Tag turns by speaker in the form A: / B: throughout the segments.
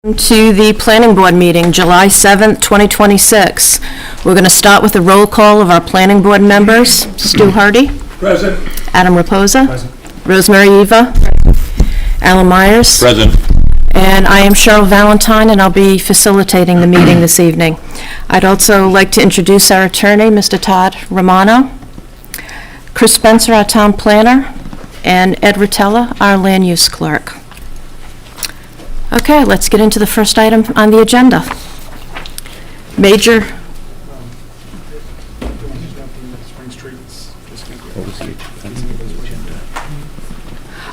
A: To the Planning Board meeting, July 7th, 2026. We're going to start with a roll call of our Planning Board members. Stu Hardy.
B: Present.
A: Adam Raposa.
B: Present.
A: Rosemary Eva. Alan Myers.
B: Present.
A: And I am Cheryl Valentine, and I'll be facilitating the meeting this evening. I'd also like to introduce our attorney, Mr. Todd Romano, Chris Spencer, our town planner, and Ed Rotella, our land use clerk. Okay, let's get into the first item on the agenda. Major.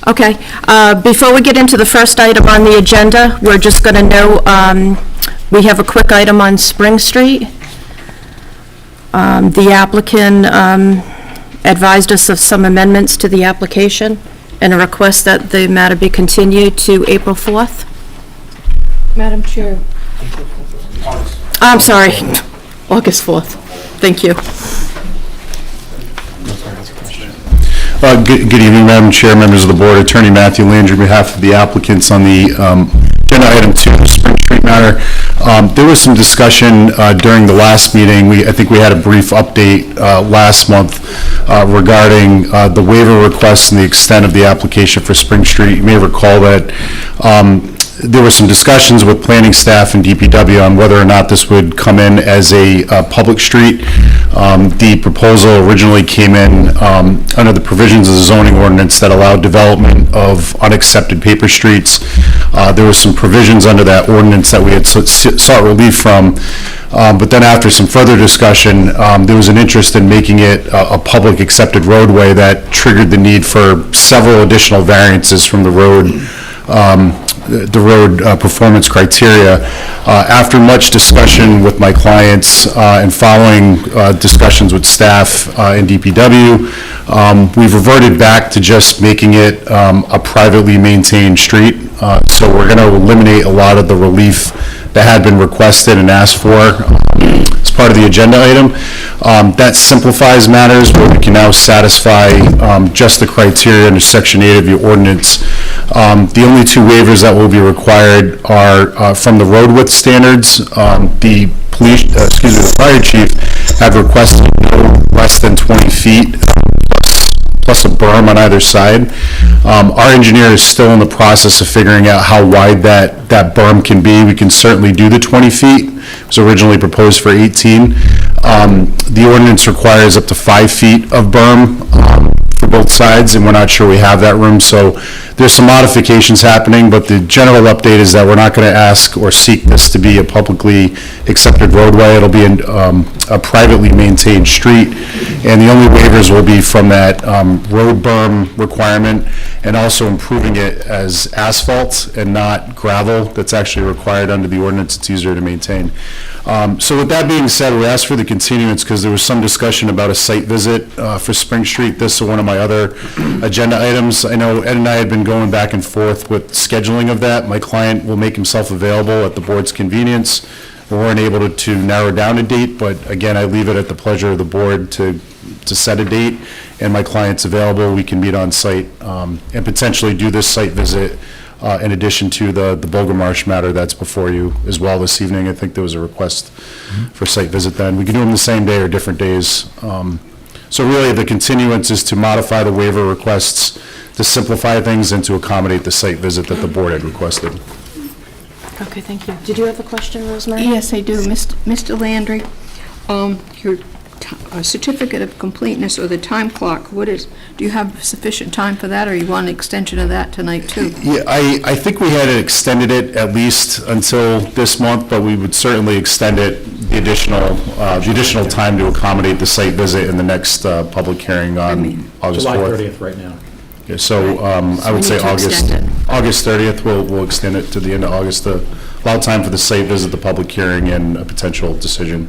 A: Okay, before we get into the first item on the agenda, we're just going to know we have a quick item on Spring Street. The applicant advised us of some amendments to the application and a request that the matter be continued to April 4th. Madam Chair. I'm sorry, August 4th. Thank you.
C: Good evening, Madam Chair, members of the board. Attorney Matthew Landry, on behalf of the applicants on the agenda item 2, Spring Street matter. There was some discussion during the last meeting. I think we had a brief update last month regarding the waiver request and the extent of the application for Spring Street. You may recall that there were some discussions with planning staff and DPW on whether or not this would come in as a public street. The proposal originally came in under the provisions of the zoning ordinance that allowed development of unaccepted paper streets. There were some provisions under that ordinance that we had sought relief from, but then after some further discussion, there was an interest in making it a public accepted roadway that triggered the need for several additional variances from the road performance criteria. After much discussion with my clients and following discussions with staff in DPW, we've reverted back to just making it a privately maintained street. So we're going to eliminate a lot of the relief that had been requested and asked for as part of the agenda item. That simplifies matters where we can now satisfy just the criteria under Section 8 of the ordinance. The only two waivers that will be required are from the road width standards. The fire chief had requested no less than 20 feet plus a berm on either side. Our engineer is still in the process of figuring out how wide that berm can be. We can certainly do the 20 feet. It was originally proposed for 18. The ordinance requires up to 5 feet of berm for both sides, and we're not sure we have that room. So there's some modifications happening, but the general update is that we're not going to ask or seek this to be a publicly accepted roadway. It'll be a privately maintained street, and the only waivers will be from that road berm requirement and also improving it as asphalt and not gravel that's actually required under the ordinance. It's easier to maintain. So with that being said, we asked for the continuance because there was some discussion about a site visit for Spring Street. This is one of my other agenda items. I know Ed and I had been going back and forth with scheduling of that. My client will make himself available at the board's convenience. We weren't able to narrow down a date, but again, I leave it at the pleasure of the board to set a date, and my client's available. We can meet on site and potentially do this site visit in addition to the Boulder Marsh matter that's before you as well this evening. I think there was a request for site visit then. We can do them the same day or different days. So really the continuance is to modify the waiver requests to simplify things and to accommodate the site visit that the board had requested.
A: Okay, thank you. Did you have a question, Rosemary?
D: Yes, I do. Mr. Landry, your certificate of completeness or the time clock, do you have sufficient time for that, or you want an extension of that tonight too?
C: Yeah, I think we had extended it at least until this month, but we would certainly extend it the additional time to accommodate the site visit in the next public hearing on August 4th.
B: July 30th right now.
C: Yeah, so I would say August 30th, we'll extend it to the end of August to allow time for the site visit, the public hearing, and a potential decision.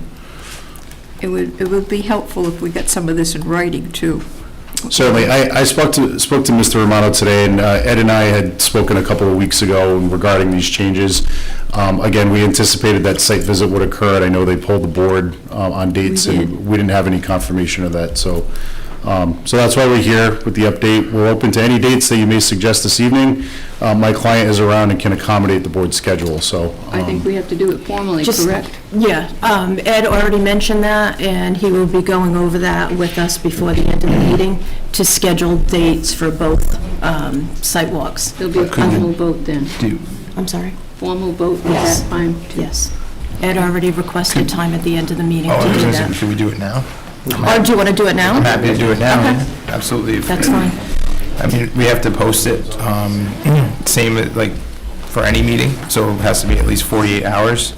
D: It would be helpful if we got some of this in writing too.
C: Certainly. I spoke to Mr. Romano today, and Ed and I had spoken a couple of weeks ago regarding these changes. Again, we anticipated that site visit would occur, and I know they pulled the board on dates, and we didn't have any confirmation of that. So So that's why we're here with the update. We're open to any dates that you may suggest this evening. My client is around and can accommodate the board's schedule, so.
D: I think we have to do it formally, correct?
A: Yeah, Ed already mentioned that, and he will be going over that with us before the end of the meeting to schedule dates for both site walks.
D: There'll be a formal vote then.
A: I'm sorry?
D: Formal vote at
A: Yes.
D: that time.
A: Yes. Ed already requested time at the end of the meeting to do that.
B: Should we do it now?
A: Or do you want to do it now?
B: I'm happy to do it now.
A: Okay.
B: Absolutely.
A: That's fine.
B: I mean, we have to post it, same like for any meeting, so it has to be at least 48 hours.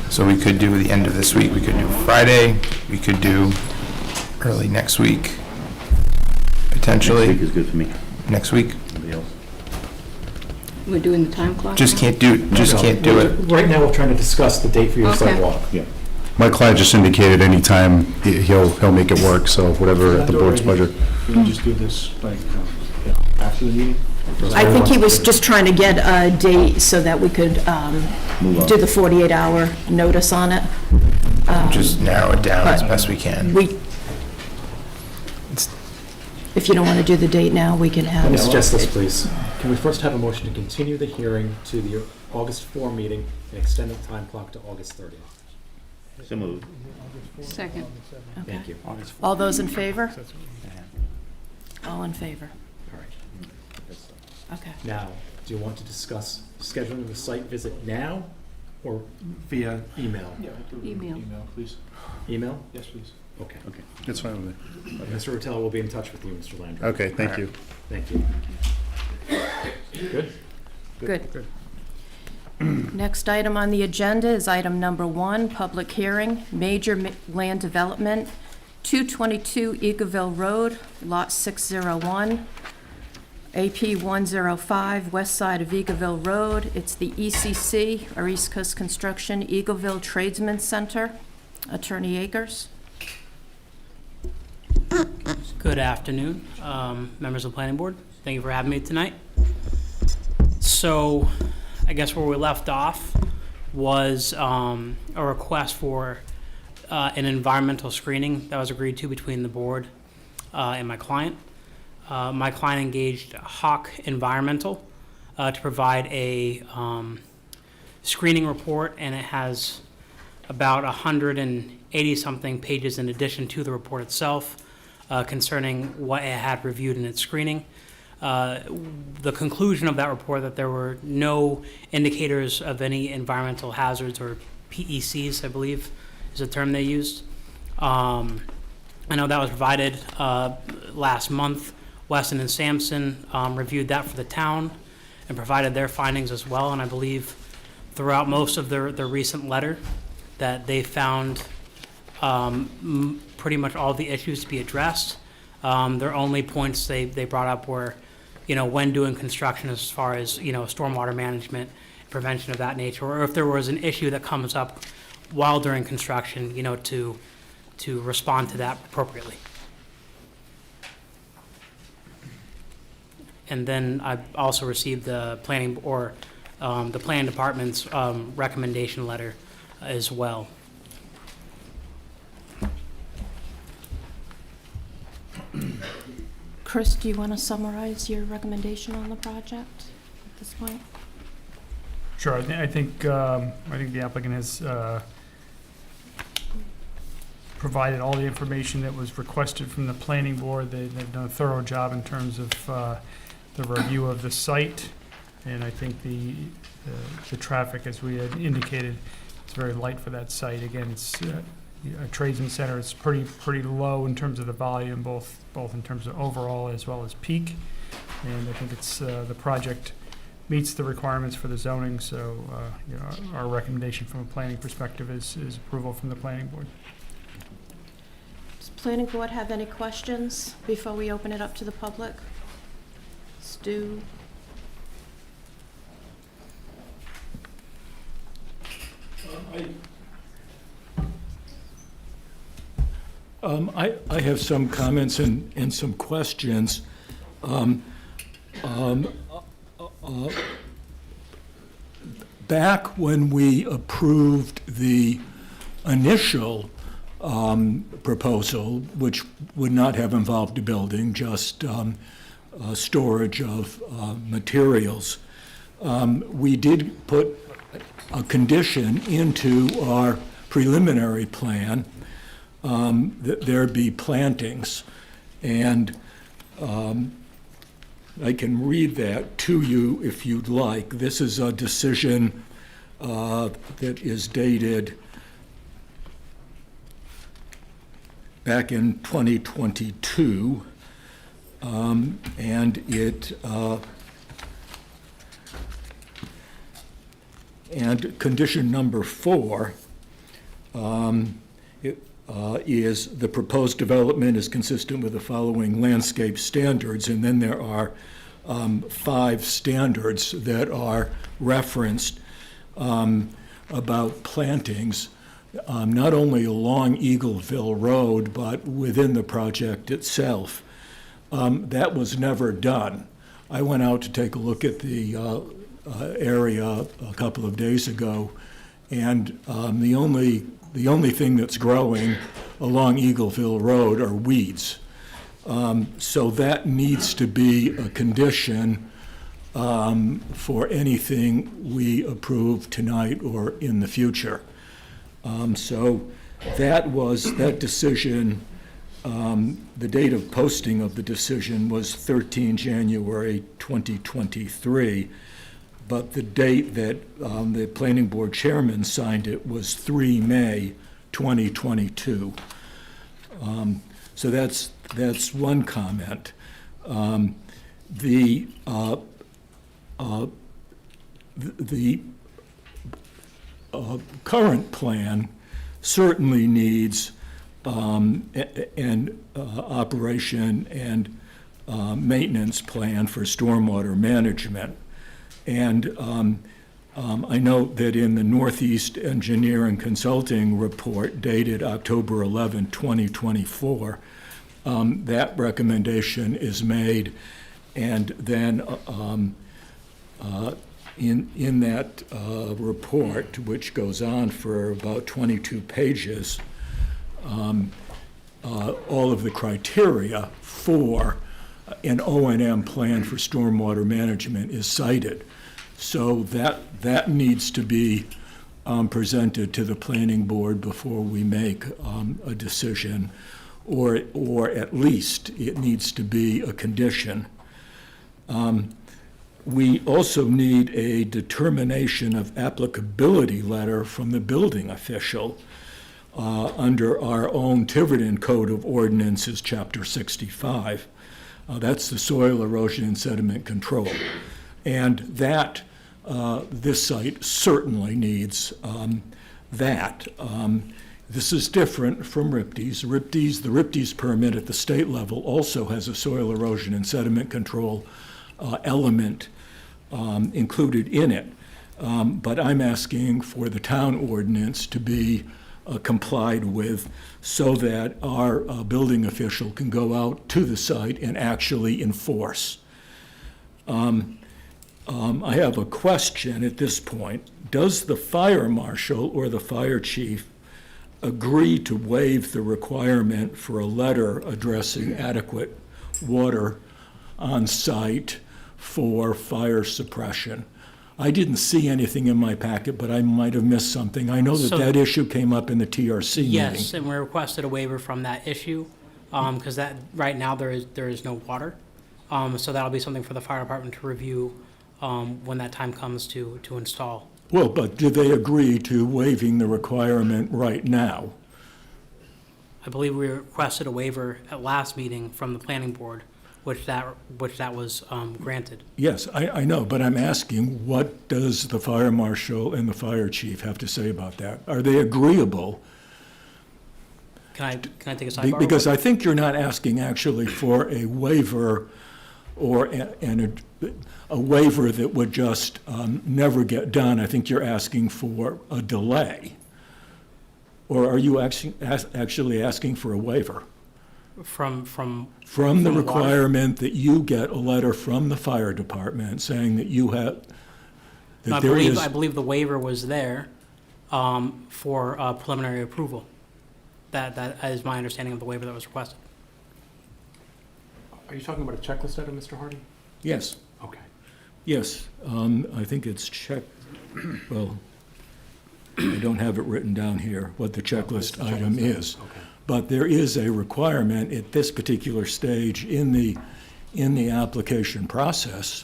B: So we could do the end of this week, we could do Friday, we could do early next week, potentially.
E: Next week is good for me.
B: Next week.
E: Anybody else?
D: We're doing the time clock?
B: Just
D: now?
B: can't do it.
F: Right now, we're trying to discuss the date for your
D: Okay.
F: sidewalk.
C: My client just indicated any time he'll make it work, so whatever at the board's pleasure.
E: Can we just do this, like, after the meeting?
A: I think he was just trying to get a date so that we could
E: Move on.
A: do the 48-hour notice on it.
B: Just narrow it down as
A: But
B: best we can.
A: If you don't want to do the date now, we can
F: Let
A: have.
F: me suggest this, please. Can we first have a motion to continue the hearing to the August 4 meeting and extend the time clock to August 30th?
E: So moved.
D: Second.
F: Thank you.
A: All those in favor? All in favor?
F: All right.
A: Okay.
F: Now, do you want to discuss scheduling the site visit now or via email?
D: Email.
E: Please.
F: Email?
E: Yes, please.
F: Okay.
C: Okay, that's fine with me.
F: Mr. Rotella will be in touch with you, Mr. Landry.
C: Okay, thank you.
F: Thank you. Good?
A: Good. Next item on the agenda is item number 1, public hearing, major land development, 222 Eagleville Road, Lot 601, AP 105, west side of Eagleville Road. It's the ECC, or East Coast Construction, Eagleville Tradesman Center. Attorney Akers.
G: Good afternoon, members of the planning board. Thank you for having me tonight. So, I guess where we left off was a request for an environmental screening that was agreed to between the board and my client. My client engaged Hawk Environmental to provide a screening report, and it has about 180-something pages in addition to the report itself concerning what it had reviewed in its screening. The conclusion of that report that there were no indicators of any environmental hazards, or PECs, I believe is the term they used. I know that was provided last month. Weston and Sampson reviewed that for the town and provided their findings as well, and I believe throughout most of their recent letter that they found pretty much all the issues to be addressed. Their only points they brought up were, when doing construction as far as, stormwater management, prevention of that nature, or if there was an issue that comes up while during construction, to respond to that appropriately. And then I also received the planning, or the planning department's recommendation letter as well.
A: Chris, do you want to summarize your recommendation on the project at this point?
H: Sure. I think the applicant has provided all the information that was requested from the planning board. They've done a thorough job in terms of the review of the site, and I think the traffic, as we had indicated, is very light for that site. Again, it's a tradesman center. It's pretty low in terms of the volume, both in terms of overall as well as peak. And I think it's the project meets the requirements for the zoning. So our recommendation from a planning perspective is approval from the planning board.
A: Does the planning board have any questions before we open it up to the public? Stu?
I: I have some comments and some questions. Back when we approved the initial proposal, which would not have involved a building, just storage of materials. We did put a condition into our preliminary plan that there be plantings, and I can read that to you if you'd like. This is a decision that is dated back in 2022, and and condition number 4 is the proposed development is consistent with the following landscape standards, and then there are 5 standards that are referenced about plantings, not only along Eagleville Road, but within the project itself. That was never done. I went out to take a look at the area a couple of days ago, and the only thing that's growing along Eagleville Road are weeds. So that needs to be a condition for anything we approve tonight or in the future. So that decision, the date of posting of the decision was 13 January 2023, but the date that the planning board chairman signed it was 3 May 2022. So that's one comment. The current plan certainly needs an operation and maintenance plan for stormwater management. And I know that in the Northeast Engineer and Consulting report dated October 11, 2024, that recommendation is made, and then in that report, which goes on for about 22 pages, all of the criteria for an O&M plan for stormwater management is cited. So that needs to be presented to the planning board before we make a decision, or at least it needs to be a condition. We also need a determination of applicability letter from the building official under our own Tiverton Code of Ordinances, Chapter 65. That's the soil erosion and sediment control. And that, this site certainly needs that. This is different from RIPTE's. The RIPTE's permit at the state level also has a soil erosion and sediment control element included in it. But I'm asking for the town ordinance to be complied with so that our building official can go out to the site and actually enforce. I have a question at this point. Does the fire marshal or the fire chief agree to waive the requirement for a letter addressing adequate water on site for fire suppression? I didn't see anything in my packet, but I might have missed something. I know that that issue came up in the TRC meeting.
G: Yes, and we requested a waiver from that issue, because that, right now, there is no water. So that'll be something for the fire department to review when that time comes to install.
I: Well, but do they agree to waiving the requirement right now?
G: I believe we requested a waiver at last meeting from the planning board, which that was granted.
I: Yes, I know, but I'm asking, what does the fire marshal and the fire chief have to say about that? Are they agreeable?
G: Can I take a sidebar?
I: Because I think you're not asking actually for a waiver or a waiver that would just never get done. I think you're asking for a delay. Or are you actually asking for a waiver?
G: From
I: the requirement that you get a letter from the fire department saying that you have, that there is.
G: I believe the waiver was there for preliminary approval. That is my understanding of the waiver that was requested.
F: Are you talking about a checklist item, Mr. Hardy?
I: Yes,
F: Okay.
I: yes. I think it's well, I don't have it written down here, what the checklist item is.
F: Okay.
I: But there is a requirement at this particular stage in the application process.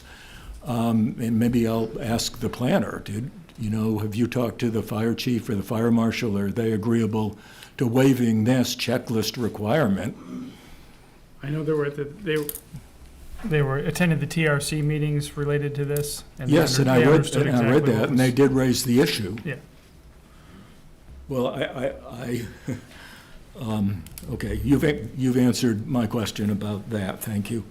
I: And maybe I'll ask the planner, have you talked to the fire chief or the fire marshal? Are they agreeable to waiving this checklist requirement?
H: I know they were attended the TRC meetings related to this.
I: Yes, and I
H: they
I: read
H: understood exactly what
I: that, and they
H: was-
I: did raise the issue.
H: Yeah.
I: Well, okay, you've answered my question about that, thank you.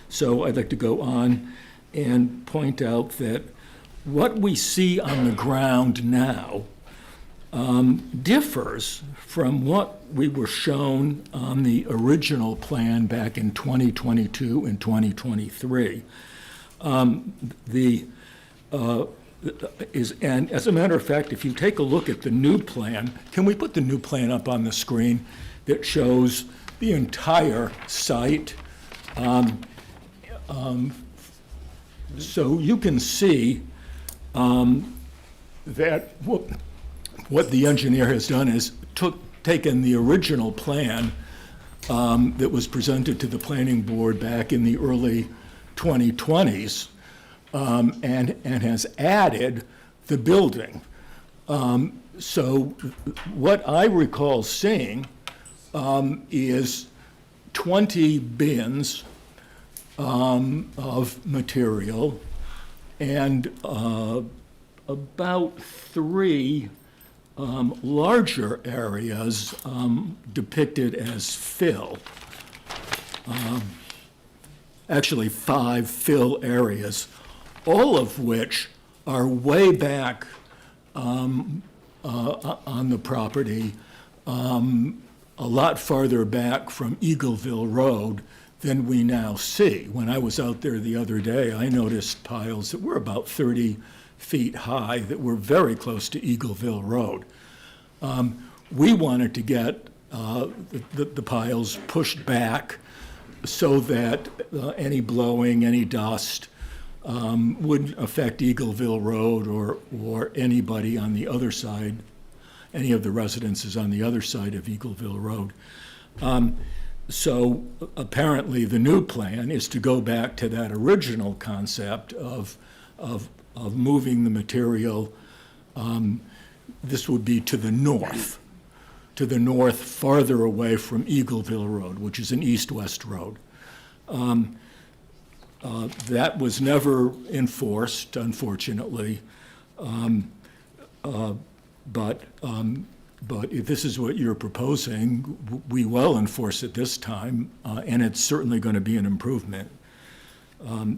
I: So I'd like to go on and point out that what we see on the ground now differs from what we were shown on the original plan back in 2022 and 2023. And as a matter of fact, if you take a look at the new plan, can we put the new plan up on the screen that shows the entire site? So you can see that what the engineer has done is taken the original plan that was presented to the planning board back in the early 2020s and has added the building. So what I recall seeing is 20 bins of material and about 3 larger areas depicted as fill. Actually 5 fill areas, all of which are way back on the property, a lot farther back from Eagleville Road than we now see. When I was out there the other day, I noticed piles that were about 30 feet high that were very close to Eagleville Road. We wanted to get the piles pushed back so that any blowing, any dust wouldn't affect Eagleville Road or anybody on the other side, any of the residences on the other side of Eagleville Road. So apparently the new plan is to go back to that original concept of moving the material. This would be to the north farther away from Eagleville Road, which is an east-west road. That was never enforced, unfortunately. But if this is what you're proposing, we will enforce it this time, and it's certainly going to be an improvement.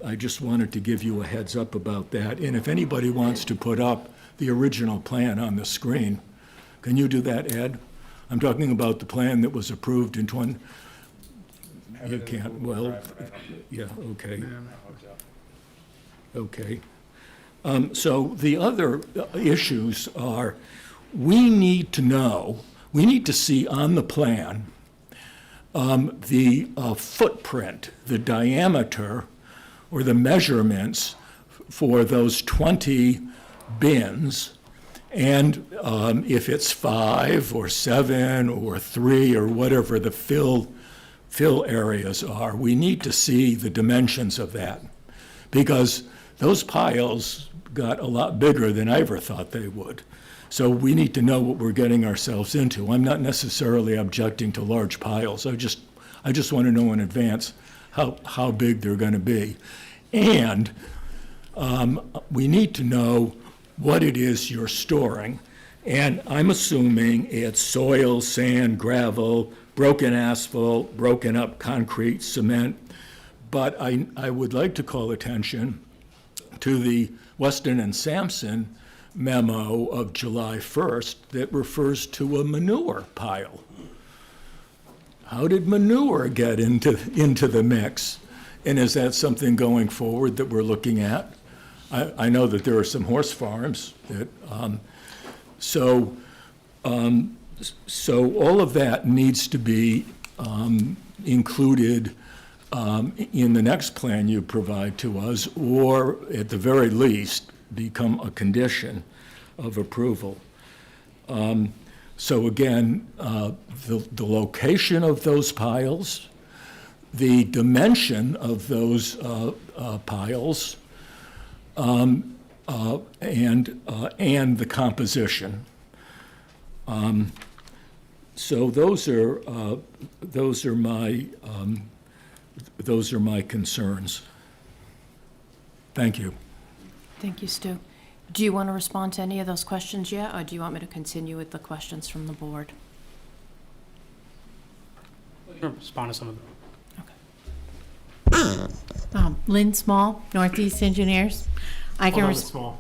I: I just wanted to give you a heads up about that. And if anybody wants to put up the original plan on the screen, can you do that, Ed? I'm talking about the plan that was approved in You can't, well, yeah, okay. Okay. So the other issues are, we need to see on the plan the footprint, the diameter, or the measurements for those 20 bins, and if it's 5 or 7 or 3 or whatever the fill areas are, we need to see the dimensions of that, because those piles got a lot bigger than I ever thought they would. So we need to know what we're getting ourselves into. I'm not necessarily objecting to large piles. I just want to know in advance how big they're going to be. And we need to know what it is you're storing. And I'm assuming it's soil, sand, gravel, broken asphalt, broken up concrete, cement. But I would like to call attention to the Weston and Sampson memo of July 1st that refers to a manure pile. How did manure get into the mix? And is that something going forward that we're looking at? I know that there are some horse farms that, So all of that needs to be included in the next plan you provide to us, or at the very least, become a condition of approval. So again, the location of those piles, the dimension of those piles, and the composition. So those are my concerns. Thank you.
A: Thank you, Stu. Do you want to respond to any of those questions yet, or do you want me to continue with the questions from the board?
G: Respond to some of them.
J: Lynn Small, Northeast Engineers. I can,
F: Small.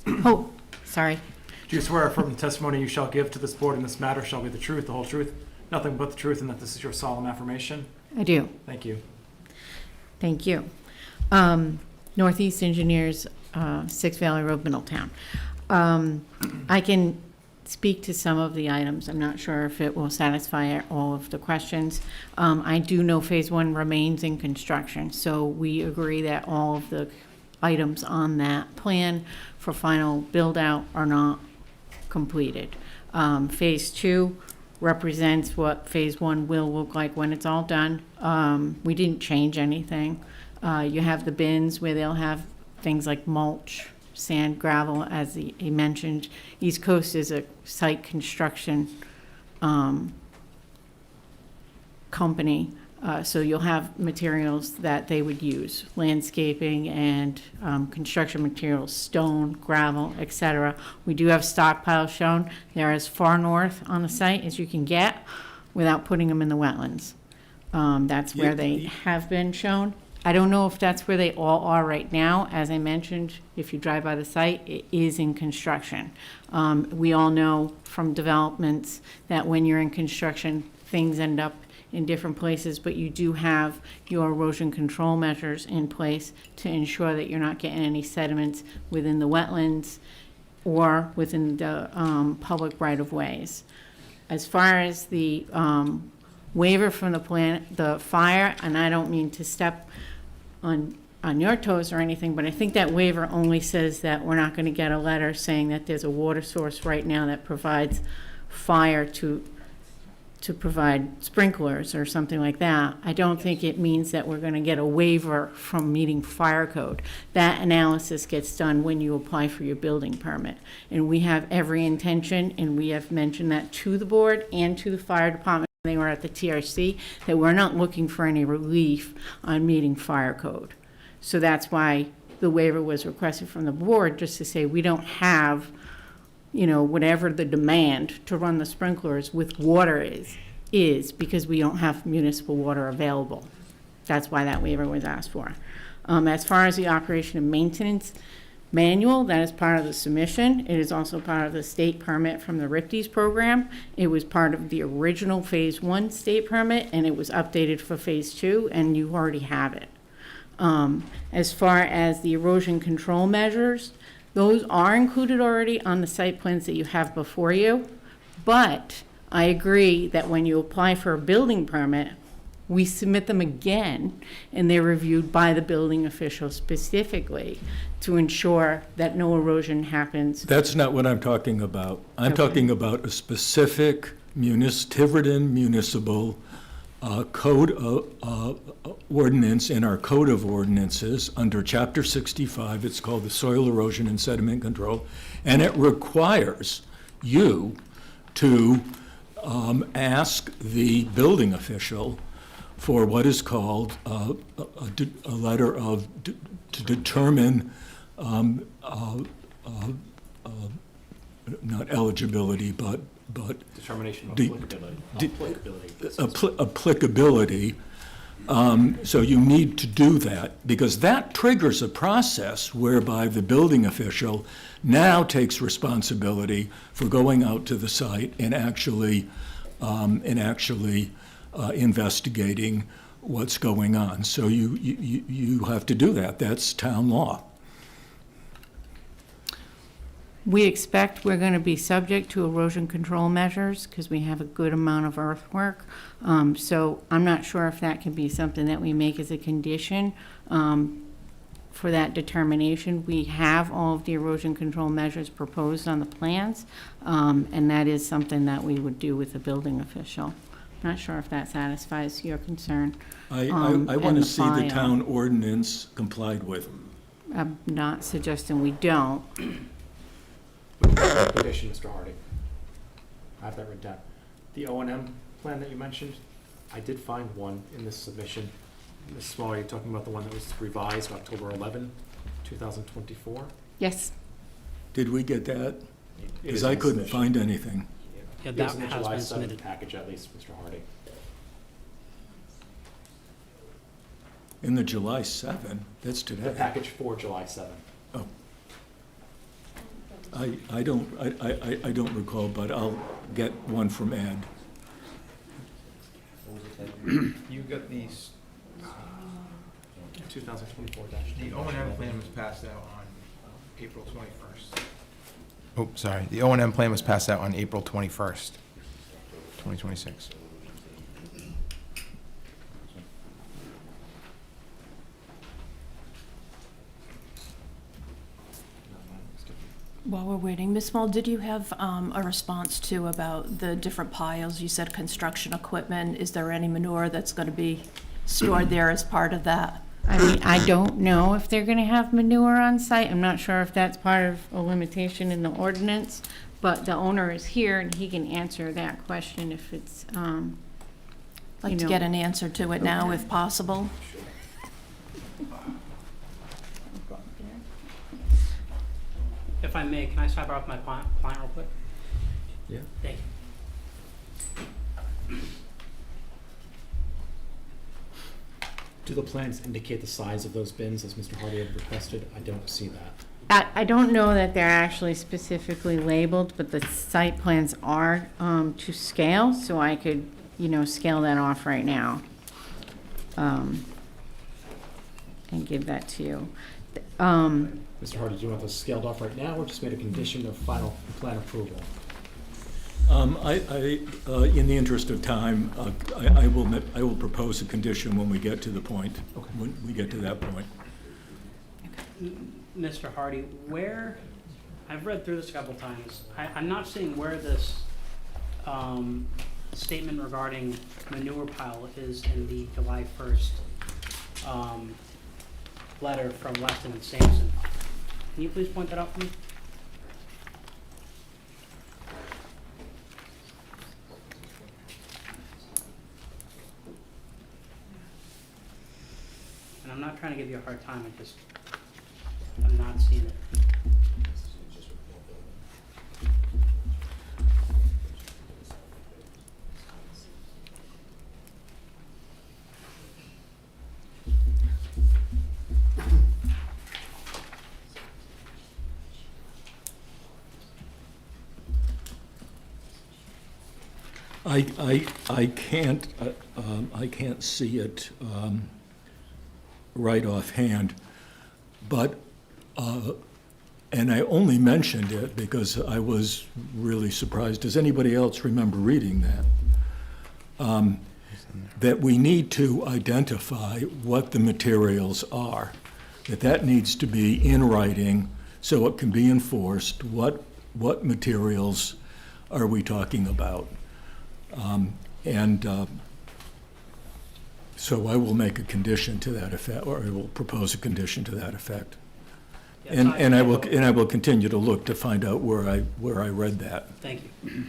J: oh, sorry.
F: Do you swear affirm the testimony you shall give to this board in this matter shall be the truth, the whole truth, nothing but the truth, and that this is your solemn affirmation?
J: I do.
F: Thank you.
J: Thank you. Northeast Engineers, 6 Valley Road, Middletown. I can speak to some of the items. I'm not sure if it will satisfy all of the questions. I do know Phase 1 remains in construction, so we agree that all of the items on that plan for final build-out are not completed. Phase 2 represents what Phase 1 will look like when it's all done. We didn't change anything. You have the bins where they'll have things like mulch, sand, gravel, as he mentioned. East Coast is a site construction company, so you'll have materials that they would use, landscaping and construction materials, stone, gravel, etc. We do have stockpiles shown. They're as far north on the site as you can get without putting them in the wetlands. That's where they have been shown. I don't know if that's where they all are right now. As I mentioned, if you drive by the site, it is in construction. We all know from developments that when you're in construction, things end up in different places, but you do have your erosion control measures in place to ensure that you're not getting any sediments within the wetlands or within the public right-of-ways. As far as the waiver from the plan, the fire, and I don't mean to step on your toes or anything, but I think that waiver only says that we're not going to get a letter saying that there's a water source right now that provides fire to provide sprinklers or something like that. I don't think it means that we're going to get a waiver from meeting fire code. That analysis gets done when you apply for your building permit. And we have every intention, and we have mentioned that to the board and to the fire department when they were at the TRC, that we're not looking for any relief on meeting fire code. So that's why the waiver was requested from the board, just to say we don't have, you know, whatever the demand to run the sprinklers with water is because we don't have municipal water available. That's why that waiver was asked for. As far as the operation and maintenance manual, that is part of the submission. It is also part of the state permit from the RIPTES program. It was part of the original Phase 1 state permit, and it was updated for Phase 2, and you already have it. As far as the erosion control measures, those are included already on the site plans that you have before you, but I agree that when you apply for a building permit, we submit them again, and they're reviewed by the building official specifically to ensure that no erosion happens.
I: That's not what I'm talking about. I'm talking about a specific Tiverton municipal code ordinance in our code of ordinances under Chapter 65. It's called the Soil Erosion and Sediment Control, and it requires you to ask the building official for what is called a letter of to determine not eligibility, but
F: Determination of
I: applicability. So you need to do that, because that triggers a process whereby the building official now takes responsibility for going out to the site and actually investigating what's going on. So you have to do that. That's town law.
J: We expect we're going to be subject to erosion control measures because we have a good amount of earthwork. So I'm not sure if that can be something that we make as a condition for that determination. We have all of the erosion control measures proposed on the plans, and that is something that we would do with the building official. Not sure if that satisfies your concern.
I: I
J: and
I: want to
J: the
I: see the
J: file.
I: town ordinance complied with.
J: I'm not suggesting we don't.
F: Condition, Mr. Hardy. I have that written down. The O&M plan that you mentioned, I did find one in this submission. Ms. Small, are you talking about the one that was revised October 11, 2024?
J: Yes.
I: Did we get that?
F: It
I: Because
F: is
I: I
F: in the
I: couldn't
F: submission.
I: find anything.
G: Yeah,
F: It
G: that
F: was in the
G: has
F: July
G: been
F: 7th
G: submitted.
F: package at least, Mr. Hardy.
I: In the July 7, that's
F: The
I: today.
F: package for July 7th.
I: I don't recall, but I'll get one from Ed.
B: You got these,
F: 2024-.
B: the O&M plan was passed out on April 21st. Oh, sorry, the O&M plan was passed out on April 21st, 2026.
A: While we're waiting, Ms. Small, did you have a response to about the different piles? You said construction equipment. Is there any manure that's going to be stored there as part of that?
J: I mean, I don't know if they're gonna have manure on site. I'm not sure if that's part of a limitation in the ordinance, but the owner is here and he can answer that question if it's,
A: Like to get an answer to it now, if possible?
G: If I may, can I stop off my client real quick?
F: Yeah.
G: Thank you.
F: Do the plans indicate the size of those bins as Mr. Hardy had requested? I don't see that.
J: I don't know that they're actually specifically labeled, but the site plans are to scale, so I could, scale that off right now. And give that to you.
F: Mr. Hardy, do you want those scaled off right now or just made a condition of final plan approval?
I: In the interest of time, I will propose a condition when we get to the point, when we get to that point.
G: Mr. Hardy, I've read through this a couple times. I'm not seeing where this statement regarding manure pile is in the July 1st letter from Weston and Sampson. Can you please point that out for me? And I'm not trying to give you a hard time, I'm not seeing it.
I: I can't see it right offhand, but, and I only mentioned it because I was really surprised. Does anybody else remember reading that? That we need to identify what the materials are, that needs to be in writing so it can be enforced. What materials are we talking about? So I will make a condition to that effect, or I will propose a condition to that effect. And I will continue to look to find out where I read that.
G: Thank you.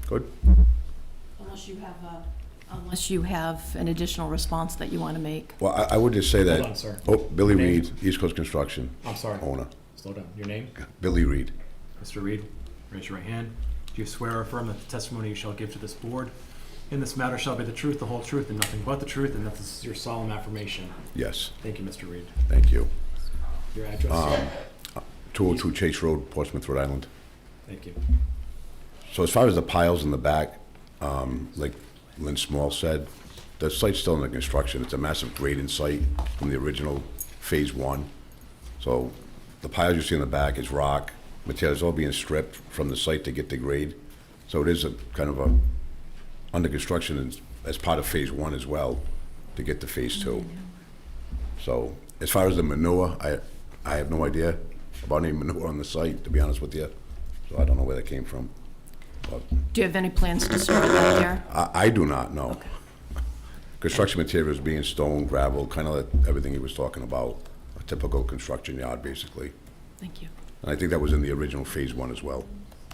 C: Good.
A: Unless you have an additional response that you want to make.
C: Well, I would just say that.
F: Hold on, sir.
C: Oh, Billy
F: Name?
C: Reed, East Coast Construction,
F: I'm sorry.
C: owner.
F: Slow down. Your name?
C: Billy Reed.
F: Mr. Reed, raise your right hand. Do you swear or affirm that the testimony you shall give to this board in this matter shall be the truth, the whole truth, and nothing but the truth, and that this is your solemn affirmation?
C: Yes,
F: Thank you, Mr. Reed.
C: thank you.
F: Your address, sir?
C: 202 Chase Road, Portsmouth, Rhode Island.
F: Thank you.
C: So as far as the piles in the back, like Lynn Small said, the site's still under construction. It's a massive grading site from the original Phase 1. So
K: the piles you see in the back is rock, materials all being stripped from the site to get the grade. So it is a kind of a, under construction as part of phase 1 as well, to get to phase 2. So as far as the manure, I have no idea about any manure on the site, to be honest with you. So I don't know where that came from. But
A: Do you have any plans to store that there?
K: I do not know.
A: Okay.
K: Construction materials being stone, gravel, kind of like everything he was talking about, a typical construction yard, basically.
A: Thank you.
K: And I think that was in the original phase 1 as well.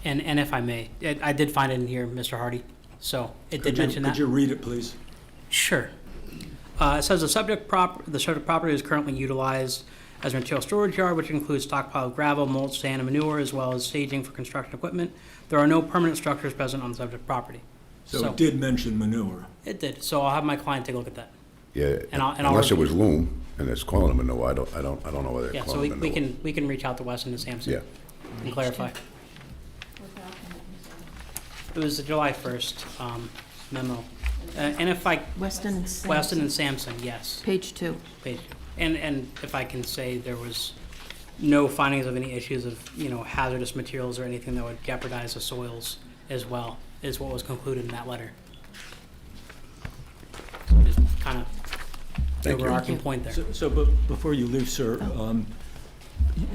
G: And if I may, I did find it in here, Mr. Hardy, so it did mention that.
I: Could you read it, please?
G: Sure. It says the subject property is currently utilized as a material storage yard, which includes stockpile gravel, mulch, sand, and manure, as well as staging for construction equipment. There are no permanent structures present on the subject property.
I: So it did mention manure.
G: It did, so I'll have my client take a look at that.
K: Yeah,
G: And I'll
K: unless it was loom, and it's calling them a manure, I don't know whether they're
G: Yeah, so
K: calling it
G: we
K: manure.
G: can reach out to Weston and Sampson.
K: Yeah.
G: And clarify. It was the July 1st memo. And if I,
A: Weston and Sampson.
G: Weston and Sampson, yes.
A: Page 2.
G: Page 2. And if I can say there was no findings of any issues of, hazardous materials or anything that would jeopardize the soils as well, is what was concluded in that letter. So just kind of
K: Thank you.
G: overarching point there.
I: But before you leave, sir,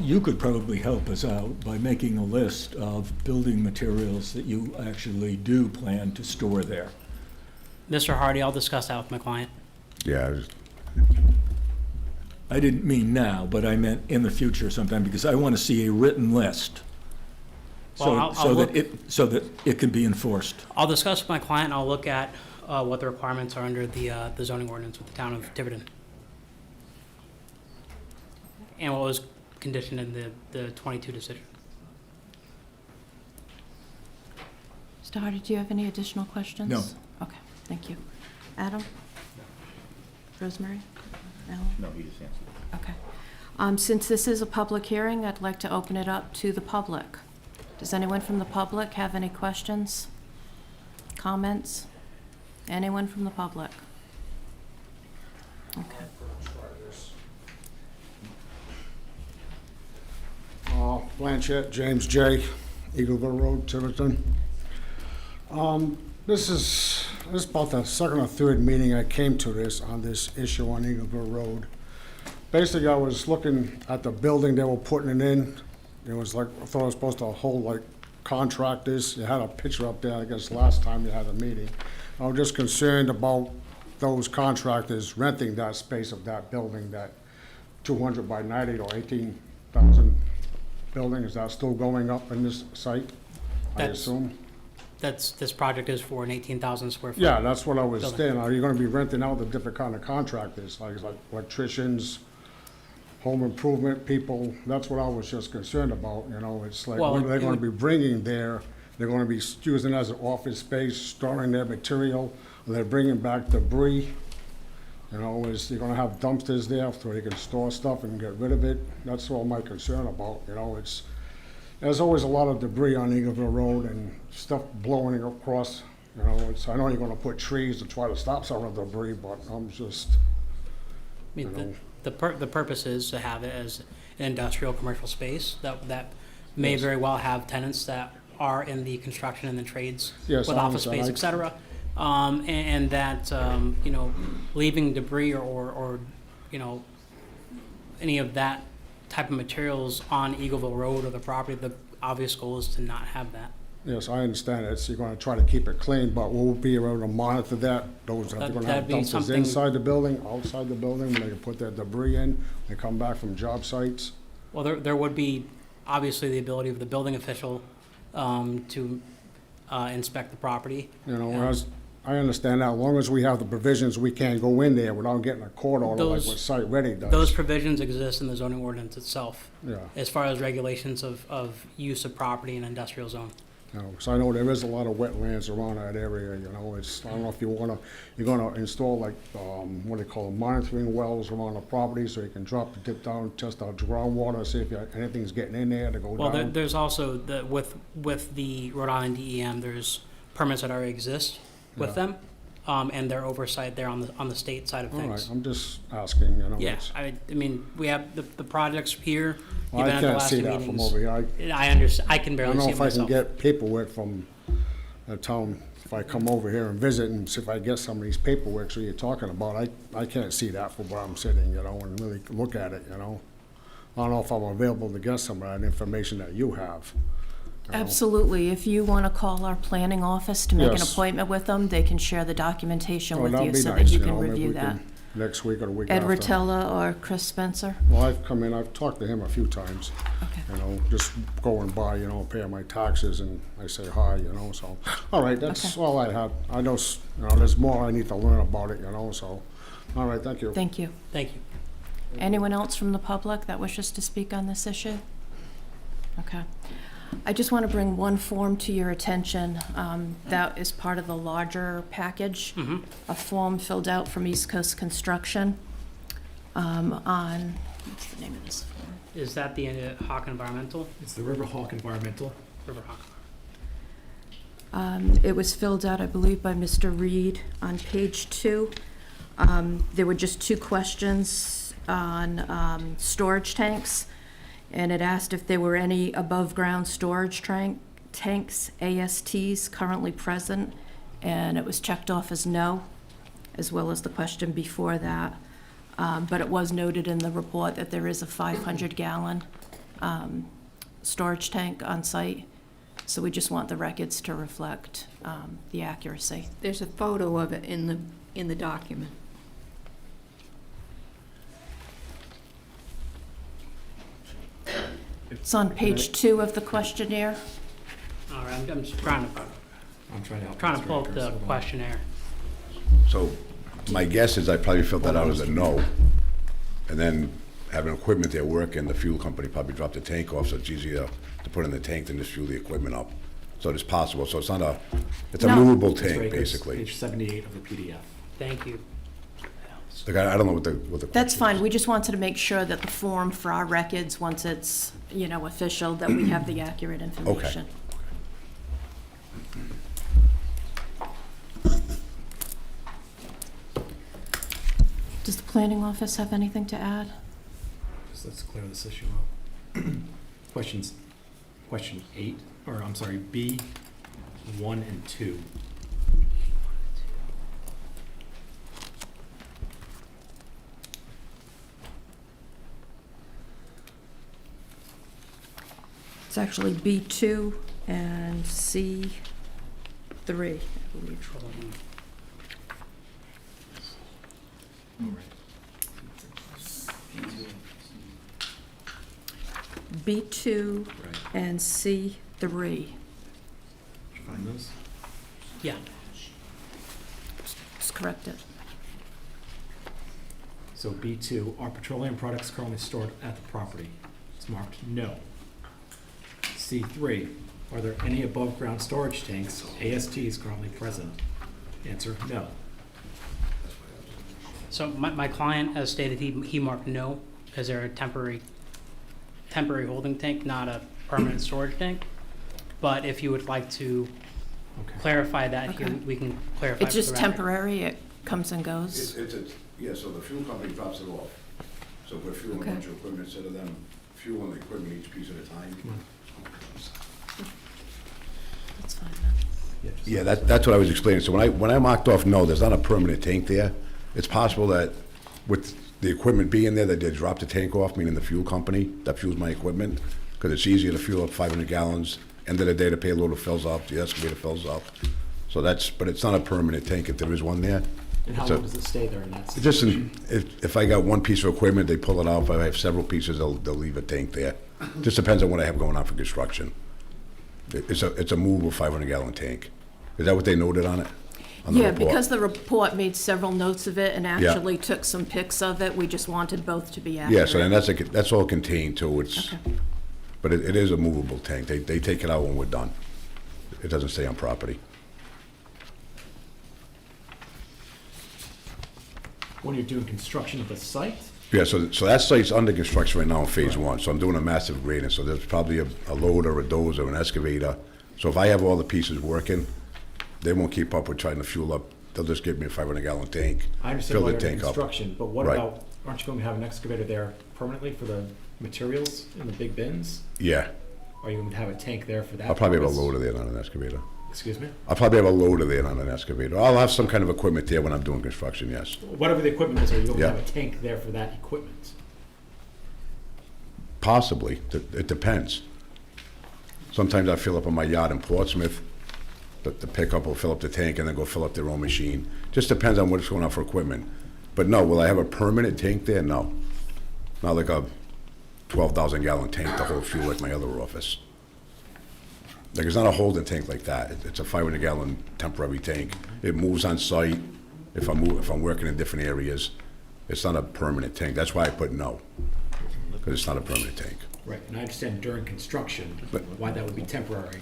I: you could probably help us out by making a list of building materials that you actually do plan to store there.
G: Mr. Hardy, I'll discuss that with my client.
K: Yeah,
I: I didn't mean now, but I meant in the future sometime, because I want to see a written list.
G: Well, I'll
I: So
G: look-
I: so that it can be enforced.
G: I'll discuss with my client, and I'll look at what the requirements are under the zoning ordinance with the town of Tiverton. And what was conditioned in the 22 decision.
A: Mr. Hardy, do you have any additional questions?
I: No.
A: Okay, thank you. Adam? Rosemary? Alan?
E: No, he just answered.
A: Okay. Since this is a public hearing, I'd like to open it up to the public. Does anyone from the public have any questions? Comments? Anyone from the public? Okay.
L: Blanchett, James J., Eagleville Road, Tiverton. This is about the second or third meeting I came to this on this issue on Eagleville Road. Basically, I was looking at the building they were putting it in. It was like, I thought it was supposed to hold like contractors. You had a picture up there, I guess, last time you had a meeting. I was just concerned about those contractors renting that space of that building, that 200 by 90 or 18,000 building. Is that still going up in this site, I
G: That's-
L: assume?
G: This project is for an 18,000 square foot.
L: Yeah, that's what I was
G: building.
L: saying. Are you gonna be renting out the different kind of contractors, like electricians, home improvement people? That's what I was just concerned about, it's like,
G: Well,
L: what are they
G: it
L: gonna
G: would-
L: be bringing there? They're gonna be using it as an office space, storing their material, and they're bringing back debris. Is you're gonna have dumpsters there so they can store stuff and get rid of it? That's all my concern about, there's always a lot of debris on Eagleville Road and stuff blowing across, I know you're gonna put trees to try to stop some of the debris, but I'm just,
G: I mean, the purpose is to have it as an industrial commercial space that may
L: Yes.
G: very well have tenants that are in the construction and the trades
L: Yes,
G: with
L: I
G: office space,
L: understand.
G: et cetera. And that, leaving debris or any of that type of materials on Eagleville Road or the property, the obvious goal is to not have that.
L: yes, I understand it. So you're gonna try to keep it clean, but we'll be able to monitor that. Those, are they gonna have
G: That'd be
L: dumpsters
G: something-
L: inside the building, outside the building, where they can put their debris in, they come back from job sites?
G: Well, there would be obviously the ability of the building official to inspect the property.
L: As I understand that, as long as we have the provisions, we can't go in there without getting a court order like
G: Those-
L: what Site Ready does.
G: Those provisions exist in the zoning ordinance itself,
L: Yeah,
G: as far as regulations of use of property in industrial zone.
L: because I know there is a lot of wetlands around that area, I don't know if you're gonna install like, what do they call them, monitoring wells around the property so you can drop the dip down, test out groundwater, see if anything's getting in there to go
G: Well,
L: down.
G: there's also, with the Rhode Island DEM, there's permits that already exist with
L: Yeah.
G: them. and their oversight there on the state side of
L: All right,
G: things.
L: I'm just asking, you know.
G: Yeah,
L: it's-
G: I mean, we have the projects here.
L: Well,
G: You've been
L: I
G: at the
L: can't
G: last
L: see
G: two
L: that from
G: meetings.
L: over here.
G: I understand, I can
L: I
G: barely
L: don't know
G: see it
L: if I can
G: myself.
L: get paperwork from the town, if I come over here and visit and see if I get some of these paperwork that you're talking about. I can't see that from where I'm sitting, you know, and really look at it, you know. I don't know if I'm available to get some of that information that you have. you know.
A: Absolutely. If you want to call our planning office to make an
L: Yes.
A: appointment with them, they can share the documentation
L: Oh,
A: with
L: that'd
A: you
L: be
A: so that
L: nice,
A: you
L: know,
A: can
L: maybe
A: review
L: we
A: that.
L: can- Next week or the week
A: Ed
L: after.
A: Rotella or Chris Spencer?
L: Well, I've come in, I've talked to him a few times,
A: Okay.
L: you know, just going by, you know, paying my taxes, and I say hi, you know, so. All right, that's
A: Okay.
L: all I had. I know, you know, there's more I need to learn about it, you know, so. All right, thank you.
A: Thank you.
G: Thank you.
A: Anyone else from the public that wishes to speak on this issue? Okay. I just want to bring one form to your attention. That is part of the larger package. A form filled out from East Coast Construction on, what's the name of this form?
G: Is that the Hawk Environmental?
F: It's the Riverhawk Environmental.
G: River Hawk.
A: It was filled out, I believe, by Mr. Reed on page 2. There were just 2 questions on storage tanks, and it asked if there were any above-ground storage tanks, ASTs, currently present, and it was checked off as no, as well as the question before that. But it was noted in the report that there is a 500-gallon storage tank on site, so we just want the records to reflect the accuracy.
D: There's a photo of it in the document.
A: It's on page 2 of the questionnaire.
G: All right, I'm just trying
F: I'm trying to help.
G: to
F: Mr.
G: pull up
F: Akers,
G: the
F: hold on.
G: questionnaire.
K: So my guess is I probably filled that out as a no. And then having equipment there working, the fuel company probably dropped the tank off, so it's easier to put in the tank than just fuel the equipment up. So it's possible, so it's not a, it's a
A: No.
K: movable
F: Mr.
K: tank,
F: Akers,
K: basically.
F: Page 78 of the PDF.
G: Thank you.
K: Like, I don't know what the
A: That's
K: question
A: fine,
K: is.
A: we just wanted to make sure that the form for our records, once it's, you know, official, that we have the accurate information. Does the planning office have anything to add?
F: Just let's clear this issue up. Question 8, or I'm sorry, B 1 and 2.
A: It's actually B2 and C3, I believe. B2
F: Right.
A: and C3.
F: Did you find those?
G: Yeah.
A: Just correct it.
F: So B2, are petroleum products currently stored at the property? It's marked no. C3, are there any above-ground storage tanks, ASTs, currently present? Answer, no.
G: So my client has stated he marked no, because they're a temporary holding tank, not a permanent storage tank. But if you would like to
F: Okay.
G: clarify that here,
A: Okay.
G: we can clarify.
A: It's
G: for the
A: just
G: record.
A: temporary, it comes and goes.
K: Yeah, so the fuel company drops it off. So we're fueling
A: Okay.
K: a bunch of equipment instead of them fueling the equipment each piece at a time.
A: That's fine then.
K: Yeah, that's what I was explaining. So when I marked off no, there's not a permanent tank there. It's possible that with the equipment being there, that they drop the tank off, meaning the fuel company that fuels my equipment, because it's easier to fuel up 500 gallons. End of the day, the payloader fills up, the excavator fills up. So but it's not a permanent tank if there is one there.
F: And how
K: So-
F: long does it stay there in that
K: Just
F: situation?
K: if I got one piece of equipment, they pull it out. If I have several pieces, they'll leave a tank there. Just depends on what I have going on for construction. It's a movable 500-gallon tank. Is that what they noted on it? On the
A: Yeah,
K: report?
A: because the report made several notes of it and actually took some pics of it, we just wanted both to be accurate.
K: Yeah, so then that's all contained too.
A: Okay.
K: But it is a movable tank. They take it out when we're done. It doesn't stay on property.
F: When you're doing construction of the site?
K: Yeah, so that site's under construction right now in phase 1, so I'm doing a massive grading, so there's probably a loader, a dozer, an excavator. So if I have all the pieces working, they won't keep up with trying to fuel up they'll just give me a 500-gallon tank,
F: I understand
K: fill
F: why
K: the
F: you're in
K: tank up.
F: construction, but what
K: Right.
F: about, aren't you going to have an excavator there permanently for the materials in the big bins?
K: Yeah,
F: Are you going to have a tank there for that?
K: I'll probably have a
F: purpose?
K: loader there, not an excavator.
F: Excuse me?
K: I'll probably have a loader there, not an excavator. I'll have some kind of equipment there when I'm doing construction, yes.
F: Whatever the equipment is, are you going to
K: Yeah.
F: have a tank there for that equipment?
K: Possibly, it depends. Sometimes I fill up on my yacht in Portsmouth, the pickup will fill up the tank and then go fill up their own machine. Just depends on what's going on for equipment. But no, will I have a permanent tank there? No. Not like a 12,000-gallon tank to hold fuel like my other office. Like, it's not a holding tank like that. It's a 500-gallon temporary tank. It moves on site if I'm working in different areas. It's not a permanent tank. That's why I put no, because it's not a permanent tank.
F: Right, and I understand during construction,
K: But-
F: why that would be temporary,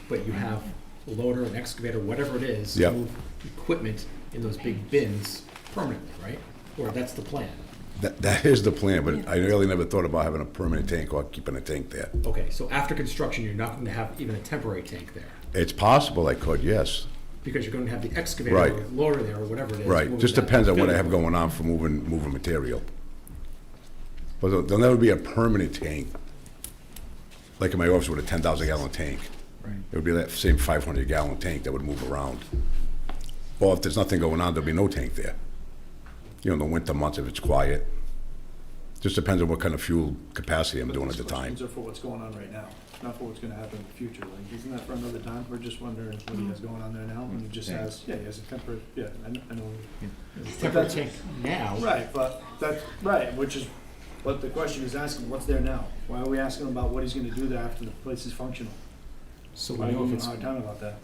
F: but you have a loader, an excavator, whatever it is, to
K: Yep.
F: move equipment in those big bins permanently, right? Or that's the plan?
K: That is the plan, but I really never thought about having a permanent tank or keeping a tank there.
F: Okay, so after construction, you're not going to have even a temporary tank there,
K: It's possible I could, yes.
F: because you're going to have the excavator
K: Right.
F: or loader there, or whatever it is.
K: Right,
F: moving
K: just
F: that
K: depends on what I
F: fill.
K: have going on for moving material. But there'll never be a permanent tank, like in my office with a 10,000-gallon tank.
F: Right.
K: It would be that same 500-gallon tank that would move around. Or if there's nothing going on, there'll be no tank there. You know, in the winter months, if it's quiet. Just depends on what kind of fuel capacity I'm doing at the time.
E: These are for what's going on right now, not for what's gonna happen in the future. Like, isn't that for another time? We're just wondering what he has going on there now, and he just has, yeah, he has a temporary, yeah, I know.
F: Temporary tank now.
E: Right, but that's, right, which is what the question is asking, what's there now? Why are we asking about what he's gonna do there after the place is functional?
F: So
E: Why
F: we
E: are
F: know
E: you
F: if
E: giving him
F: it's,
E: a hard time about that?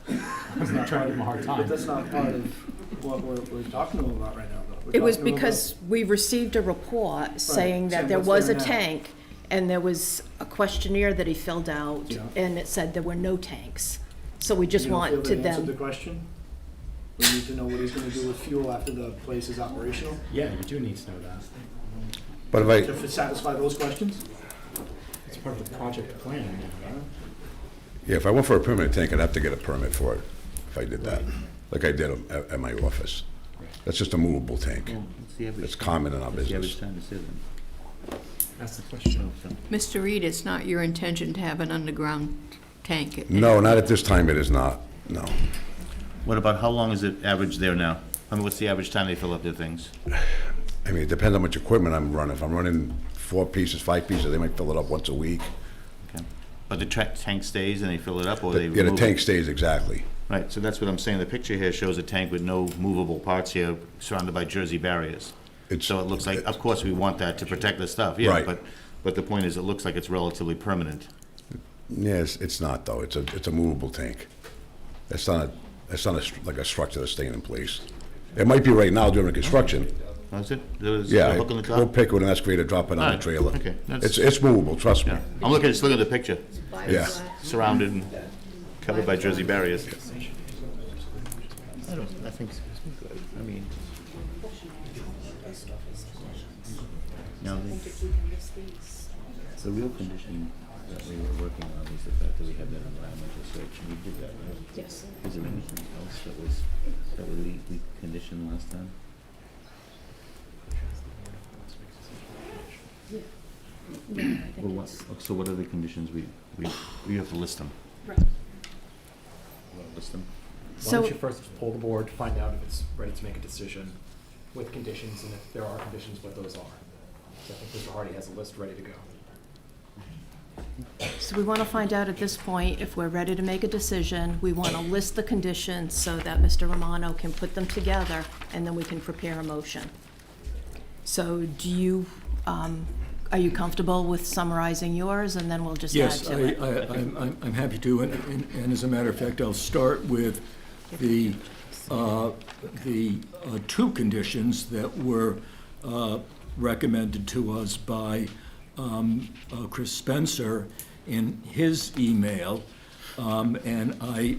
F: I'm not trying to give him a hard
E: But
F: time.
E: that's not part of what we're talking to him about right now, though. We're
A: It was
E: talking to him about-
A: because we received a report saying that
E: saying
A: there
E: what's
A: was
E: there
A: a
E: now.
A: tank, and there was a questionnaire that he filled out,
E: Yeah.
A: and it said there were no tanks. So we just
E: You don't feel
A: want
E: they
A: to
E: answered the
A: them,
E: question? We need to know what he's gonna do with fuel after the place is operational,
F: Yeah, you do need to know that.
K: But if
E: to satisfy those questions?
F: It's part of the project plan.
K: if I went for a permanent tank, I'd have to get a permit for it, if I did that, like I did at my office. That's just a movable tank. It's common in our business.
F: That's the question.
D: Mr. Reed, it's not your intention to have an underground tank?
K: No, not at this time, it is not, no.
M: What about, how long is it average there now? I mean, what's the average time they fill up their things?
K: I mean, it depends on how much equipment I'm running. If I'm running 4 pieces, 5 pieces, they might fill it up once a week.
M: Okay. But the tank stays and they fill it up, or they
K: Yeah, the
M: remove
K: tank
M: it?
K: stays exactly.
M: Right, so that's what I'm saying. The picture here shows a tank with no movable parts here, surrounded by Jersey barriers.
K: It's-
M: So it looks like, of course, we want that to protect the stuff, yeah.
K: Right.
M: But the point is, it looks like it's relatively permanent.
K: Yes, it's not though. It's a movable tank. It's not like a structure that's staying in place. It might be right now during the construction.
M: Oh, is it? There's
K: Yeah,
M: a hook on the
K: go
M: top?
K: pick it with an excavator, drop it on the
M: Alright,
K: trailer.
M: okay, that's-
K: It's movable, trust me.
M: Yeah. I'm looking, just looking at the picture.
K: Yeah.
M: Surrounded and covered by Jersey barriers.
N: I think it's good. I mean. Now, the real condition that we were working on is the fact that we had that environmental search, and we did that, right?
A: yes.
N: Is there anything else that we conditioned last time? Well, what, so what are the conditions
M: We have to list them.
N: list them?
F: Why
A: So-
F: don't you first poll the board, find out if it's ready to make a decision with conditions, and if there are conditions, what those are. So I think Mr. Hardy has a list ready to go.
A: So we want to find out at this point if we're ready to make a decision. We want to list the conditions so that Mr. Romano can put them together, and then we can prepare a motion. So do you, are you comfortable with summarizing yours, and then we'll just add
I: Yes,
A: to it?
I: I'm happy to, and as a matter of fact, I'll start with the two conditions that were recommended to us by Chris Spencer in his email, and I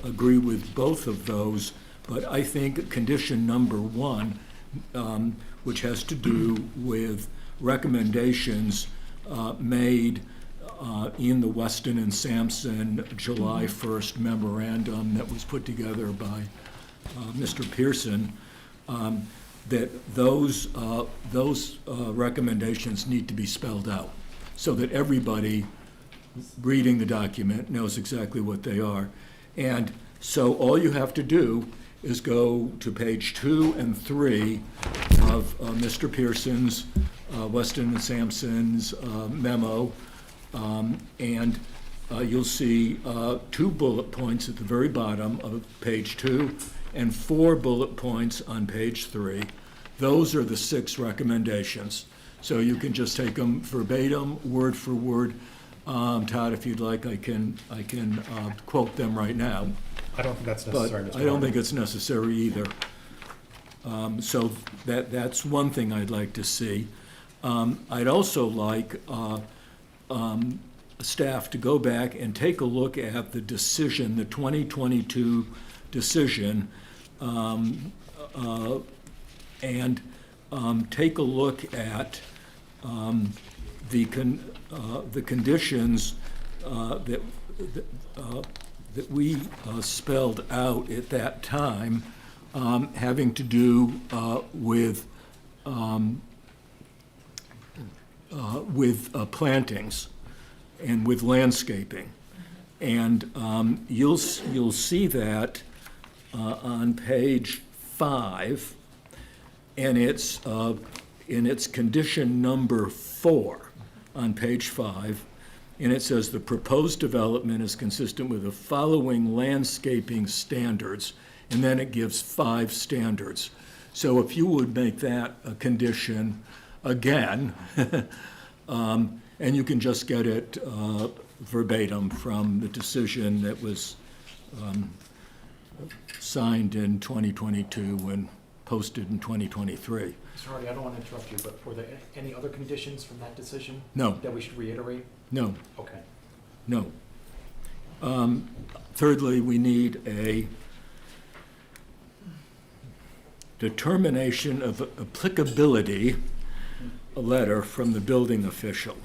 I: agree with both of those, but I think condition number 1, which has to do with recommendations made in the Weston and Sampson July 1st memorandum that was put together by Mr. Pearson, that those recommendations need to be spelled out so that everybody reading the document knows exactly what they are. And so all you have to do is go to page 2 and 3 of Mr. Pearson's, Weston and Sampson's memo, and you'll see 2 bullet points at the very bottom of page 2 and 4 bullet points on page 3. Those are the 6 recommendations. So you can just take them verbatim, word for word. Todd, if you'd like, I can quote them right now.
F: I don't think that's necessary,
I: But
F: Mr.
I: I don't
F: Harmon.
I: think it's necessary either. So that's one thing I'd like to see. I'd also like staff to go back and take a look at the decision, the 2022 decision, and take a look at the conditions that we spelled out at that time, having to do with plantings and with landscaping. And you'll see that on page 5, and it's in its condition number 4 on page 5, and it says the proposed development is consistent with the following landscaping standards, and then it gives 5 standards. So if you would make that a condition again, and you can just get it verbatim from the decision that was signed in 2022 and posted in 2023.
F: Mr. Hardy, I don't want to interrupt you, but were there any other conditions from that decision?
I: No.
F: That we should reiterate?
I: No,
F: Okay.
I: no. Thirdly, we need a determination of applicability, a letter from the building official,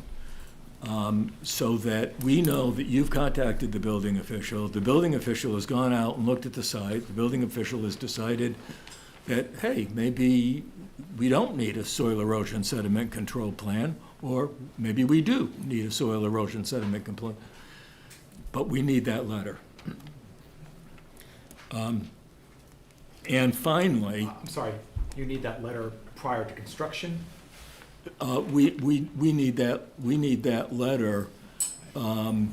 I: so that we know that you've contacted the building official has gone out and looked at the site, the building official has decided that, hey, maybe we don't need a soil erosion sediment control plan, or maybe we do need a soil erosion sediment control, but we need that letter. And finally,
F: I'm sorry, you need that letter prior to construction?
I: we need that letter. Well,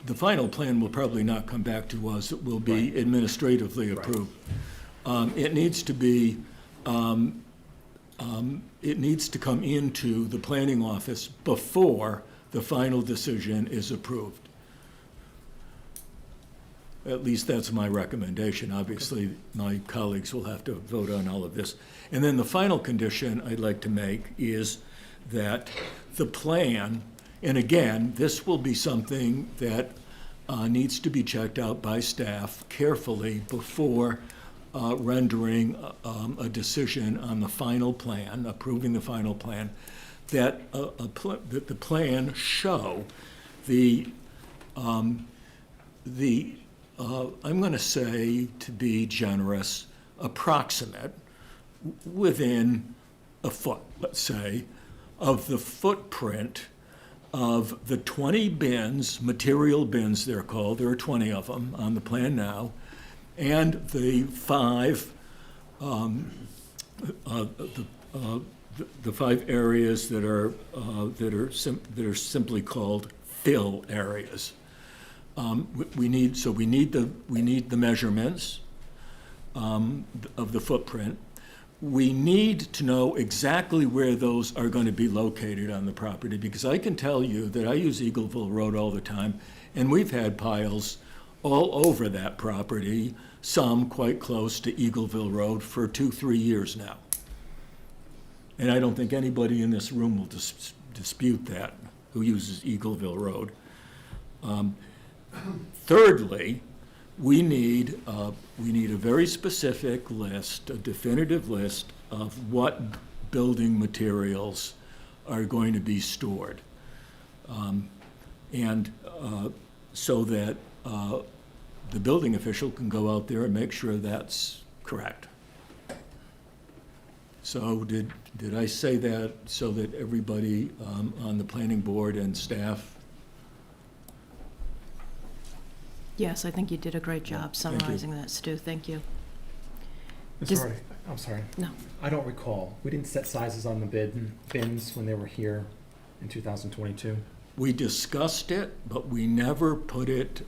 I: the final plan will probably not come back to us. It will be administratively approved. It needs to be, it needs to come into the planning office before the final decision is approved. At least that's my recommendation. Obviously, my colleagues will have to vote on all of this. And then the final condition I'd like to make is that the plan, and again, this will be something that needs to be checked out by staff carefully before rendering a decision on the final plan, approving the final plan, that that the plan show I'm going to say, to be generous, approximate, within a foot, let's say, of the footprint of the 20 bins, material bins they're called, there are 20 of them on the plan now, and the 5 areas that are simply called fill areas. We need the measurements of the footprint. We need to know exactly where those are going to be located on the property, because I can tell you that I use Eagleville Road all the time, and we've had piles all over that property, some quite close to Eagleville Road for 2-3 years now. And I don't think anybody in this room will dispute that, who uses Eagleville Road. Thirdly, we need a very specific list, a definitive list of what building materials are going to be stored. So that the building official can go out there and make sure that's correct. So did I say that so that everybody on the planning board and staff?
A: Yes, I think you did a great job summarizing that, Stu. Thank you. Does-
F: Mr. Hardy, I'm sorry.
A: No.
F: I don't recall. We didn't set sizes on the bins when they were here in 2022.
I: We discussed it, but we never put it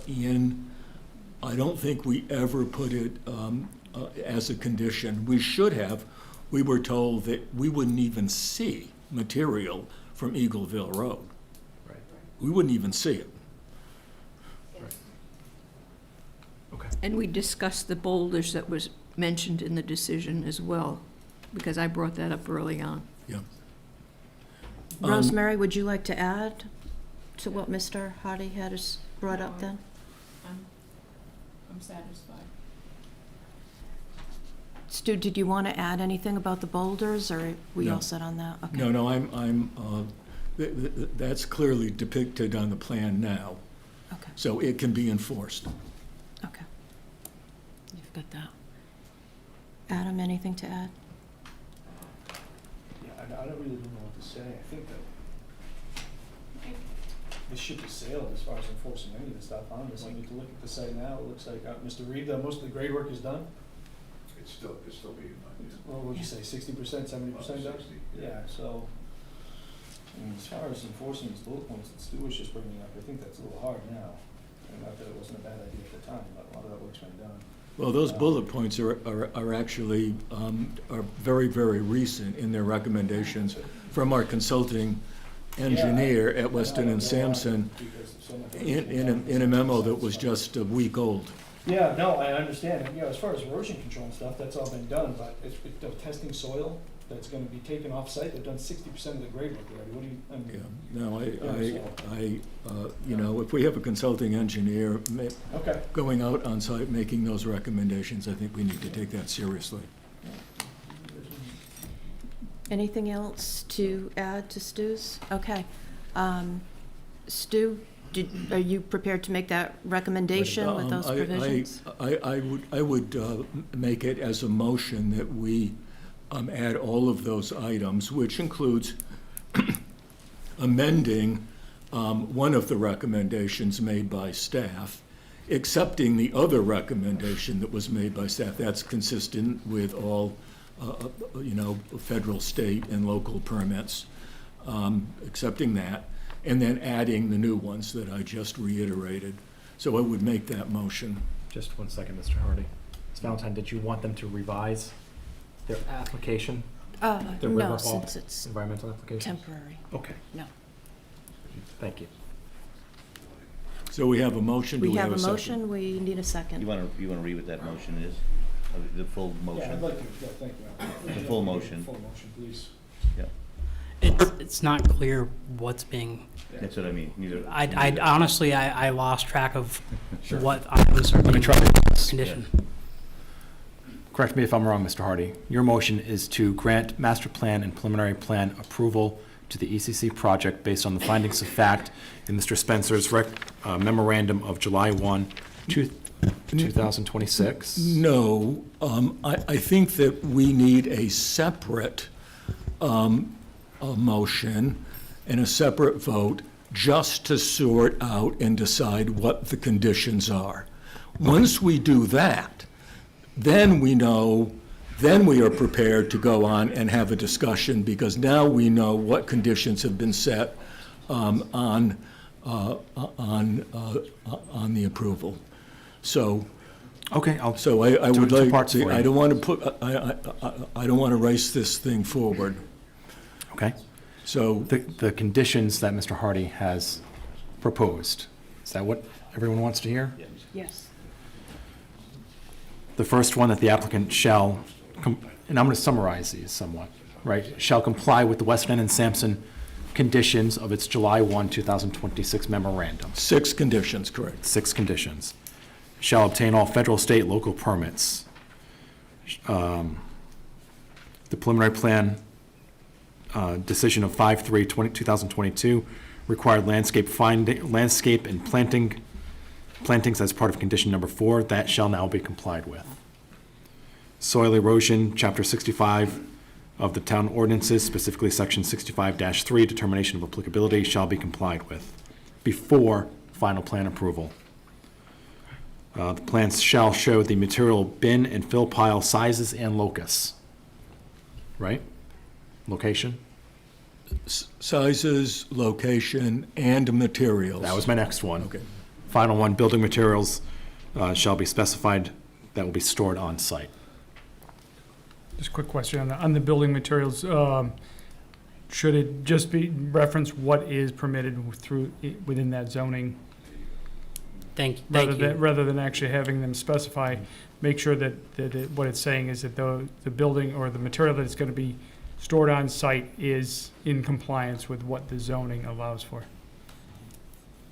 I: in, I don't think we ever put it as a condition. We should have. We were told that we wouldn't even see material from Eagleville Road.
F: Right.
I: We wouldn't even see it.
F: Okay.
D: And we discussed the boulders that was mentioned in the decision as well, because I brought that up early on.
I: Yeah.
A: Rosemary, would you like to add to what Mr. Hardy had brought up then?
J: I'm satisfied.
A: Stu, did you want to add anything about the boulders, or are we
I: No.
A: all set on that? Okay.
I: No, that's clearly depicted on the plan now,
A: Okay,
I: so it can be enforced.
A: okay. You've got that. Adam, anything to add?
E: Yeah, I don't really know what to say. I think that the ship has sailed as far as enforcing any of this stuff on this. I mean, to look at the site now, it looks like, Mr. Reed, most of the grade work is done?
K: It's still being done.
E: What would you say, 60%, 70% done? Yeah, so, I mean, as far as enforcing these bullet points that Stu was just bringing up, I think that's a little hard now. And not that it wasn't a bad idea at the time, but a lot of that work's been done.
I: Well, those bullet points are actually, are very, very recent in their recommendations from our consulting engineer at Weston and Sampson in a memo that was just a week old.
E: Yeah, no, I understand. And, as far as erosion control and stuff, that's all been done, but it's testing soil that's gonna be taken off-site. They've done 60% of the grade work already. What do you, I mean?
I: Yeah, no, if we have a consulting engineer
E: Okay.
I: going out on site making those recommendations, I think we need to take that seriously.
A: Anything else to add to Stu's? Okay. Stu, are you prepared to make that recommendation with those provisions?
I: I would make it as a motion that we add all of those items, which includes amending one of the recommendations made by staff, accepting the other recommendation that was made by staff. That's consistent with all, federal, state, and local permits, accepting that, and then adding the new ones that I just reiterated. So I would make that motion.
F: Just 1 second, Mr. Hardy. Ms. Valentine, did you want them to revise their application? Their
A: No,
F: river
A: since it's
F: environmental application?
A: temporary.
F: Okay,
A: No.
F: thank you.
I: So we have a motion. Do
A: We have a
I: second?
A: motion, we need a second.
M: You wanna read what that motion is? The full
E: Yeah, I'd
M: motion?
E: like to, thank you.
M: The full motion.
E: Full motion, please.
G: It's not clear what's being,
M: That's what I mean. Neither.
G: I honestly, I lost track of
F: Sure.
G: what items are
F: Let me
G: being
F: try.
G: conditioned.
F: Correct me if I'm wrong, Mr. Hardy. Your motion is to grant master plan and preliminary plan approval to the ECC project based on the findings of fact in Mr. Spencer's memorandum of July 1, 2026.
I: No, I think that we need a separate a motion and a separate vote just to sort out and decide what the conditions are. Once we do that, then we know, then we are prepared to go on and have a discussion, because now we know what conditions have been set on the approval. So,
F: Okay, I'll
I: so I
F: do it
I: would
F: in two
I: like
F: parts
I: to,
F: for
I: I
F: you.
I: don't want to put, I don't want to race this thing forward.
F: Okay.
I: So,
F: The conditions that Mr. Hardy has proposed, is that what everyone wants to hear?
A: Yes.
F: The first one, that the applicant shall, and I'm going to summarize these somewhat, right? Shall comply with the Weston and Sampson conditions of its July 1, 2026 memorandum.
I: 6 conditions, correct.
F: 6 conditions. Shall obtain all federal, state, local permits. The preliminary plan decision of 5/3/2022 required landscape and planting Plantings as part of condition number 4, that shall now be complied with. Soil erosion, chapter 65 of the town ordinances, specifically section 65-3, determination of applicability shall be complied with before final plan approval. The plans shall show the material bin and fill pile sizes and locus. Right? Location?
I: Sizes, location, and materials.
F: That was my next one.
I: Okay.
F: Final one, building materials shall be specified that will be stored on site.
H: Just a quick question on the building materials. Should it just be reference what is permitted within that zoning?
G: Thank you.
H: Rather than actually having them specify, make sure that what it's saying is that the building or the material that is going to be stored on site is in compliance with what the zoning allows for.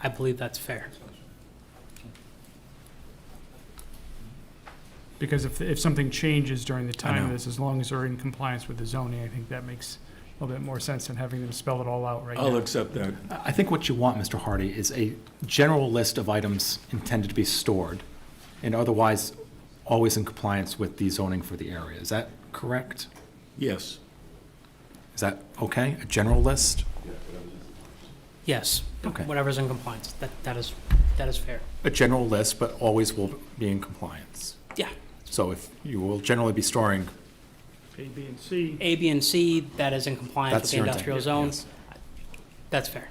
G: I believe that's fair.
H: Because if something changes during the time of this, as long as they're in compliance with the zoning, I think that makes a little bit more sense than having them spell it all out right now.
I: I'll accept that.
F: I think what you want, Mr. Hardy, is a general list of items intended to be stored and otherwise always in compliance with the zoning for the area. Is that correct?
I: Yes.
F: Is that okay? A general list?
G: Yes.
F: Okay.
G: Whatever's in compliance. That is fair.
F: A general list, but always will be in compliance.
G: Yeah.
F: So if you will generally be storing,
H: A, B, and C.
G: A, B, and C, that is in compliance with
F: That's
G: the
F: your
G: industrial
F: intent,
G: zone. That's fair.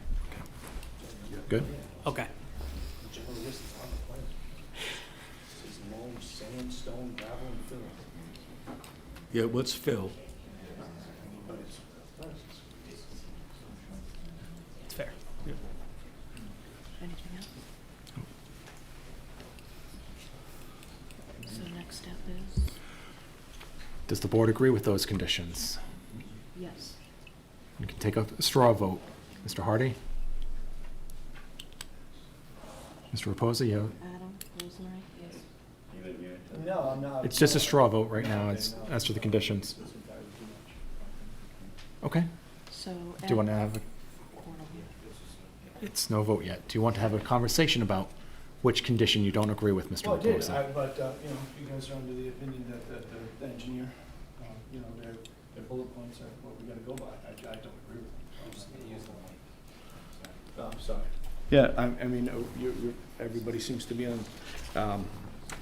F: good?
G: Okay.
I: Yeah, what's fill?
G: It's fair.
J: Anything else? So next step is?
F: Does the board agree with those conditions?
J: Yes.
F: You can take a straw vote. Mr. Hardy? Mr. Reposa, you,
J: Adam, Rosemary? Yes.
E: No, I'm not.
F: it's just a straw vote right now, it's as to the conditions. Okay.
J: So.
F: Do you want to have, it's no vote yet. Do you want to have a conversation about which condition you don't agree with, Mr.
E: Well, I did,
F: Reposa?
E: but, you know, you guys are under the opinion that the engineer, you know, their bullet points are what we gotta go by. I don't agree with them. Oh, I'm sorry. Yeah, I mean, everybody seems to be on,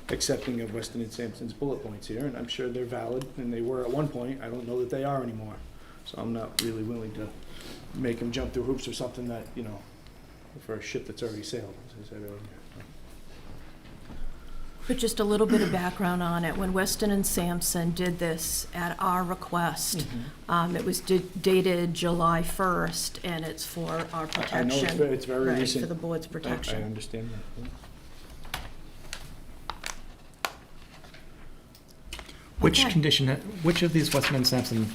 E: accepting of Weston and Sampson's bullet points here, and I'm sure they're valid, and they were at one point. I don't know that they are anymore. So I'm not really willing to make them jump through hoops or something that, you know, for a ship that's already sailed, as I said earlier.
A: But just a little bit of background on it. When Weston and Sampson did this at our request, it was dated July 1st, and it's for our protection.
E: I know it's very
A: Right,
E: recent.
A: for the board's
E: I
A: protection.
E: understand that. Yeah.
F: Which
A: Okay.
F: condition, which of these Weston and Sampson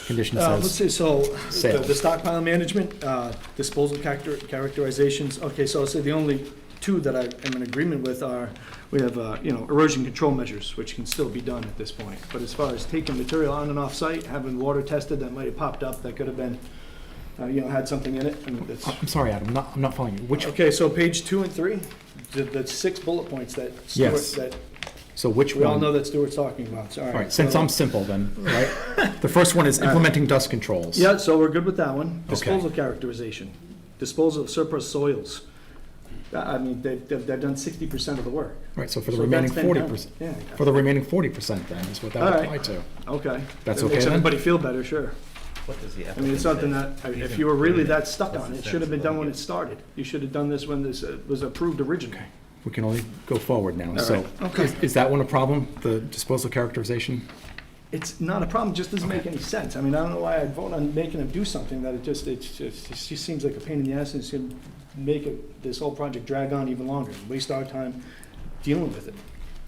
F: conditions
E: Let's
F: says?
E: see, so,
F: Sale.
E: the stockpile management, disposal characterizations, okay, so I'll say the only two that I am in agreement with are, we have, you know, erosion control measures, which can still be done at this point. But as far as taking material on and off site, having water tested that might have popped up, that could have been, you know, had something in it, I mean, that's.
F: I'm sorry, Adam, I'm not following you. Which,
E: Okay, so page 2 and 3, the 6 bullet points that Stuart,
F: Yes.
E: that
F: so which
E: we all
F: one?
E: know that Stuart's talking about, so, all
F: All
E: right.
F: right, since
E: so-
F: I'm simple then, right? The first one is implementing dust controls.
E: Yeah, so we're good with that one.
F: Okay.
E: Disposal characterization, disposal of surplus soils. I mean, they've done 60% of the work.
F: Right, so for the
E: So
F: remaining
E: that's been done.
F: 40%,
E: Yeah.
F: for the remaining 40% then is what that
E: All
F: would
E: right.
F: apply to.
E: Okay.
F: That's
E: That
F: okay
E: makes
F: then?
E: everybody feel better, sure.
M: What does the
E: I mean, it's something that, if you were really that stuck on it, it should have been done when
M: it.
E: it started. You should have done this when this was approved originally.
F: We can only go forward now,
E: All
F: so.
E: right. Okay.
F: Is that one a problem, the disposal characterization?
E: It's not a problem, it just doesn't make any sense. I mean, I don't know why I'd vote on making them do something that it just seems like a pain in the ass, and it's gonna make this whole project drag on even longer, waste our time dealing with it.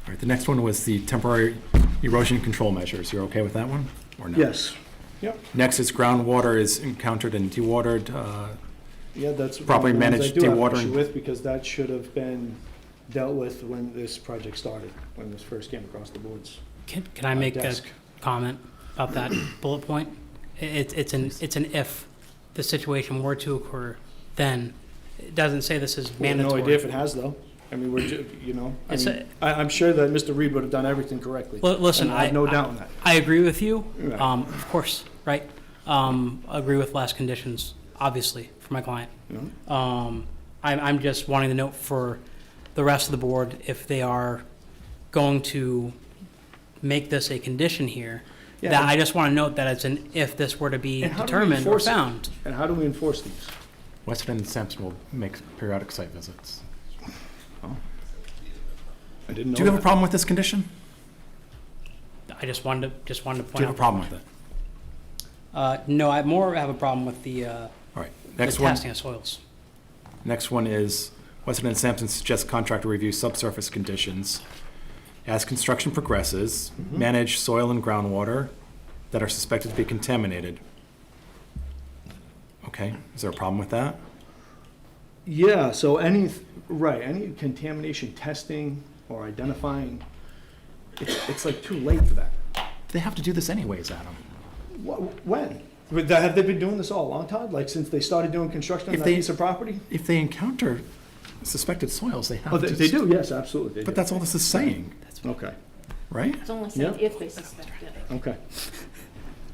F: All right, the next one was the temporary erosion control measures. You're okay with that one, or no?
E: Yes. Yep.
F: Next is groundwater is encountered and dewatered.
E: Yeah, that's.
F: Properly
E: one of the ones
F: managed
E: I do have an
F: dewatering.
E: issue with, because that should have been dealt with when this project started, when this first came across the boards.
G: Can I make a
E: desk.
G: comment about that bullet point? It's an if the situation were to occur, then it doesn't say this is
E: We have
G: mandatory.
E: no idea if it has, though. I mean, you know,
G: It's
E: I'm sure that Mr. Reed would have done everything correctly.
G: Listen,
E: And I have no doubt in that.
G: I agree with you,
E: Right.
G: of course, right? Agree with last conditions, obviously, for my client. I'm just wanting to note for the rest of the board, if they are going to make this a condition here,
E: Yeah,
G: that
E: and-
G: I just want to note that it's an, if this were to be
E: And how do we
G: determined or
E: enforce it?
G: found.
E: And how do we enforce these?
F: Weston and Sampson will make periodic site visits.
E: I didn't know
F: Do you have a
E: that.
F: problem with this condition?
G: I just wanted to point out.
F: Do you have a problem with it?
G: No, I more have a problem with the
F: All right,
G: the
F: next one.
G: testing of soils.
F: Next one is Weston and Sampson suggests contractor review subsurface conditions. As construction progresses, manage soil and groundwater that are suspected to be contaminated. Okay, is there a problem with that?
E: Yeah, so any contamination testing or identifying, it's like too late for that.
F: They have to do this anyways, Adam.
E: When? Have they been doing this all along, Todd? Like since they started doing construction on
F: If
E: that
F: they-
E: piece of property?
F: If they encounter suspected soils, they have
E: Oh,
F: to.
E: they do, yes, absolutely. they
F: But
E: do.
F: that's all this is saying,
E: Okay,
F: right?
J: It's only
E: saying
J: saying if they suspect it.
E: okay.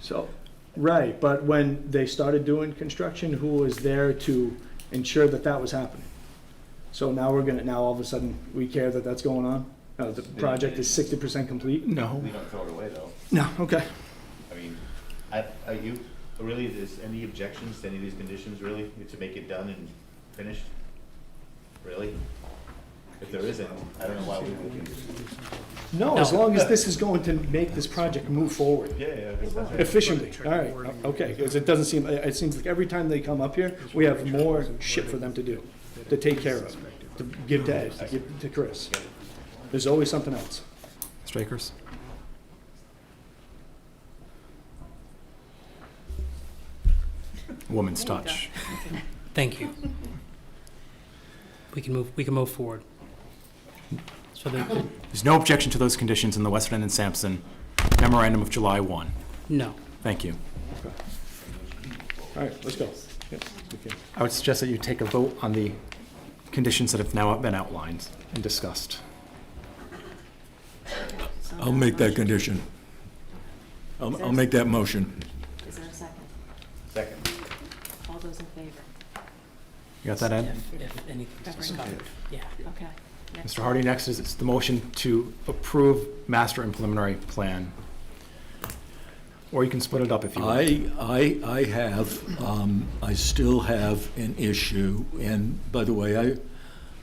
E: So, right, but when they started doing construction, who was there to ensure that that was happening? So now now all of a sudden, we care that that's going on? The project is 60% complete?
F: No.
M: We don't throw it away, though.
E: No, okay.
M: I mean, are you, really, is any objections to any of these conditions, really, to make it done and finished? Really? If there isn't, I don't know why we would.
E: No, as long as this is going to make this project move forward
M: Yeah, yeah.
E: efficiently. All right, okay, because it doesn't seem, it seems like every time they come up here, we have more shit for them to do, to take care of, to give to Ed, to give to Chris. There's always something else.
F: Mr. Akers? Woman's touch.
G: Thank you. We can move forward. So
F: There's no objection to those conditions in the Weston and Sampson memorandum of July 1.
G: no.
F: Thank you.
E: All right, let's go. Yeah, we can.
F: I would suggest that you take a vote on the conditions that have now been outlined and discussed.
I: I'll make that condition. I'll make that motion.
J: Is there a second?
M: Second.
J: All those in favor?
F: You got that, Ed?
G: If anything's discovered, yeah.
J: Okay.
F: Mr. Hardy, next is it's the motion to approve master and preliminary plan. Or you can split it up if you want.
I: I still have an issue, and by the way,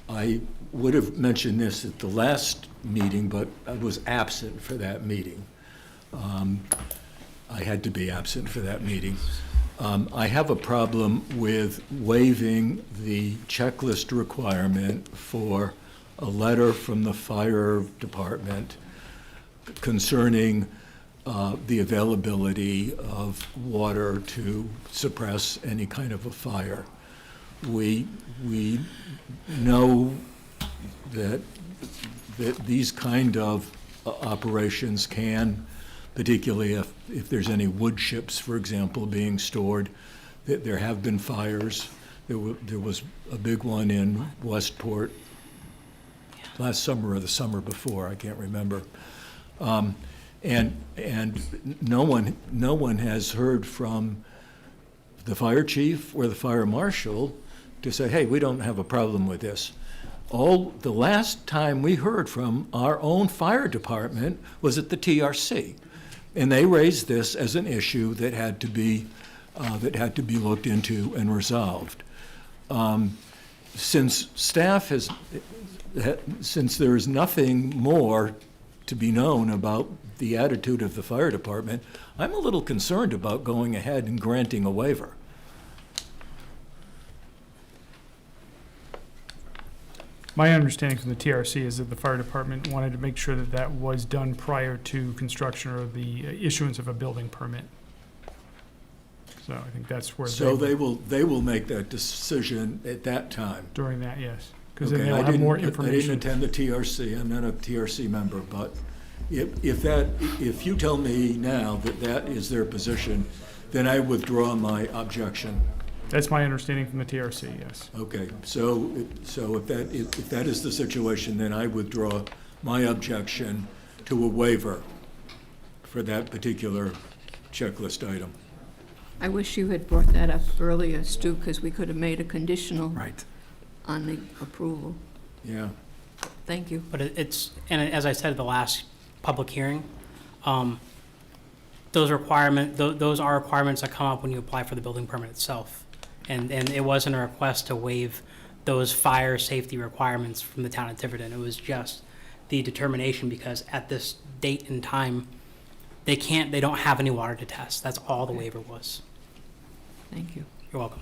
I: I would have mentioned this at the last meeting, but I was absent for that meeting. I had to be absent for that meeting. I have a problem with waiving the checklist requirement for a letter from the fire department concerning the availability of water to suppress any kind of a fire. We know that these kind of operations can, particularly if there's any wood chips, for example, being stored, that there have been fires. There was a big one in Westport last summer or the summer before, I can't remember. And no one has heard from the fire chief or the fire marshal to say, hey, we don't have a problem with this. The last time we heard from our own fire department was at the TRC. And they raised this as an issue that had to be looked into and resolved. Since there is nothing more to be known about the attitude of the fire department, I'm a little concerned about going ahead and granting a waiver.
H: My understanding from the TRC is that the fire department wanted to make sure that that was done prior to construction or the issuance of a building permit. So I think that's where
I: So they will make that decision at that time.
H: during that, yes. Because then
I: Okay,
H: they'll have more
I: I didn't
H: information.
I: attend the TRC, I'm not a TRC member, but if you tell me now that that is their position, then I withdraw my objection.
H: That's my understanding from the TRC, yes.
I: Okay, so if that is the situation, then I withdraw my objection to a waiver for that particular checklist item.
D: I wish you had brought that up earlier, Stu, because we could have made a conditional
I: Right.
D: on the approval.
I: Yeah.
D: Thank you.
G: But and as I said at the last public hearing, those are requirements that come up when you apply for the building permit itself. And it wasn't a request to waive those fire safety requirements from the town of Tiverton. It was just the determination because at this date and time, they don't have any water to test. That's all the waiver was.
D: Thank you.
G: You're welcome.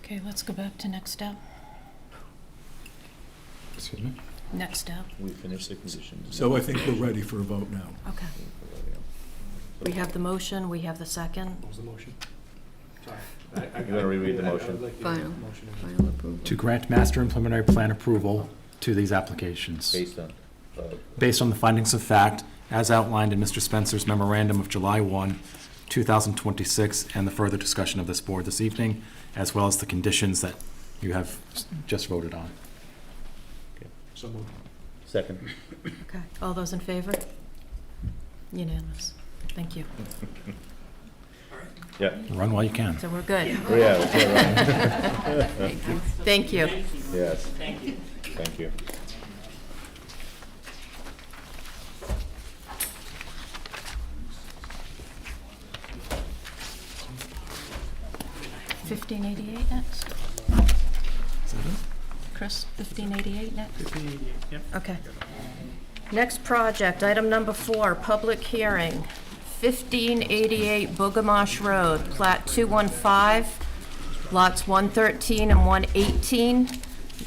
A: Okay, let's go back to next step.
C: Excuse me?
A: Next step.
N: We finished the conditions.
I: So I think we're ready for a vote now.
A: Okay. We have the motion, we have the second.
F: What was the motion? Sorry.
M: You want to reread the motion?
D: Final approval.
F: To grant master and preliminary plan approval to these applications.
M: Based on
F: The findings of fact as outlined in Mr. Spencer's memorandum of July 1, 2026, and the further discussion of this board this evening, as well as the conditions that you have just voted on.
N: So moved.
M: Second.
A: Okay, all those in favor? Unanimous. Thank you.
M: Yeah.
F: Run while you can.
A: So we're good.
M: Oh, yeah, that's all right.
A: Thank you.
M: Yes. Thank you.
A: $1588 next? Chris, $1588 next?
G: 1588, yep.
A: Okay. Next project, item number 4, public hearing, 1588 Bogamash Road, Plat 215, lots 113 and 118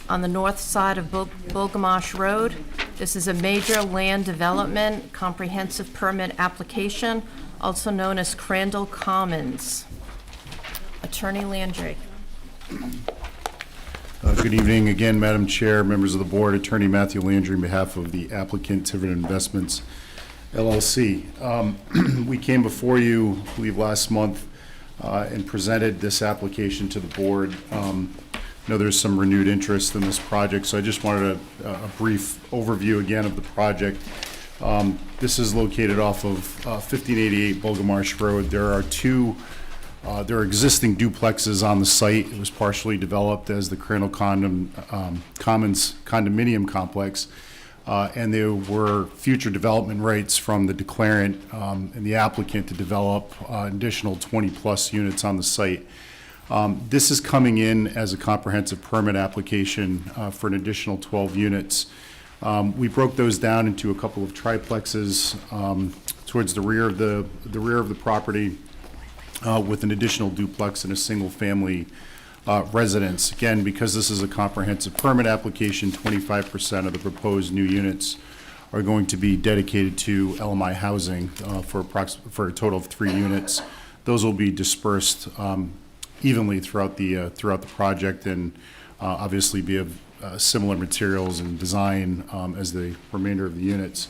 A: on the north side of Bogamash Road. This is a major land development comprehensive permit application, also known as Crandall Commons. Attorney Landry.
C: Good evening again, Madam Chair, members of the board, Attorney Matthew Landry on behalf of the applicant Tiverton Investments LLC. We came before you, I believe, last month and presented this application to the board. I know there's some renewed interest in this project, so I just wanted a brief overview again of the project. This is located off of 1588 Bogamash Road. There are existing duplexes on the site. It was partially developed as the Crandall Commons condominium complex, and there were future development rights from the declarant and the applicant to develop additional 20-plus units on the site. This is coming in as a comprehensive permit application for an additional 12 units. We broke those down into a couple of triplexes towards the rear of the property, with an additional duplex and a single-family residence. Again, because this is a comprehensive permit application, 25% of the proposed new units are going to be dedicated to LMI housing for a total of 3 units. Those will be dispersed evenly throughout the project, and obviously be of similar materials and design as the remainder of the units.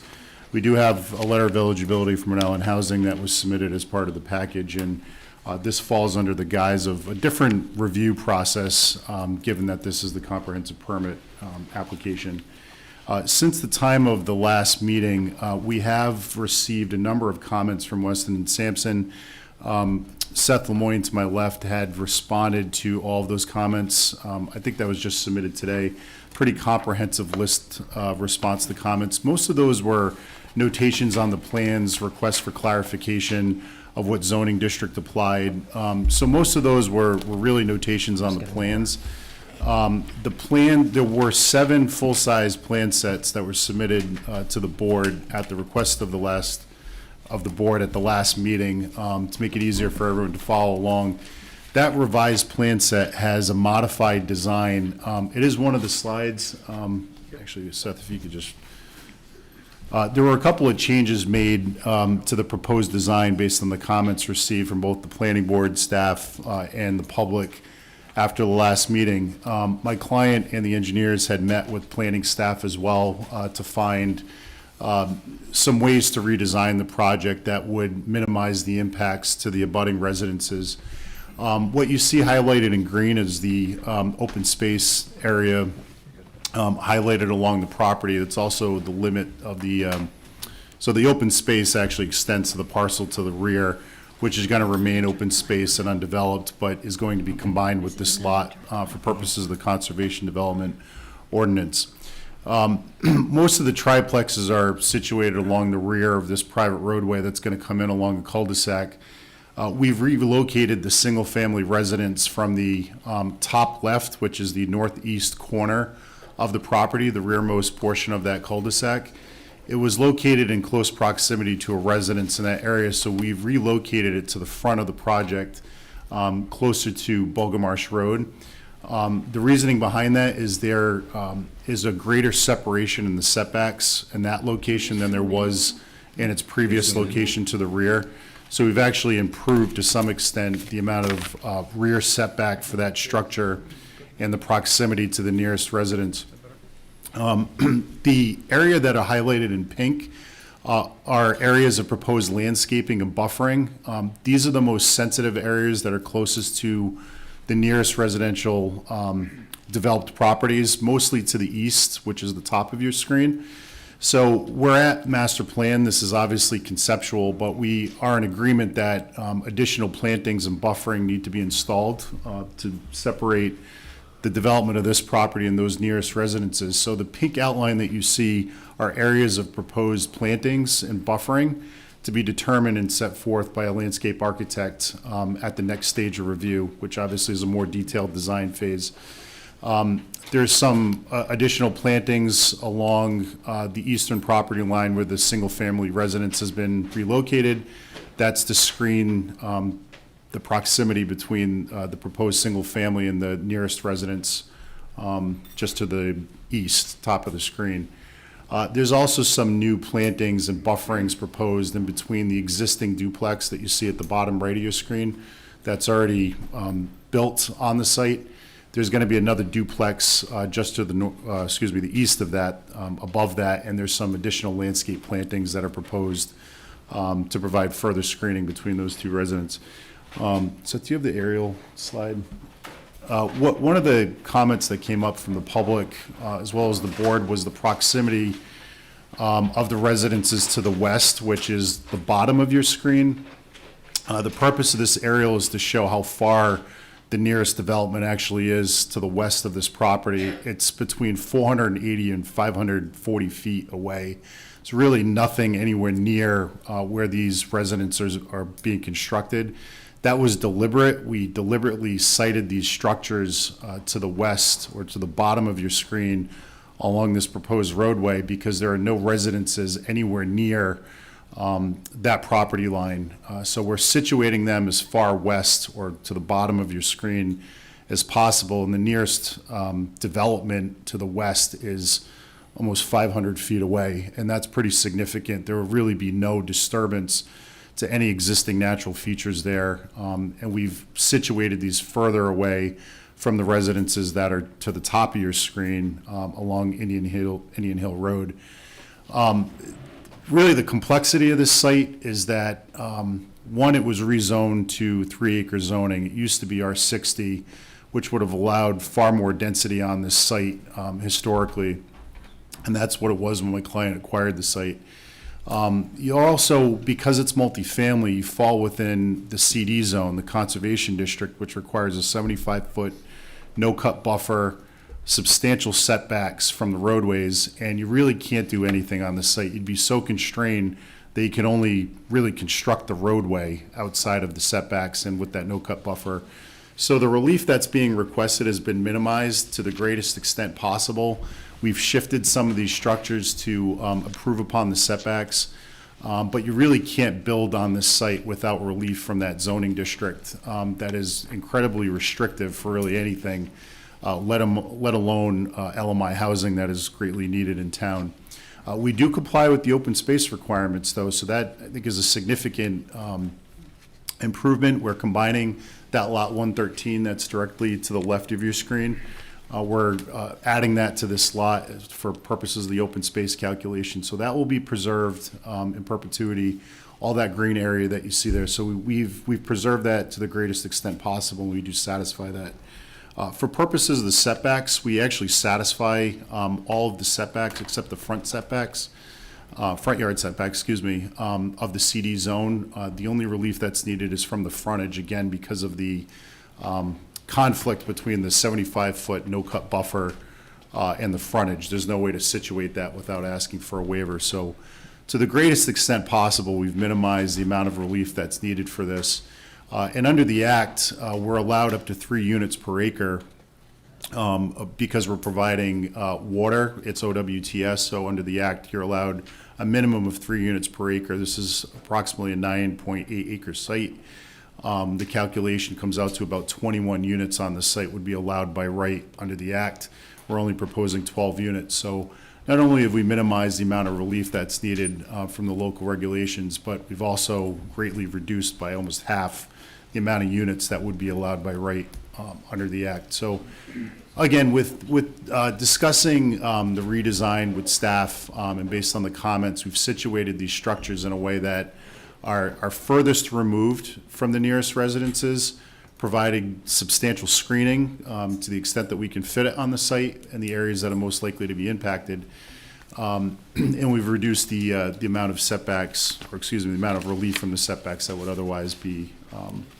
C: We do have a letter of eligibility from Allen Housing that was submitted as part of the package, and this falls under the guise of a different review process, given that this is the comprehensive permit application. Since the time of the last meeting, we have received a number of comments from Weston and Sampson. Seth Lemoyne to my left had responded to all of those comments. I think that was just submitted today. Pretty comprehensive list of response to the comments. Most of those were notations on the plans, requests for clarification of what zoning district applied. So most of those were really notations on the plans. There were 7 full-size plan sets that were submitted to the board at the request of the board at the last meeting, to make it easier for everyone to follow along. That revised plan set has a modified design. It is one of the slides. Actually, Seth, if you could just... there were a couple of changes made to the proposed design based on the comments received from both the planning board staff and the public after the last meeting. My client and the engineers had met with planning staff as well to find some ways to redesign the project that would minimize the impacts to the abutting residences. What you see highlighted in green is the open space area highlighted along the property. It's also the limit of the, so the open space actually extends to the parcel to the rear, which is going to remain open space and undeveloped, but is going to be combined with this lot for purposes of the Conservation Development Ordinance. Most of the triplexes are situated along the rear of this private roadway that's going to come in along a cul-de-sac. We've relocated the single-family residence from the top left, which is the northeast corner of the property, the rearmost portion of that cul-de-sac. It was located in close proximity to a residence in that area, so we've relocated it to the front of the project, closer to Bulgamarsh Road. The reasoning behind that is there is a greater separation in the setbacks in that location than there was in its previous location to the rear. So we've actually improved to some extent the amount of rear setback for that structure and the proximity to the nearest residence. The area that are highlighted in pink are areas of proposed landscaping and buffering. These are the most sensitive areas that are closest to the nearest residential developed properties, mostly to the east, which is the top of your screen. So we're at master plan. This is obviously conceptual, but we are in agreement that additional plantings and buffering need to be installed to separate the development of this property and those nearest residences. So the pink outline that you see are areas of proposed plantings and buffering to be determined and set forth by a landscape architect at the next stage of review, which obviously is a more detailed design phase. There's some additional plantings along the eastern property line where the single-family residence has been relocated. That's to screen the proximity between the proposed single-family and the nearest residence, just to the east, top of the screen. There's also some new plantings and bufferings proposed in between the existing duplex that you see at the bottom right of your screen that's already built on the site. There's going to be another duplex just to the the east of that, above that, and there's some additional landscape plantings that are proposed to provide further screening between those two residents. So do you have the aerial slide? One of the comments that came up from the public, as well as the board, was the proximity of the residences to the west, which is the bottom of your screen. The purpose of this aerial is to show how far the nearest development actually is to the west of this property. It's between 480 and 540 feet away. It's really nothing anywhere near where these residences are being constructed. That was deliberate. We deliberately sited these structures to the west or to the bottom of your screen along this proposed roadway because there are no residences anywhere near that property line. So we're situating them as far west or to the bottom of your screen as possible, and the nearest development to the west is almost 500 feet away, and that's pretty significant. There will really be no disturbance to any existing natural features there, and we've situated these further away from the residences that are to the top of your screen along Indian Hill Road. Really, the complexity of this site is that, one, it was rezoned to 3-acre zoning. It used to be R60, which would have allowed far more density on this site historically, and that's what it was when my client acquired the site. You also, because it's multifamily, you fall within the CD zone, the Conservation District, which requires a 75-foot no-cut buffer, substantial setbacks from the roadways, and you really can't do anything on the site. You'd be so constrained that you can only really construct the roadway outside of the setbacks and with that no-cut buffer. So the relief that's being requested has been minimized to the greatest extent possible. We've shifted some of these structures to improve upon the setbacks, but you really can't build on this site without relief from that zoning district that is incredibly restrictive for really anything, let alone LMI housing that is greatly needed in town. We do comply with the open space requirements, though, so that, I think, is a significant improvement. We're combining that lot 113 that's directly to the left of your screen We're adding that to this lot for purposes of the open space calculation. So that will be preserved in perpetuity, all that green area that you see there. So we've preserved that to the greatest extent possible, and we do satisfy that. For purposes of the setbacks, we actually satisfy all of the setbacks except the front setbacks, front yard setbacks, excuse me, of the CD zone. The only relief that's needed is from the frontage, again, because of the conflict between the 75-foot no-cut buffer and the frontage. There's no way to situate that without asking for a waiver. So to the greatest extent possible, we've minimized the amount of relief that's needed for this. And under the Act, we're allowed up to 3 units per acre because we're providing water. It's OWTS, so under the Act, you're allowed a minimum of 3 units per acre. This is approximately a 9.8 acre site. The calculation comes out to about 21 units on the site would be allowed by right under the Act. We're only proposing 12 units. So not only have we minimized the amount of relief that's needed from the local regulations, but we've also greatly reduced by almost half the amount of units that would be allowed by right under the Act. So again, with discussing the redesign with staff and based on the comments, we've situated these structures in a way that are furthest removed from the nearest residences, providing substantial screening to the extent that we can fit it on the site and the areas that are most likely to be impacted. And we've reduced the amount of setbacks, or excuse me, the amount of relief from the setbacks that would otherwise be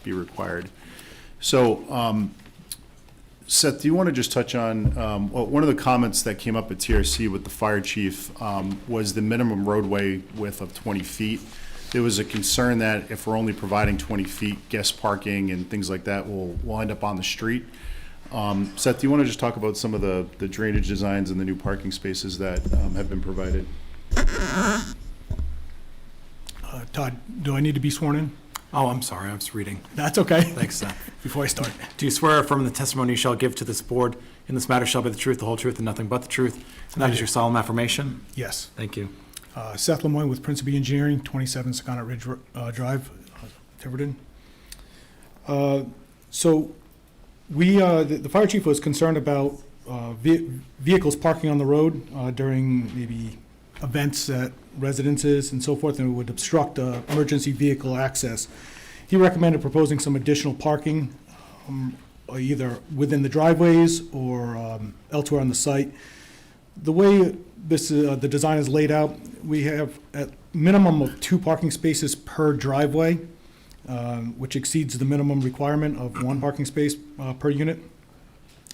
C: required. So, Seth, do you want to just touch on, well, one of the comments that came up at TRC with the fire chief was the minimum roadway width of 20 feet. There was a concern that if we're only providing 20 feet, guest parking and things like that will end up on the street. Seth, do you want to just talk about some of the drainage designs and the new parking spaces that have been provided?
O: Todd, do I need to be sworn in?
F: Oh, I'm sorry, I was reading.
O: That's okay.
F: Thanks, Seth.
O: Before I start.
F: Do you swear or affirm the testimony you shall give to this board in this matter shall be the truth, the whole truth, and nothing but the truth? And that is your solemn affirmation?
O: Yes.
F: Thank you.
O: Seth Lemoyne with Principe Engineering, 27 Secana Ridge Drive, Tiverton. So the fire chief was concerned about vehicles parking on the road during maybe events at residences and so forth, and it would obstruct emergency vehicle access. He recommended proposing some additional parking either within the driveways or elsewhere on the site. The way the design is laid out, we have a minimum of 2 parking spaces per driveway, which exceeds the minimum requirement of 1 parking space per unit.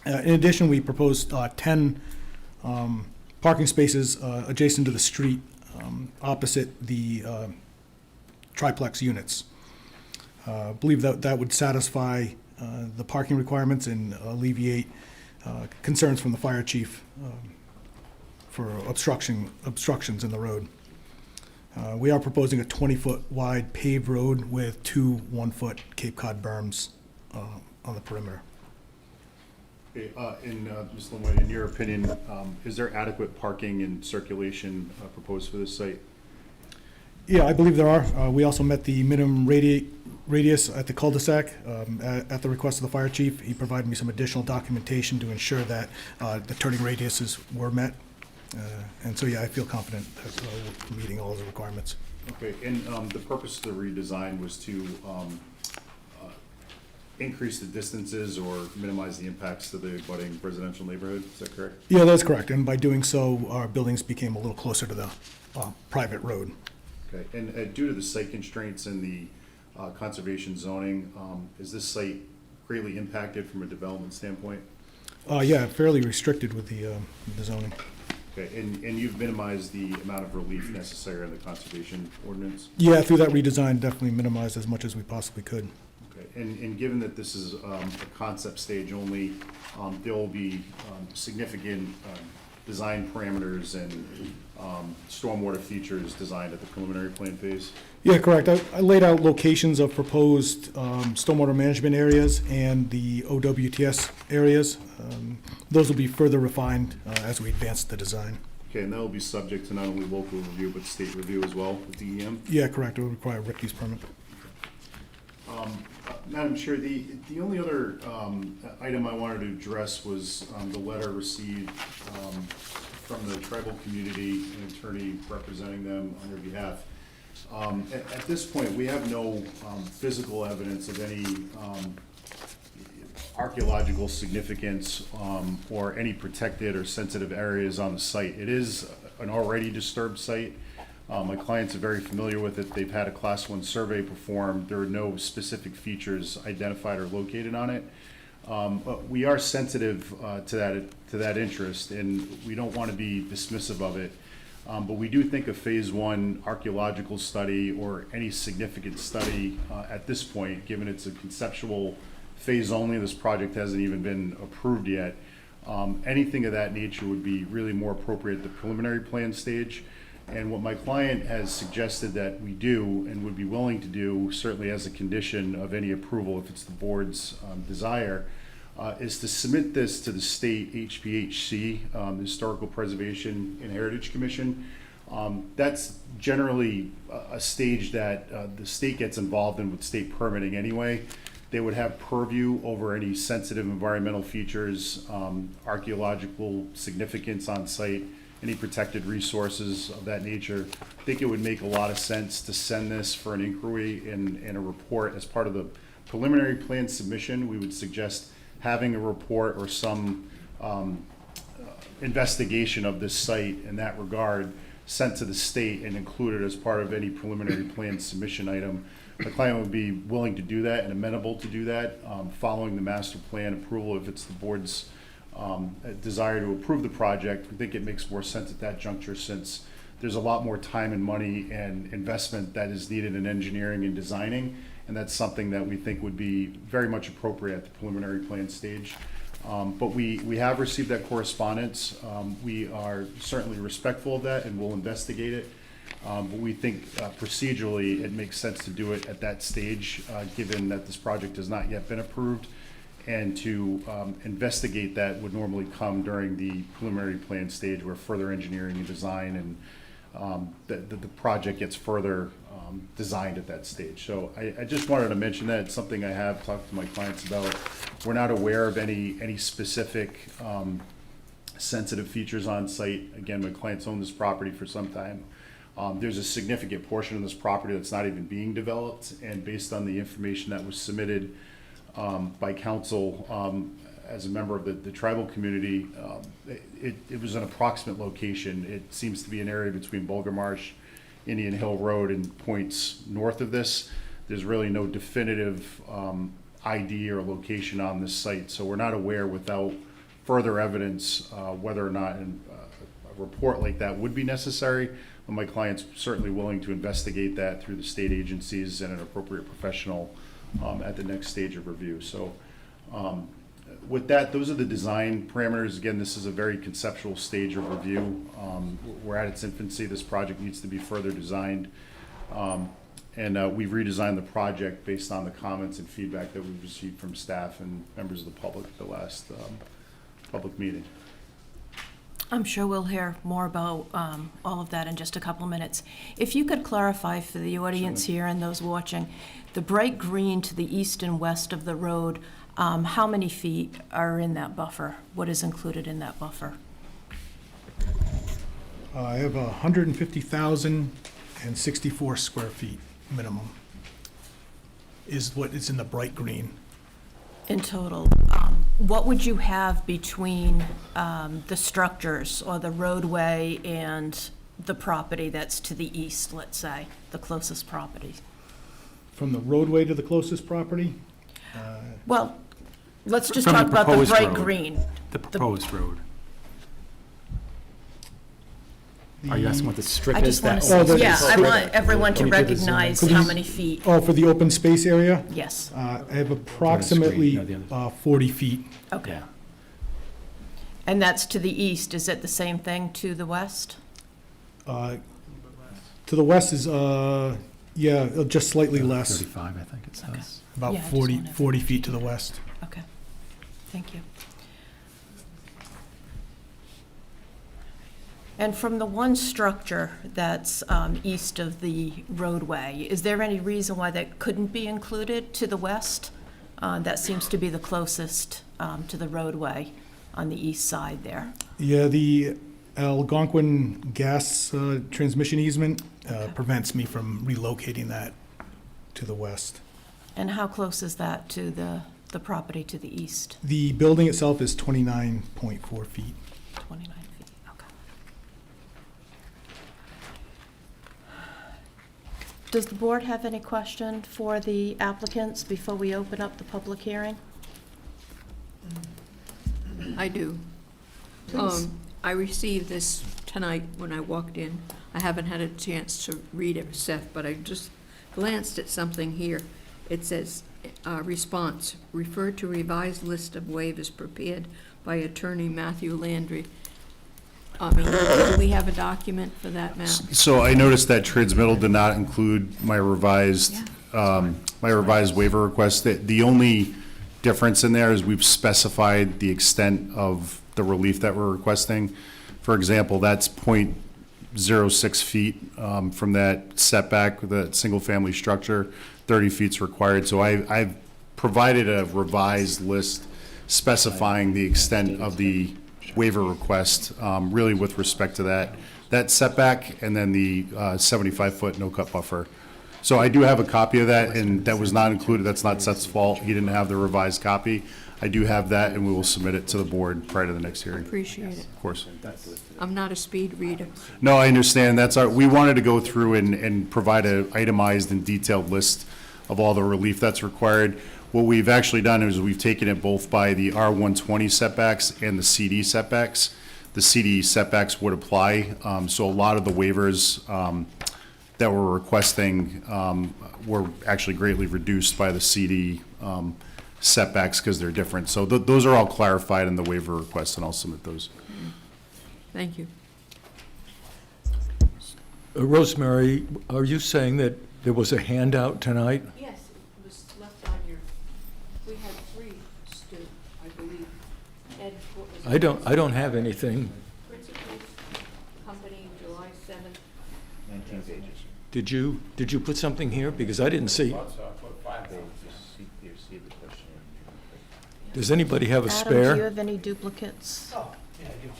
O: In addition, we proposed 10 parking spaces adjacent to the street opposite the triplex units. I believe that would satisfy the parking requirements and alleviate concerns from the fire chief for obstructions in the road. We are proposing a 20-foot wide paved road with 2 1-foot Cape Cod berms on the perimeter.
C: Okay, Ms. Lemoyne, in your opinion, is there adequate parking and circulation proposed for this site?
O: Yeah, I believe there are. We also met the minimum radius at the cul-de-sac. At the request of the fire chief, he provided me some additional documentation to ensure that the turning radiuses were met. And so, yeah, I feel confident that we're meeting all of the requirements.
C: Okay, and the purpose of the redesign was to increase the distances or minimize the impacts to the abutting residential neighborhood, is that correct?
O: Yeah, that's correct. And by doing so, our buildings became a little closer to the private road.
C: Okay, and due to the site constraints and the conservation zoning, is this site greatly impacted from a development standpoint?
O: Yeah, fairly restricted with the zoning.
C: Okay, and you've minimized the amount of relief necessary in the conservation ordinance?
O: Yeah, through that redesign, definitely minimized as much as we possibly could.
C: Okay, and given that this is a concept stage only, there will be significant design parameters and stormwater features designed at the preliminary plan phase?
O: Yeah, correct. I laid out locations of proposed stormwater management areas and the OWTS areas. Those will be further refined as we advance the design.
C: Okay, and that will be subject to not only local review, but state review as well, with DEM?
O: Yeah, correct. It will require a RIC use permit.
C: Madam Chair, the only other item I wanted to address was the letter received from the tribal community, an attorney representing them on their behalf. At this point, we have no physical evidence of any archaeological significance or any protected or sensitive areas on the site. It is an already disturbed site. My clients are very familiar with it. They've had a Class 1 survey performed. There are no specific features identified or located on it. But we are sensitive to that interest, and we don't want to be dismissive of it. But we do think a Phase 1 archaeological study or any significant study at this point, given it's a conceptual phase only, this project hasn't even been approved yet, anything of that nature would be really more appropriate at the preliminary plan stage. And what my client has suggested that we do and would be willing to do, certainly as a condition of any approval, if it's the board's desire, is to submit this to the state HPHC, the Historical Preservation and Heritage Commission. That's generally a stage that the state gets involved in with state permitting anyway. They would have purview over any sensitive environmental features, archaeological significance on site, any protected resources of that nature. I think it would make a lot of sense to send this for an inquiry and a report as part of the preliminary plan submission. We would suggest having a report or some investigation of this site in that regard sent to the state and included as part of any preliminary plan submission item. The client would be willing to do that and amenable to do that following the master plan approval. If it's the board's desire to approve the project, we think it makes more sense at that juncture, since there's a lot more time and money and investment that is needed in engineering and designing, and that's something that we think would be very much appropriate at the preliminary plan stage. But we have received that correspondence. We are certainly respectful of that and will investigate it. But we think procedurally it makes sense to do it at that stage, given that this project has not yet been approved. And to investigate that would normally come during the preliminary plan stage, where further engineering and design and the project gets further designed at that stage. So I just wanted to mention that. It's something I have talked to my clients about. We're not aware of any specific sensitive features on site. Again, my clients own this property for some time. There's a significant portion of this property that's not even being developed, and based on the information that was submitted by council as a member of the tribal community, it was an approximate location. It seems to be an area between Bulgar Marsh, Indian Hill Road, and points north of this. There's really no definitive ID or location on this site, so we're not aware, without further evidence, whether or not a report like that would be necessary. But my client's certainly willing to investigate that through the state agencies and an appropriate professional at the next stage of review. So with that, those are the design parameters. Again, this is a very conceptual stage of review. We're at its infancy. This project needs to be further designed. And we've redesigned the project based on the comments and feedback that we've received from staff and members of the public at the last public meeting.
A: I'm sure we'll hear more about all of that in just a couple of minutes. If you could clarify for the audience here and those watching, the bright green to the east and west of the road, how many feet are in that buffer? What is included in that buffer?
O: I have 150,064 square feet minimum is what is in the bright green.
A: In total, what would you have between the structures or the roadway and the property that's to the east, let's say, the closest property?
O: From the roadway to the closest property?
A: Well, let's just
F: From the
A: talk about the
F: proposed
A: bright
F: road.
A: green.
F: The proposed road. Are you asking what the strip
A: I
F: is?
A: just want
F: that-
A: to, yeah, I want everyone to
F: Let me do this.
A: recognize
O: Could
A: how
O: you-
A: many feet.
O: Oh, for the open space area?
A: Yes,
O: I have approximately
F: No, the other.
O: 40 feet.
A: okay.
F: Yeah.
A: And that's to the east. Is it the same thing to the west?
O: To the west is, just slightly less,
F: 35, I think it says.
O: about
A: Yeah, I just
O: 40,
A: wanted-
O: 40 feet to the west.
A: Okay, thank you. And from the one structure that's east of the roadway, is there any reason why that couldn't be included to the west? That seems to be the closest to the roadway on the east side there.
O: Yeah, the Algonquin gas transmission easement prevents me from relocating that to the west.
A: And how close is that to the property to the east?
O: The building itself is 29.4 feet.
A: 29 feet, okay. Does the board have any question for the applicants before we open up the public hearing?
D: I do.
A: Please.
D: I received this tonight when I walked in. I haven't had a chance to read it, Seth, but I just glanced at something here. It says, response, refer to revised list of waivers prepared by attorney Matthew Landry. I mean, do we have a document for that map?
C: So I noticed that Tradesman did not include my revised waiver request. The only difference in there is we've specified the extent of the relief that we're requesting. For example, that's 0.06 feet from that setback with a single-family structure. 30 feet's required. So I've provided a revised list specifying the extent of the waiver request, really with respect to that setback and then the 75-foot no-cut buffer. So I do have a copy of that, and that was not included. That's not Seth's fault. He didn't have the revised copy. I do have that, and we will submit it to the board prior to the next hearing.
D: Appreciate it.
C: Of course.
D: I'm not a speed reader.
C: No, I understand. We wanted to go through and provide an itemized and detailed list of all the relief that's required. What we've actually done is we've taken it both by the R120 setbacks and the CD setbacks. The CD setbacks would apply, so a lot of the waivers that we're requesting were actually greatly reduced by the CD setbacks because they're different. So those are all clarified in the waiver request, and I'll submit those.
D: Thank you.
I: Rosemary, are you saying that there was a handout tonight?
D: Yes, it was left on your, we had 3, Stu, I believe. Ed, what was it?
I: I don't have anything.
D: Principal Company, July 7th.
M: 19 pages.
I: Did you put something here? Because I didn't see. Does anybody have a
A: Adam,
I: spare?
A: do you have any duplicates?
E: Oh, yeah, I do.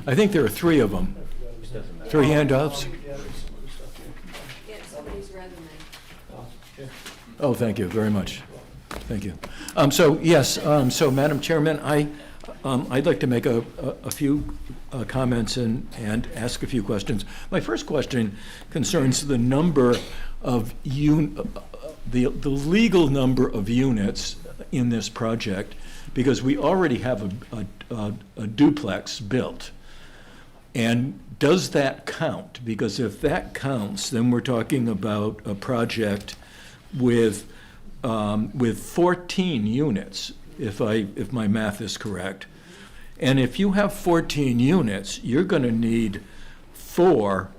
I: I think there are 3 of them. 3 handouts?
D: Yeah, somebody's resume.
I: Oh, thank you very much. Thank you. So, yes, so Madam Chairman, I'd like to make a few comments and ask a few questions. My first question concerns the number of the legal number of units in this project, because we already have a duplex built. And does that count? Because if that counts, then we're talking about a project with 14 units, if my math is correct. And if you have 14 units, you're going to need 4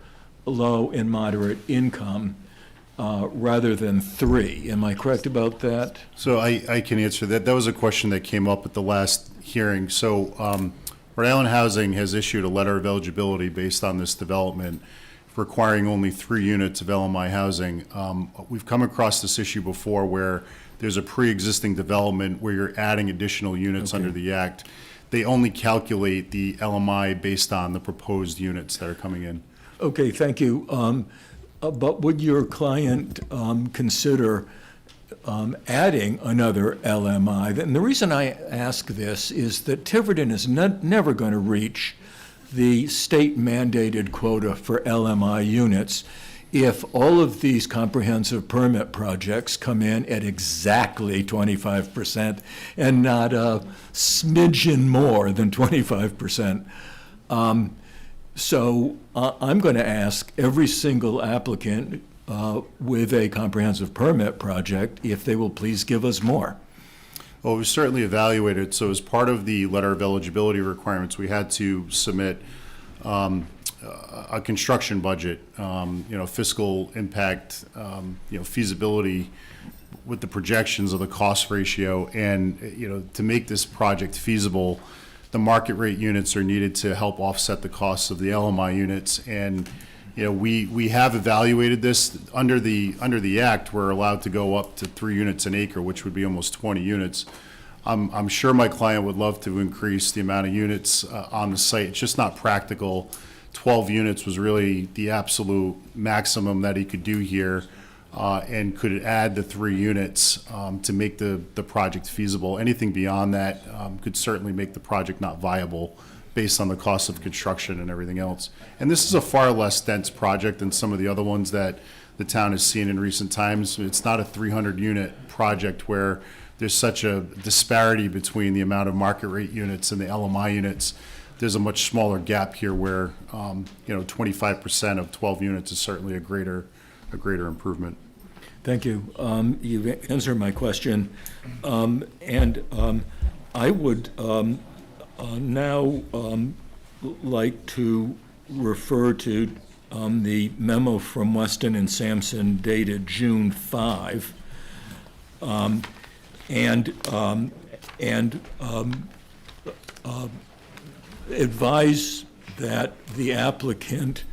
I: low and moderate income rather than 3. Am I correct about that?
C: So I can answer that. That was a question that came up at the last hearing. So Rhode Island Housing has issued a letter of eligibility based on this development requiring only 3 units of LMI housing. We've come across this issue before where there's a pre-existing development where you're adding additional units under the Act. They only calculate the LMI based on the proposed units that are coming in.
I: Okay, thank you. But would your client consider adding another LMI? And the reason I ask this is that Tiverton is never going to reach the state mandated quota for LMI units if all of these comprehensive permit projects come in at exactly 25% and not a smidgen more than 25%. So I'm going to ask every single applicant with a comprehensive permit project if they will please give us more.
C: Well, we certainly evaluated. So as part of the letter of eligibility requirements, we had to submit a construction budget, fiscal impact, feasibility with the projections of the cost ratio. And, to make this project feasible, the market rate units are needed to help offset the costs of the LMI units. And, we have evaluated this. Under the Act, we're allowed to go up to 3 units an acre, which would be almost 20 units. I'm sure my client would love to increase the amount of units on the site. It's just not practical. 12 units was really the absolute maximum that he could do here, and could add the 3 units to make the project feasible. Anything beyond that could certainly make the project not viable based on the cost of construction and everything else. And this is a far less dense project than some of the other ones that the town has seen in recent times. It's not a 300-unit project where there's such a disparity between the amount of market rate units and the LMI units. There's a much smaller gap here where, 25% of 12 units is certainly a greater improvement.
I: Thank you. You've answered my question. I would now like to refer to the memo from Weston and Sampson dated June 5. Advise that the applicant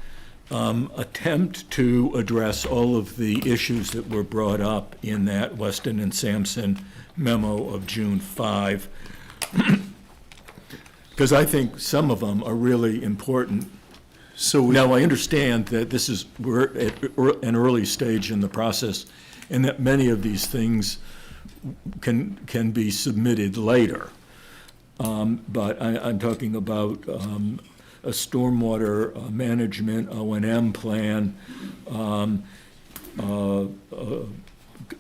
I: attempt to address all of the issues that were brought up in that Weston and Sampson memo of June 5, because I think some of them are really important.
C: So
I: now I understand that we're at an early stage in the process, and that many of these things can be submitted later. But I'm talking about a stormwater management O&M plan,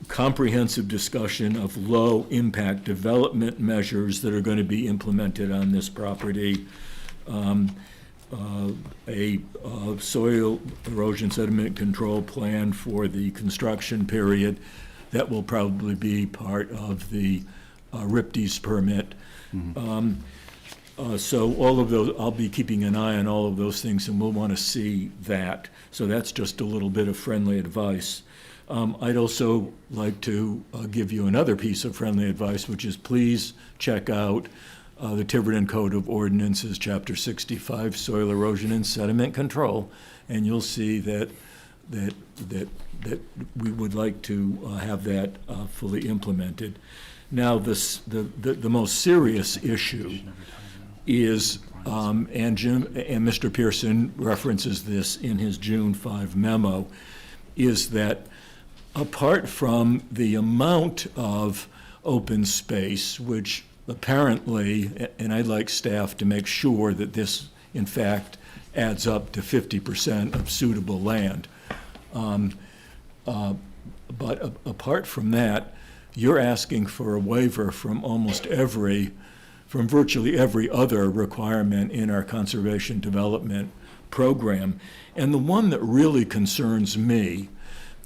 I: comprehensive discussion of low-impact development measures that are going to be implemented on this property, a soil erosion sediment control plan for the construction period that will probably be part of the RIPD's permit. So all of those, I'll be keeping an eye on all of those things, and we'll want to see that. So that's just a little bit of friendly advice. I'd also like to give you another piece of friendly advice, which is please check out the Tiverton Code of Ordinances, Chapter 65, Soil Erosion and Sediment Control, and you'll see that we would like to have that fully implemented. Now, the most serious issue is, and Mr. Pearson references this in his June 5 memo, is that apart from the amount of open space, which apparently, and I'd like staff to make sure that this, in fact, adds up to 50% of suitable land. But apart from that, you're asking for a waiver from virtually every other requirement in our conservation development program. And the one that really concerns me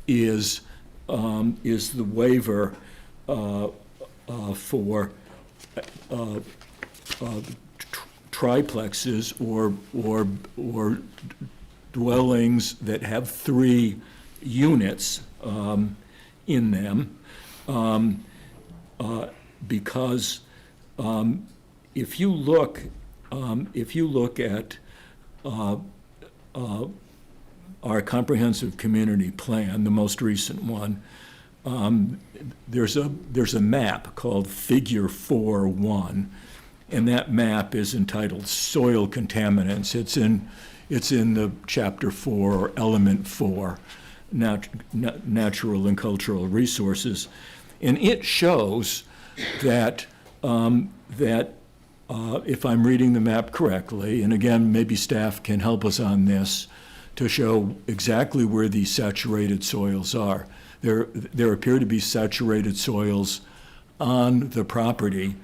I: is the waiver for triplexes or dwellings that have 3 units in them, because if you look at our comprehensive community plan, the most recent one, there's a map called Figure 4.1, and that map is entitled Soil Contaminants. It's in the Chapter 4 or Element 4, Natural and Cultural Resources, and it shows that if I'm reading the map correctly, and again, maybe staff can help us on this, to show exactly where these saturated soils are. There appear to be saturated soils on the property,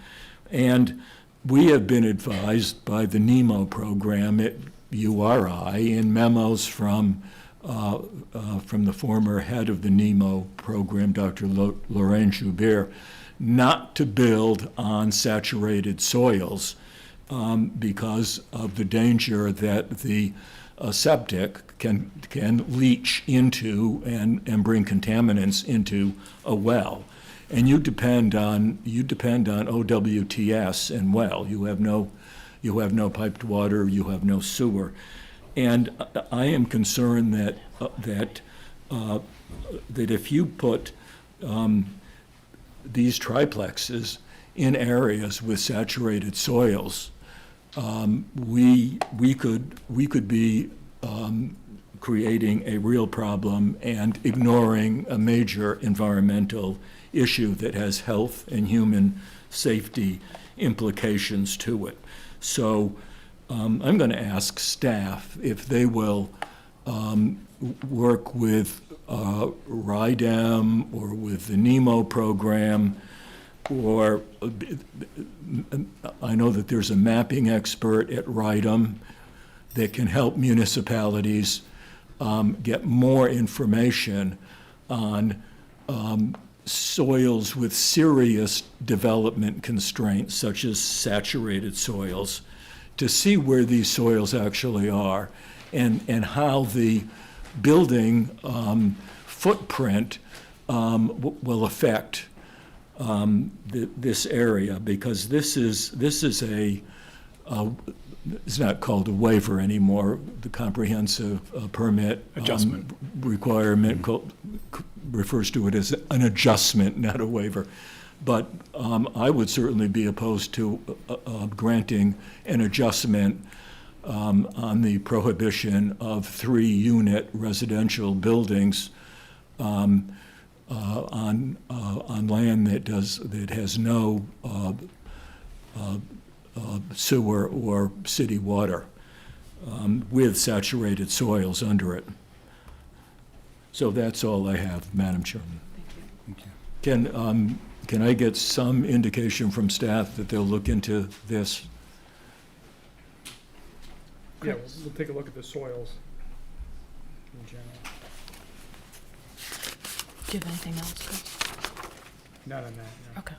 I: and we have been advised by the NEMO program at URI in memos from the former head of the NEMO program, Dr. Lorraine Joubert, not to build on saturated soils because of the danger that the septic can leach into and bring contaminants into a well. And you depend on OWTS and well. You have no you have no piped water, you have no sewer. And I am concerned that if you put these triplexes in areas with saturated soils, we could be creating a real problem and ignoring a major environmental issue that has health and human safety implications to it. So I'm going to ask staff if they will work with R.I.G.L or with the NEMO program, or I know that there's a mapping expert at R.I.G.L that can help municipalities get more information on soils with serious development constraints, such as saturated soils, to see where these soils actually are and how the building footprint will affect this area, because this is a it's not called a waiver anymore. The comprehensive permit
O: Adjustment.
I: Requirement refers to it as an adjustment, not a waiver. But I would certainly be opposed to granting an adjustment on the prohibition of 3-unit residential buildings on land that has no sewer or city water with saturated soils under it. So that's all I have, Madam Chairman.
O: Thank you.
I: Can I get some indication from staff that they'll look into this?
H: Yeah, we'll take a look at the soils in general.
A: Do you have anything else, Chris?
H: Not on that, no.
A: Okay.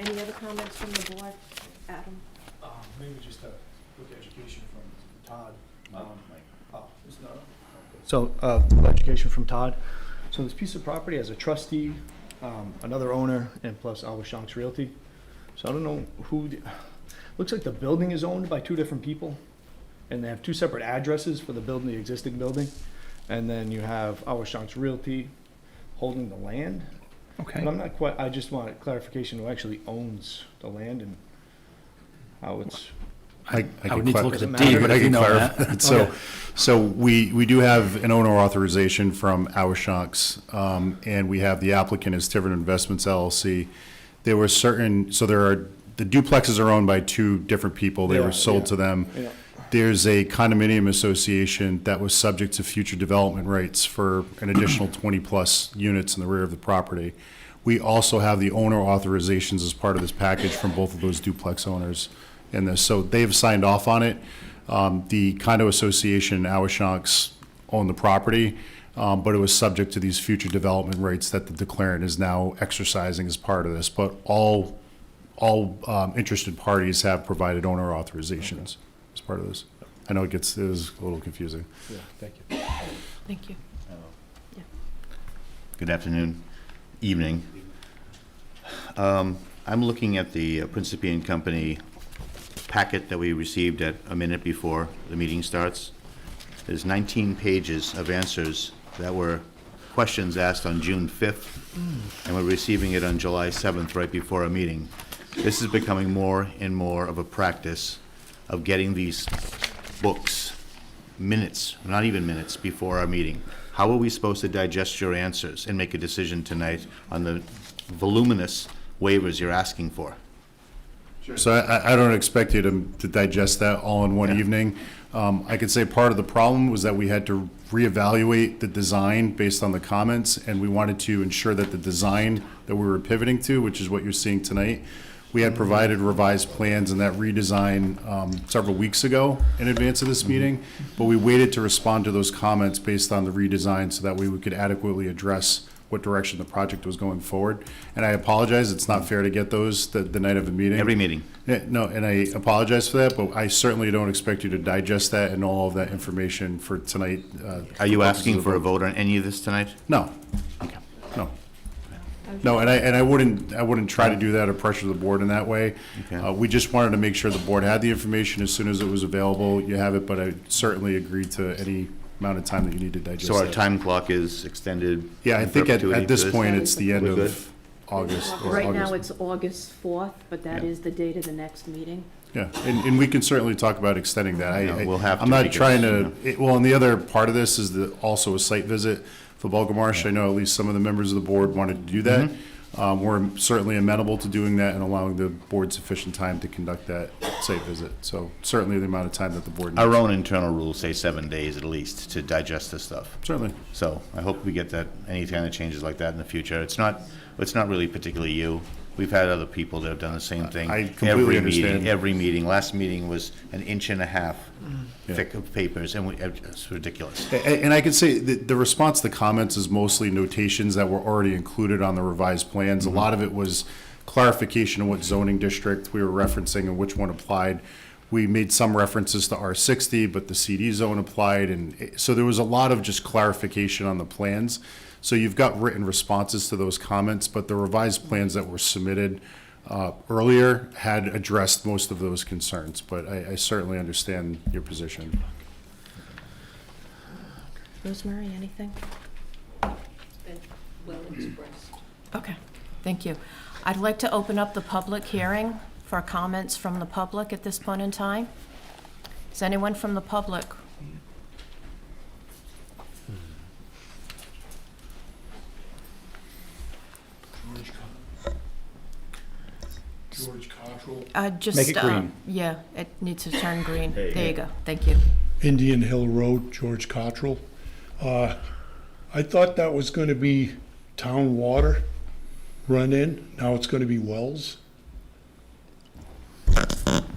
A: Any other comments from the board? Adam?
E: Maybe just a quick education from Todd. It's not. So, education from Todd. So this piece of property has a trustee, another owner, and plus R.I.G.L Realty. So I don't know who, looks like the building is owned by 2 different people, and they have 2 separate addresses for the building, the existing building. And then you have R.I.G.L Realty holding the land.
O: Okay.
E: But I'm not quite, I just want clarification who actually owns the land and how it's.
C: I
O: would need to look at the
E: Doesn't
O: deed,
E: matter.
O: but I
C: can
O: can know
C: clarify.
O: that.
C: So we do have an owner authorization from R.I.G.L, and we have the applicant is Tiverton Investments LLC. There were certain, so the duplexes are owned by 2 different people. They were sold to them.
E: Yeah.
C: There's a condominium association that was subject to future development rights for an additional 20-plus units in the rear of the property. We also have the owner authorizations as part of this package from both of those duplex owners in this. So they've signed off on it. The condo association and R.I.G.L own the property, but it was subject to these future development rights that the declarant is now exercising as part of this. But all interested parties have provided owner authorizations as part of this. I know it is a little confusing.
E: Yeah, thank you.
A: Thank you.
M: Good afternoon, evening. I'm looking at the Principian Company packet that we received at a minute before the meeting starts. There's 19 pages of answers that were questions asked on June 5th, and we're receiving it on July 7th, right before our meeting. This is becoming more and more of a practice of getting these books minutes, not even minutes, before our meeting. How are we supposed to digest your answers and make a decision tonight on the voluminous waivers you're asking for?
C: So I don't expect you to digest that all in one evening. I could say part of the problem was that we had to reevaluate the design based on the comments, and we wanted to ensure that the design that we were pivoting to, which is what you're seeing tonight, we had provided revised plans and that redesign several weeks ago in advance of this meeting, but we waited to respond to those comments based on the redesign so that we could adequately address what direction the project was going forward. And I apologize, it's not fair to get those the night of the meeting.
M: Every meeting.
C: Yeah, no, and I apologize for that, but I certainly don't expect you to digest that and all of that information for tonight.
M: Are you asking for a vote on any of this tonight?
C: No,
M: Okay.
C: no. No, and I wouldn't try to do that or pressure the board in that way.
M: Okay.
C: We just wanted to make sure the board had the information as soon as it was available. You have it, but I certainly agree to any amount of time that you need to digest
M: So our
C: that.
M: time clock is extended?
C: Yeah, I
M: in
C: think
M: perpetuity
C: at this
M: for
C: point, it's the end
M: We're good?
C: of August. or
A: Right
C: August.
A: now, it's August 4th, but that
M: Yeah.
A: is the date of the next meeting.
C: Yeah, and we can certainly talk about extending that.
M: Yeah, we'll have
C: I'm
M: to
C: not
M: because,
C: trying
M: you
C: to, well, and the other part of this is also a site visit for Bulgamarsh. I know at least some of the members of the board wanted to do that. We're certainly amenable to doing that and allowing the board sufficient time to conduct that site visit. So certainly the amount of time that the board needs.
M: Our own internal rules say 7 days at least to digest this stuff.
C: Certainly.
M: So I hope we get that, any kind of changes like that in the future. It's not really particularly you. We've had other people that have done the same thing.
C: I completely understand.
M: Every meeting. Last meeting was an inch and a half thick of papers, and it's ridiculous.
C: And I could say that the response to comments is mostly notations that were already included on the revised plans. A lot of it was clarification of what zoning district we were referencing and which one applied. We made some references to R60, but the CD zone applied, and so there was a lot of just clarification on the plans. So you've got written responses to those comments, but the revised plans that were submitted earlier had addressed most of those concerns, but I certainly understand your position.
A: Rosemary, anything?
D: Well expressed.
A: Okay, thank you. I'd like to open up the public hearing for comments from the public at this point in time. Is anyone from the public?
L: George Cottrell.
A: Just,
F: Make it green.
A: Yeah, it needs to turn green.
M: There you
A: There you
M: go.
A: go, thank you.
I: Indian Hill Road, George Cottrell. I thought that was going to be town water run in. Now it's going to be wells.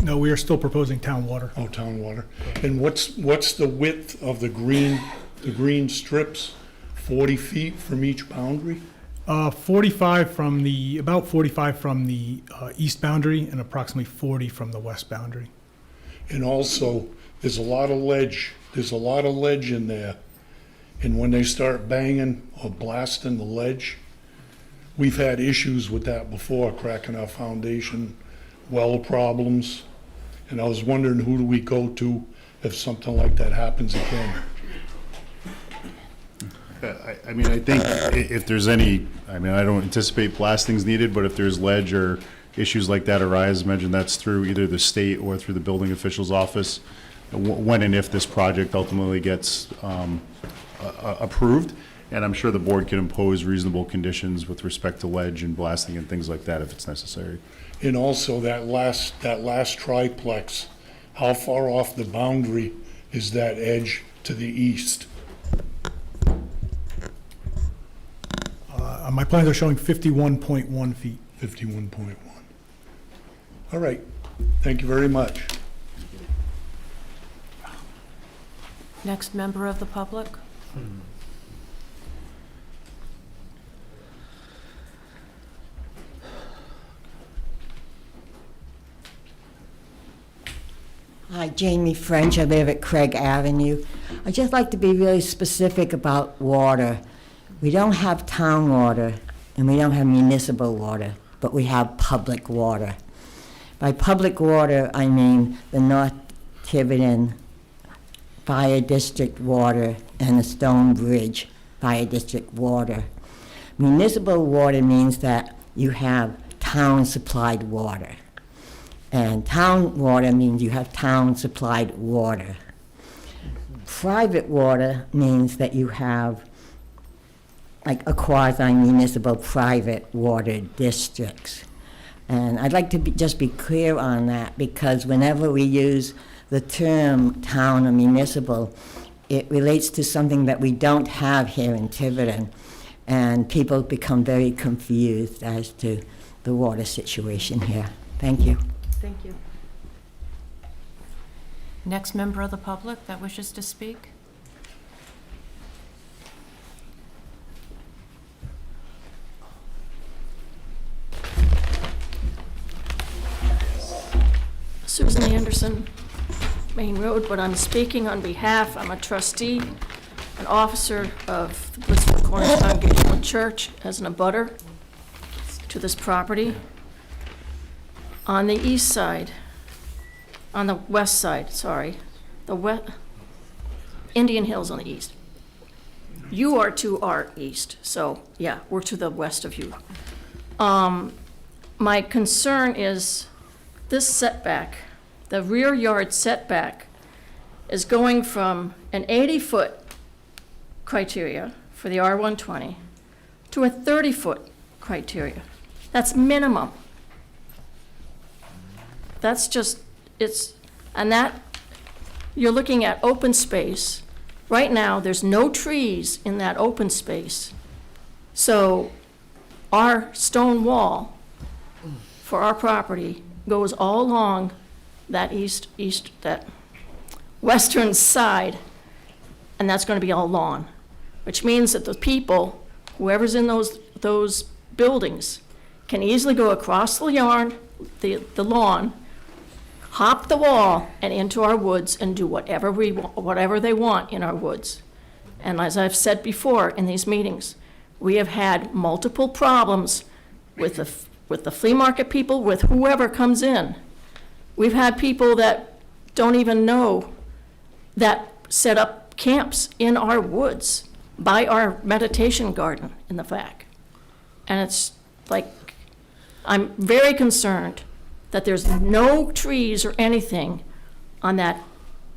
O: No, we are still proposing town water.
I: Oh, town water. And what's the width of the green strips? 40 feet from each boundary?
O: 45 from the, about 45 from the east boundary and approximately 40 from the west boundary.
I: And also, there's a lot of ledge in there. And when they start banging or blasting the ledge, we've had issues with that before, cracking our foundation, well problems. And I was wondering, who do we go to if something like that happens again?
C: I mean, I think if there's any, I mean, I don't anticipate blastings needed, but if there's ledge or issues like that arise, imagine that's through either the state or through the building official's office, when and if this project ultimately gets approved. And I'm sure the board can impose reasonable conditions with respect to ledge and blasting and things like that if it's necessary.
I: And also, that last triplex, how far off the boundary is that edge to the east?
O: My plans are showing 51.1 feet.
I: 51.1. All right, thank you very much.
A: Next member of the public?
P: Hi, Jamie French. I live at Craig Avenue. I'd just like to be really specific about water. We don't have town water and we don't have municipal water, but we have public water. By public water, I mean the North Tiverton Fire District water and the Stone Bridge Fire District water. Municipal water means that you have town-supplied water. And town water means you have town-supplied water. Private water means that you have like a quasi-municipal private water districts. And I'd like to just be clear on that, because whenever we use the term town or municipal, it relates to something that we don't have here in Tiverton. And people become very confused as to the water situation here. Thank you.
A: Thank you. Next member of the public that wishes to speak?
Q: Susan Anderson, Main Road, but I'm speaking on behalf, I'm a trustee, an officer of the Blissful Cornerstone Gate Church as an abutter. to this property. On the east side, on the west side, sorry, Indian Hills on the east. You are to our east, so yeah, we're to the west of you. My concern is this setback, the rear yard setback is going from an 80-foot criteria for the R120 to a 30-foot criteria. That's minimum. That's just, and that, you're looking at open space. Right now, there's no trees in that open space. So our stone wall for our property goes all along that that western side, and that's going to be all lawn, which means that the people, whoever's in those buildings, can easily go across the yard, the lawn, hop the wall, and into our woods and do whatever they want in our woods. And as I've said before in these meetings, we have had multiple problems with the flea market people, with whoever comes in. We've had people that don't even know that set up camps in our woods by our meditation garden in the back. And it's like, I'm very concerned that there's no trees or anything on that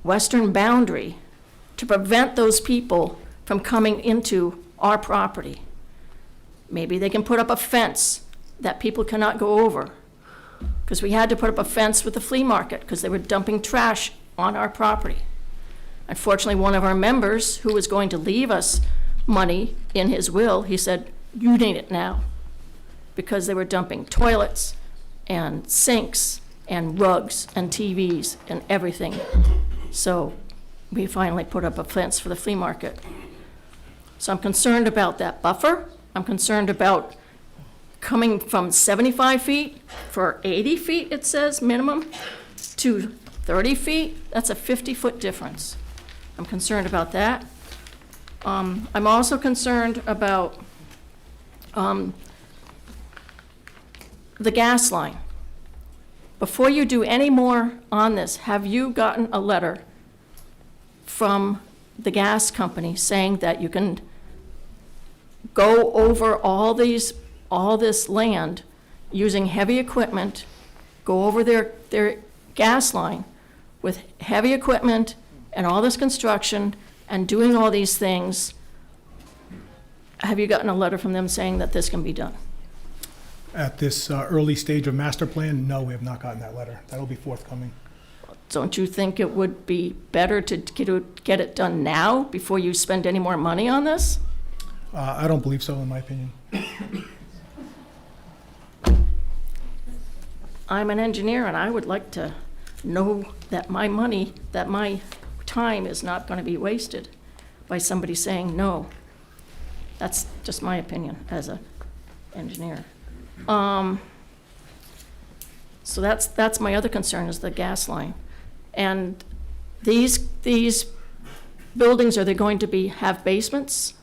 Q: western boundary to prevent those people from coming into our property. Maybe they can put up a fence that people cannot go over, because we had to put up a fence with the flea market because they were dumping trash on our property. Unfortunately, one of our members who was going to leave us money in his will, he said, "You need it now," because they were dumping toilets and sinks and rugs and TVs and everything. So we finally put up a fence for the flea market. So I'm concerned about that buffer. I'm concerned about coming from 75 feet for 80 feet, it says, minimum, to 30 feet. That's a 50-foot difference. I'm concerned about that. I'm also concerned about the gas line. Before you do any more on this, have you gotten a letter from the gas company saying that you can go over all this land using heavy equipment, go over their gas line with heavy equipment and all this construction and doing all these things? Have you gotten a letter from them saying that this can be done?
O: At this early stage of master plan, no, we have not gotten that letter. That'll be forthcoming.
Q: Don't you think it would be better to get it done now before you spend any more money on this?
O: I don't believe so, in my opinion.
Q: I'm an engineer, and I would like to know that my money, that my time is not going to be wasted by somebody saying no. That's just my opinion as an engineer. So that's my other concern, is the gas line. And these buildings, are they going to have basements?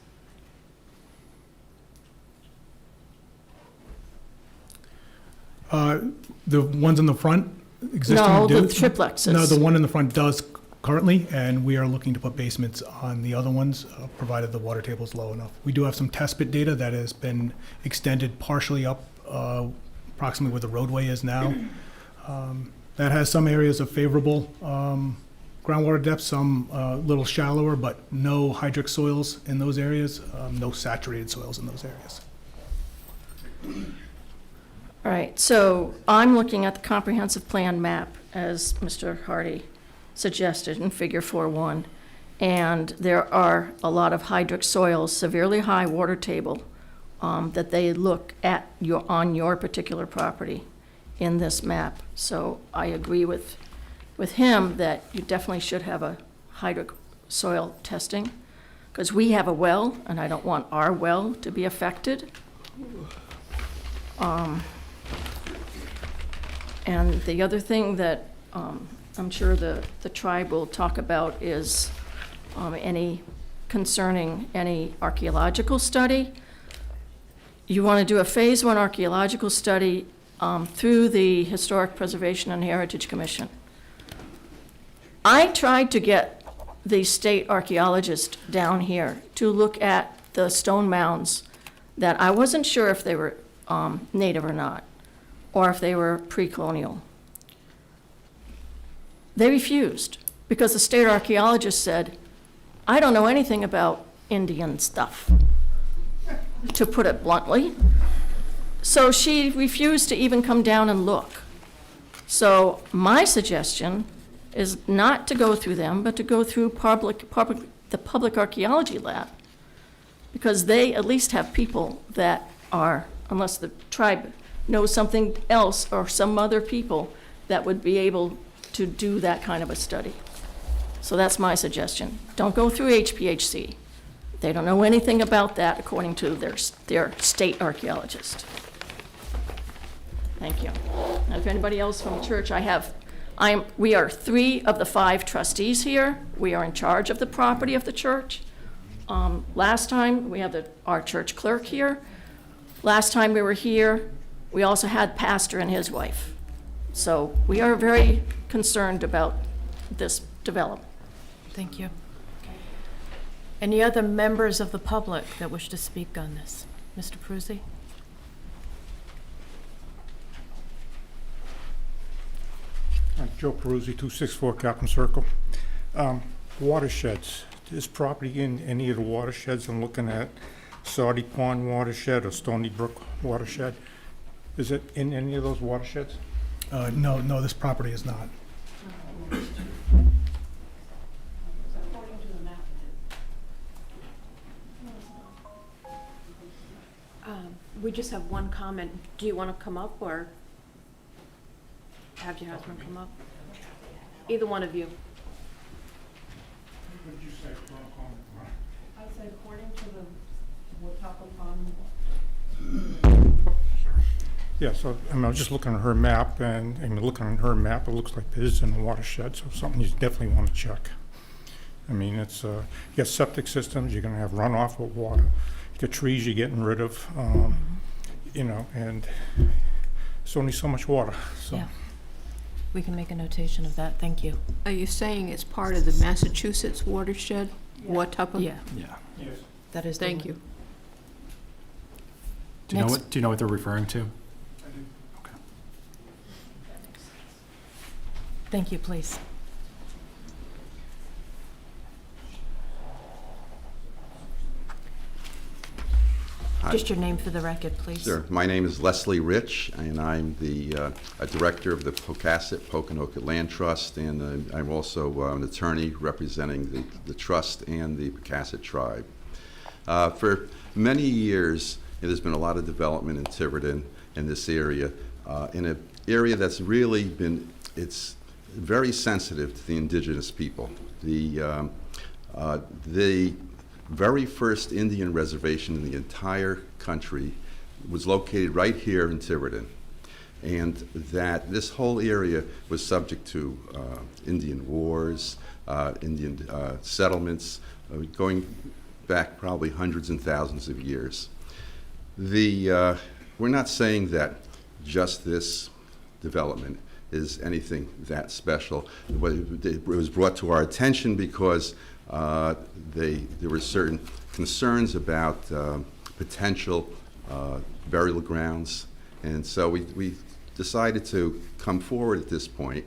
O: The ones in the front existing
Q: No,
O: do?
Q: the triplexes.
O: No, the one in the front does currently, and we are looking to put basements on the other ones, provided the water table is low enough. We do have some test pit data that has been extended partially up approximately where the roadway is now. That has some areas of favorable groundwater depth, some a little shallower, but no hydric soils in those areas, no saturated soils in those areas.
Q: All right, so I'm looking at the comprehensive plan map, as Mr. Hardy suggested in Figure 4.1, and there are a lot of hydric soils, severely high water table, that they look at on your particular property in this map. So I agree with him that you definitely should have a hydric soil testing, because we have a well, and I don't want our well to be affected. And the other thing that I'm sure the tribe will talk about is any concerning any archaeological study. you want to do a Phase 1 archaeological study through the Historic Preservation and Heritage Commission. I tried to get the state archaeologist down here to look at the stone mounds that I wasn't sure if they were native or not, or if they were pre-colonial. They refused, because the state archaeologist said, I don't know anything about Indian stuff, to put it bluntly. So she refused to even come down and look. So my suggestion is not to go through them, but to go through the Public Archaeology Lab, because they at least have people that are, unless the tribe knows something else or some other people that would be able to do that kind of a study. So that's my suggestion. Don't go through HPHC. They don't know anything about that according to their state archaeologist. Thank you. Now, if anybody else from church, we are 3 of the 5 trustees here. We are in charge of the property of the church. Last time, we have our church clerk here. Last time we were here, we also had pastor and his wife. So we are very concerned about this development.
A: Thank you. Any other members of the public that wish to speak on this? Mr. Prusi?
R: Joe Peruzzi, 264 Captain Circle. Watersheds. Is property in any of the watersheds? I'm looking at Saudi Pond watershed or Stony Brook watershed. Is it in any of those watersheds?
O: No, this property is not.
A: We just have one comment. Do you want to come up or have your husband come up? Either one of you.
R: What did you say?
J: I said according to the Watapa Pond.
R: Yeah, so I was just looking at her map, and looking at her map, it looks like there is in the watershed, so something you definitely want to check. I mean, it's, you got septic systems, you're going to have runoff of water. You got trees you're getting rid of, and it's only so much water, so.
A: Yeah. We can make a notation of that. Thank you.
D: Are you saying it's part of the Massachusetts watershed? Watapa?
A: Yeah,
F: Yeah.
R: Yes.
A: that is the
D: Thank
A: one.
D: you.
F: Do you know
A: Next.
F: what, do you know what they're referring to?
A: Thank you, please.
S: Hi.
A: Just your name for the record, please.
S: Sure. My name is Leslie Rich, and I'm the director of the Pocasset Land Trust, and I'm also an attorney representing the trust and the Pocasset tribe. For many years, there's been a lot of development in Tiverton in this area, in an area that's really been, it's very sensitive to the indigenous people. The very first Indian reservation in the entire country was located right here in Tiverton, and that this whole area was subject to Indian wars, Indian settlements, going back probably hundreds and thousands of years. We're not saying that just this development is anything that special. It was brought to our attention because there were certain concerns about potential burial grounds, and so we decided to come forward at this point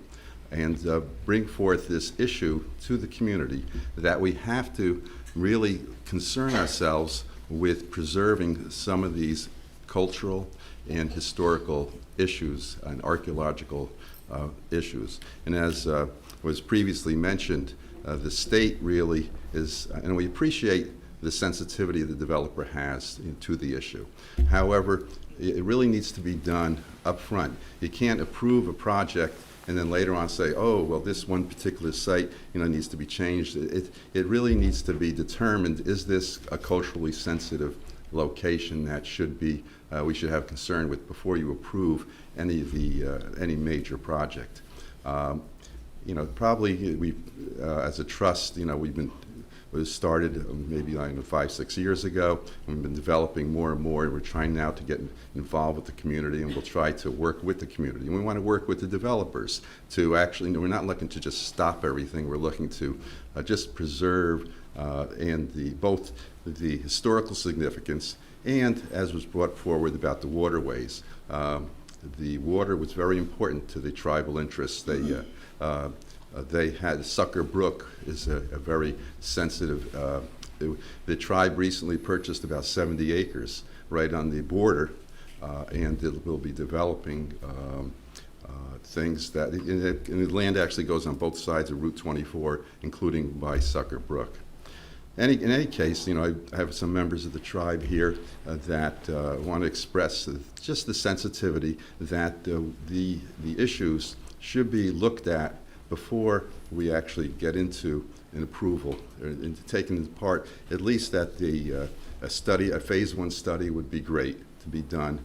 S: and bring forth this issue to the community that we have to really concern ourselves with preserving some of these cultural and historical issues and archaeological issues. And as was previously mentioned, the state really is, and we appreciate the sensitivity the developer has to the issue. However, it really needs to be done up front. You can't approve a project and then later on say, oh, well, this one particular site, needs to be changed. It really needs to be determined, is this a culturally sensitive location that should be, we should have concern with before you approve any of any major project. Probably we, as a trust, we've been was started maybe, I don't know, 5, 6 years ago. We've been developing more and more, and we're trying now to get involved with the community, and we'll try to work with the community. And we want to work with the developers to actually, we're not looking to just stop everything. We're looking to just preserve both the historical significance and, as was brought forward about the waterways. The water was very important to the tribal interests. They had Sucker Brook is a very sensitive. The tribe recently purchased about 70 acres right on the border, and it will be developing things that, and the land actually goes on both sides of Route 24, including by Sucker Brook. In any case, I have some members of the tribe here that want to express just the sensitivity that the issues should be looked at before we actually get into an approval, or into taking part, at least that a phase 1 study would be great to be done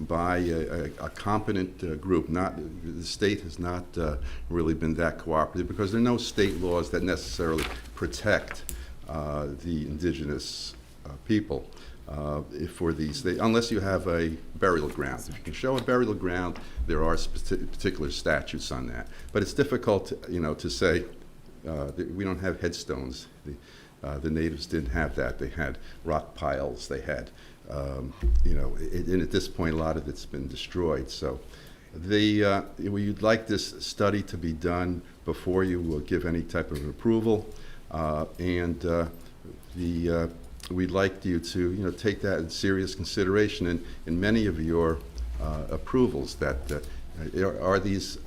S: by a competent group. The state has not really been that cooperative, because there are no state laws that necessarily protect the indigenous people for these, unless you have a burial ground. If you can show a burial ground, there are particular statutes on that. But it's difficult, to say that we don't have headstones. The natives didn't have that. They had rock piles. They had, and at this point, a lot of it's been destroyed. So, we'd like this study to be done before you will give any type of approval, we'd like you to, take that in serious consideration in many of your approvals that are these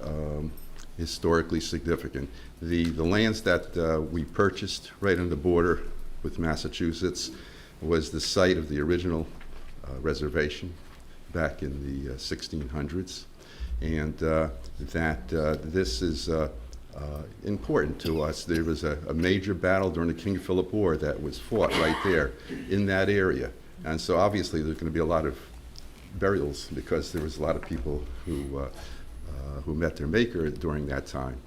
S: historically significant. The lands that we purchased right on the border with Massachusetts was the site of the original reservation back in the 1600s, and this is important to us. There was a major battle during the King Philip War that was fought right there in that area. And so obviously there's going to be a lot of burials, because there was a lot of people who met their maker during that time.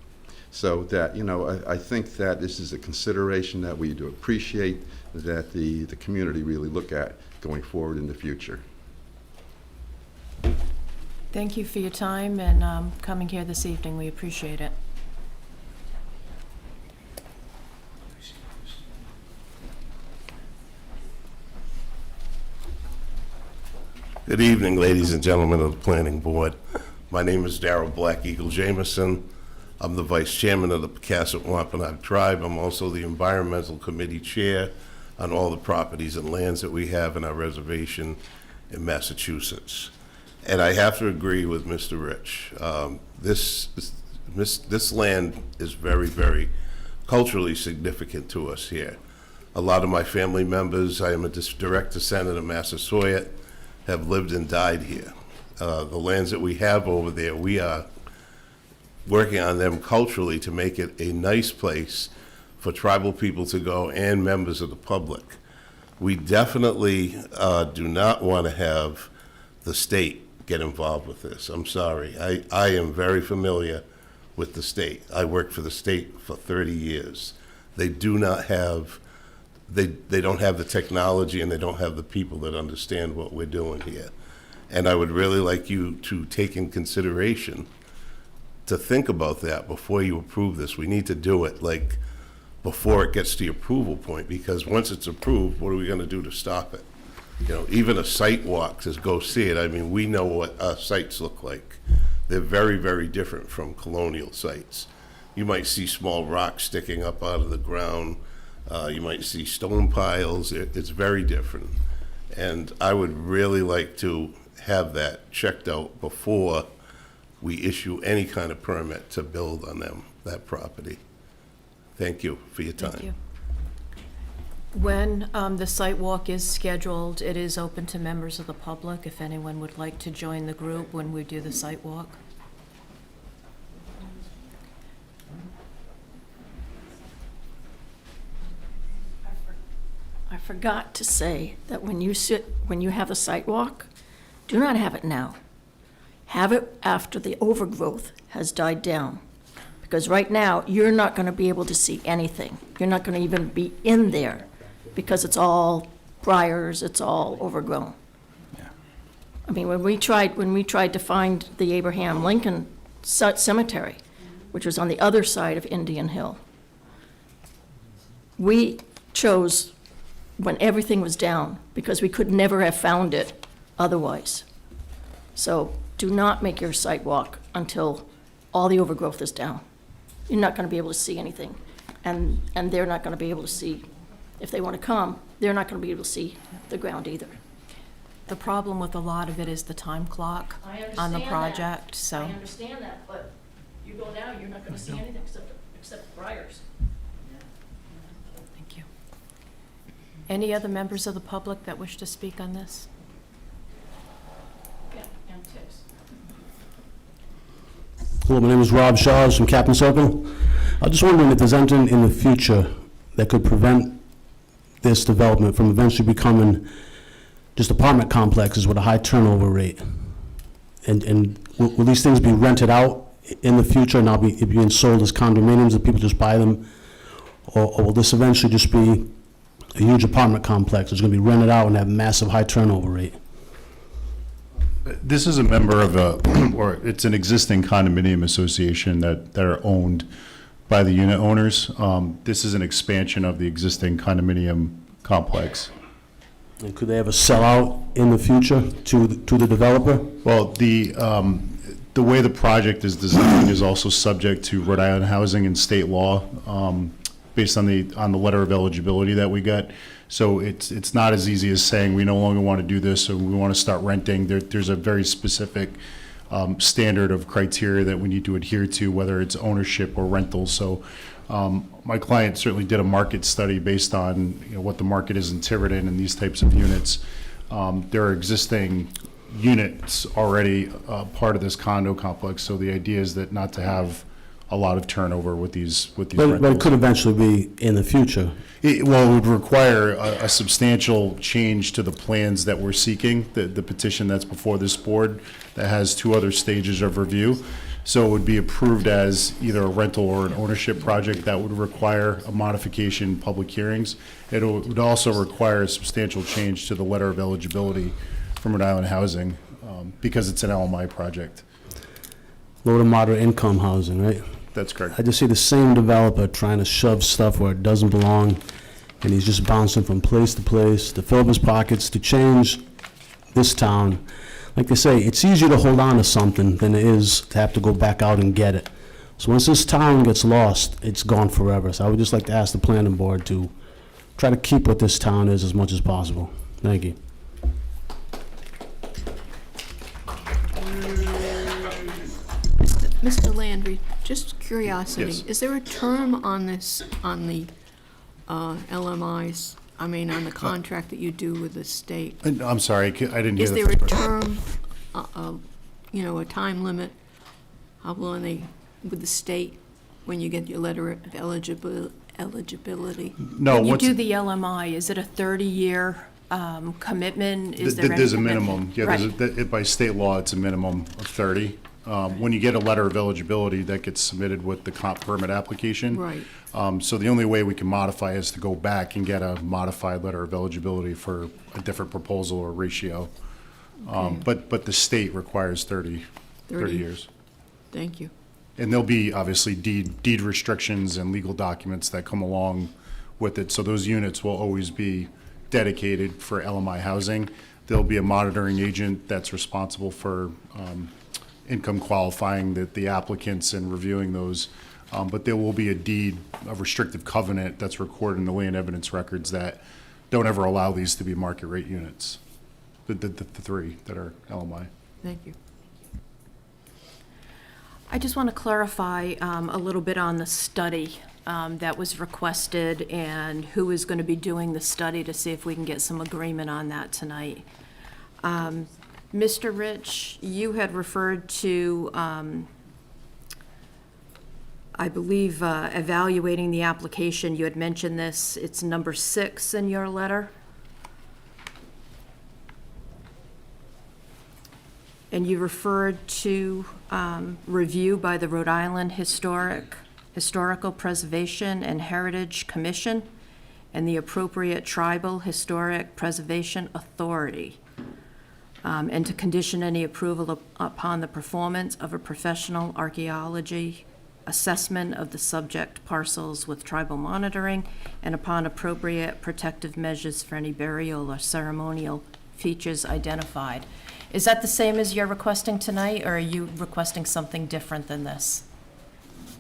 S: So that, I think that this is a consideration that we do appreciate, that the community really look at going forward in the future.
A: Thank you for your time and coming here this evening. We appreciate it.
T: Good evening, ladies and gentlemen of the Planning Board. My name is Darrell Black Eagle Jameson. I'm the Vice Chairman of the Pecasset Wampanoag Tribe. I'm also the Environmental Committee Chair on all the properties and lands that we have in our reservation in Massachusetts. And I have to agree with Mr. Rich. This land is very, very culturally significant to us here. A lot of my family members, I am a direct descendant of Massasoit, have lived and died here. The lands that we have over there, we are working on them culturally to make it a nice place for tribal people to go and members of the public. We definitely do not want to have the state get involved with this. I'm sorry. I am very familiar with the state. I worked for the state for 30 years. They do not have They don't have the technology, and they don't have the people that understand what we're doing here. And I would really like you to take in consideration to think about that before you approve this. We need to do it like before it gets to the approval point, because once it's approved, what are we going to do to stop it? Even a site walk to go see it. I mean, we know what our sites look like. They're very, very different from colonial sites. You might see small rocks sticking up out of the ground. You might see stone piles. It's very different. And I would really like to have that checked out before we issue any kind of permit to build on that property. Thank you for your time.
A: Thank you. When the site walk is scheduled, it is open to members of the public, if anyone would like to join the group when we do the site walk.
Q: I forgot to say that when you have a site walk, do not have it now. Have it after the overgrowth has died down, Because right now, you're not going to be able to see anything. You're not going to even be in there because it's all briars, it's all overgrown. I mean, when we tried to find the Abraham Lincoln Cemetery, which was on the other side of Indian Hill, we chose when everything was down because we could never have found it otherwise. So do not make your site walk until all the overgrowth is down. You're not going to be able to see anything. And they're not going to be able to see, if they want to come, they're not going to be able to see the ground either.
A: The problem with a lot of it is the time clock on the project, so.
Q: I understand that, but you go down, you're not going to see anything except briars.
A: Thank you. Any other members of the public that wish to speak on this?
Q: Yeah, and ticks.
U: Hello, my name is Rob Shaw from Captain Circle. I was just wondering if there's anything in the future that could prevent this development from eventually becoming just apartment complexes with a high turnover rate. And will these things be rented out in the future and not be being sold as condominiums and people just buy them? Or will this eventually just be a huge apartment complex that's going to be rented out and have a massive high turnover rate?
C: This is a member of or it's an existing condominium association that are owned by the unit owners. This is an expansion of the existing condominium complex.
U: And could they ever sell out in the future to the developer?
C: Well, the way the project is designed is also subject to Rhode Island housing and state law, based on the letter of eligibility that we got. So it's not as easy as saying we no longer want to do this or we want to start renting. There's a very specific standard of criteria that we need to adhere to, whether it's ownership or rental. So my client certainly did a market study based on what the market is in Tiverton and these types of units. There are existing units already part of this condo complex, so the idea is that not to have a lot of turnover with these rentals.
U: But it could eventually be in the future.
C: It would require a substantial change to the plans that we're seeking, the petition that's before this board that has 2 other stages of review. So it would be approved as either a rental or an ownership project that would require a modification, public hearings. It would also require a substantial change to the letter of eligibility from Rhode Island Housing because it's an LMI project.
U: Low to moderate income housing, right?
C: That's correct.
U: I just see the same developer trying to shove stuff where it doesn't belong, and he's just bouncing from place to place to fill up his pockets, to change this town. Like they say, it's easier to hold on to something than it is to have to go back out and get it. So once this town gets lost, it's gone forever. So I would just like to ask the planning board to try to keep what this town is as much as possible. Thank you.
D: Mr. Landry, just curiosity,
C: Yes.
D: is there a term on this, on the LMIs, I mean, on the contract that you do with the state?
C: I'm sorry, I didn't hear
D: Is
C: the
D: there a
C: first part.
D: term, a time limit? How long with the state, when you get your letter of eligibility?
C: No,
A: When you
C: what's,
A: do the LMI, is it a 30-year commitment? Is there
C: there's a
A: any
C: minimum.
A: commitment?
C: Yeah,
A: Right.
C: by state law, it's a minimum of 30. When you get a letter of eligibility, that gets submitted with the comp permit application.
D: Right.
C: So the only way we can modify is to go back and get a modified letter of eligibility for a different proposal or ratio. But the state requires 30 years.
D: Thank you.
C: And there'll be obviously deed restrictions and legal documents that come along with it. So those units will always be dedicated for LMI housing. There'll be a monitoring agent that's responsible for income qualifying the applicants and reviewing those. But there will be a restrictive covenant that's recorded in the land evidence records that don't ever allow these to be market rate units, the 3 that are LMI.
D: Thank you.
A: I just want to clarify a little bit on the study that was requested and who is going to be doing the study, to see if we can get some agreement on that tonight. Mr. Rich, you had referred to, I believe, evaluating the application. You had mentioned this. It's number 6 in your letter. and you referred to review by the Rhode Island Historical Preservation and Heritage Commission and the appropriate tribal historic preservation authority, and to condition any approval upon the performance of a professional archaeology assessment of the subject parcels with tribal monitoring, and upon appropriate protective measures for any burial or ceremonial features identified. Is that the same as you're requesting tonight, or are you requesting something different than this?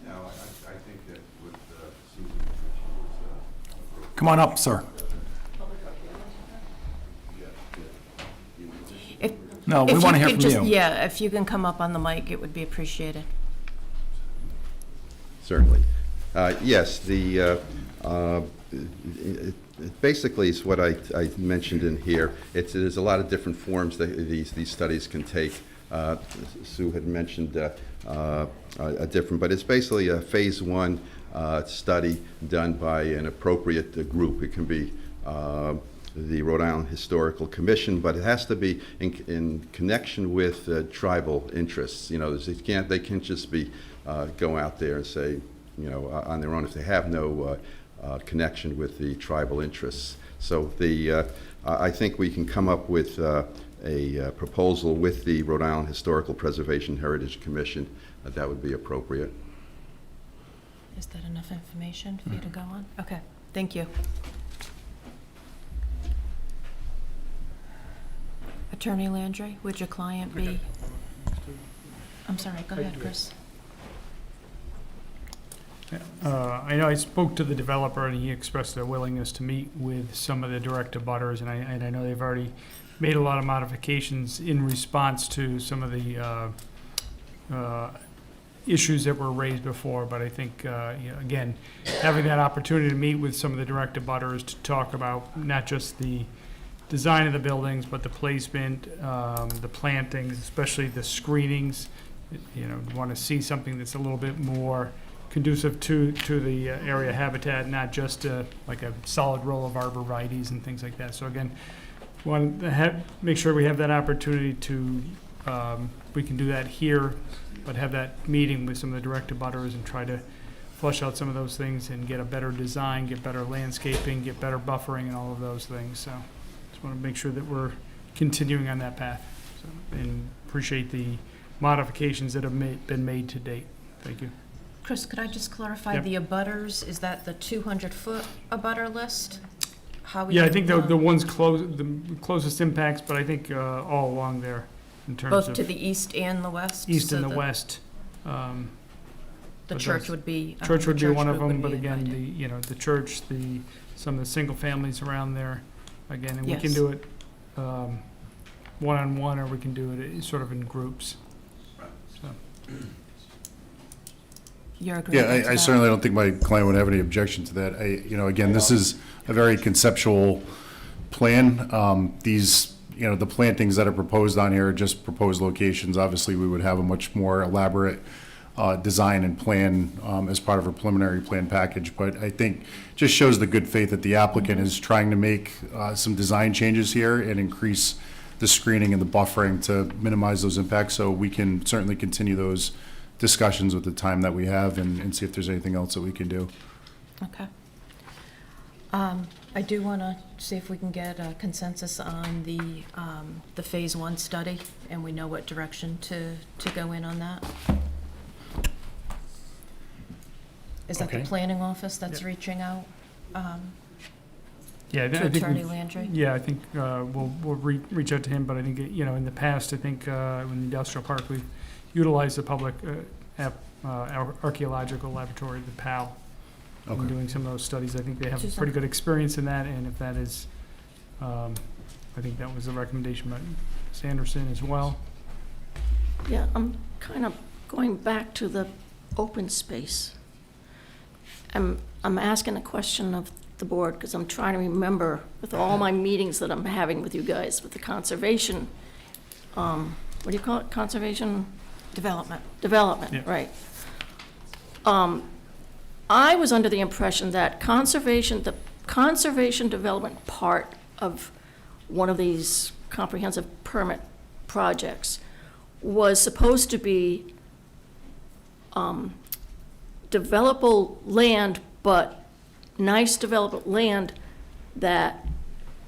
S: No, I think that with Susan,
O: Come on up, sir. No, we
A: If
O: want to
A: you
O: hear
A: could
O: from
A: just-
O: you.
A: Yeah, if you can come up on the mic, it would be appreciated.
S: Certainly. Yes, it basically is what I mentioned in here. There's a lot of different forms that these studies can take. Sue had mentioned a different, but it's basically a phase one study done by an appropriate group. It can be the Rhode Island Historical Commission, but it has to be in connection with tribal interests. You know, they can't just be go out there and say, you know, on their own if they have no connection with the tribal interests. So I think we can come up with a proposal with the Rhode Island Historical Preservation Heritage Commission that would be appropriate.
A: Is that enough information for you to go on? Okay, thank you. Attorney Landry, would your client be? I'm sorry, go ahead, Chris.
H: I know I spoke to the developer, and he expressed their willingness to meet with some of the direct abutters, and I know they've already made a lot of modifications in response to some of the issues that were raised before, but I think, you know, again, having that opportunity to meet with some of the direct abutters to talk about not just the design of the buildings, but the placement, the plantings, especially the screenings. You know, want to see something that's a little bit more conducive to the area habitat, not just like a solid row of arborvitaes and things like that. So again, want to make sure we have that opportunity to, we can do that here, but have that meeting with some of the direct abutters and try to flush out some of those things and get a better design, get better landscaping, get better buffering and all of those things. So just want to make sure that we're continuing on that path. So, and appreciate the modifications that have been made to date. Thank you.
A: Chris, could I just clarify
H: Yep.
A: the abutters? Is that the 200-foot abutter list? How we
H: Yeah, I think the ones the closest impacts, but I think all along there in terms of.
A: Both to the east and the west?
H: East
A: so
H: and the
A: that
H: west.
A: The
H: but
A: church
H: those-
A: would be.
H: Church would be one of
A: group
H: them,
A: would
H: but
A: be
H: again,
A: invited.
H: the church, some of the single families around there, again, and we can
A: Yes.
H: do it one-on-one, or we can do it sort of in groups. So.
A: You're agreeing
C: Yeah,
A: to
C: I
A: that?
C: certainly don't think my client would have any objection to that. You know, again, this is a very conceptual plan. These, you know, the plantings that are proposed on here are just proposed locations. Obviously, we would have a much more elaborate design and plan as part of a preliminary plan package. But I think just shows the good faith that the applicant is trying to make some design changes here and increase the screening and the buffering to minimize those impacts. So we can certainly continue those discussions with the time that we have and see if there's anything else that we can do.
A: Okay. I do want to see if we can get a consensus on the phase one study, and we know what direction to go in on that. Is that the
H: Okay.
A: planning office that's
H: Yep.
A: reaching out
H: Yeah,
A: to
H: I think
A: Attorney
H: we've-
A: Landry?
H: Yeah, I think we'll reach out to him, but I think, you know, in the past, I think in the industrial park, we've utilized the public archaeological laboratory, the PAL, in
C: Okay.
H: doing some of those studies. I think they have
A: Susan?
H: pretty good experience in that, and if that is, I think that was a recommendation by Sanderson as well.
Q: Yeah, I'm kind of going back to the open space. I'm asking a question of the board because I'm trying to remember with all my meetings that I'm having with you guys with the conservation, what do you call it? Conservation?
A: Development.
H: Yeah.
Q: Right. I was under the impression that the conservation development part of one of these comprehensive permit projects was supposed to be developable land, but nice developable land that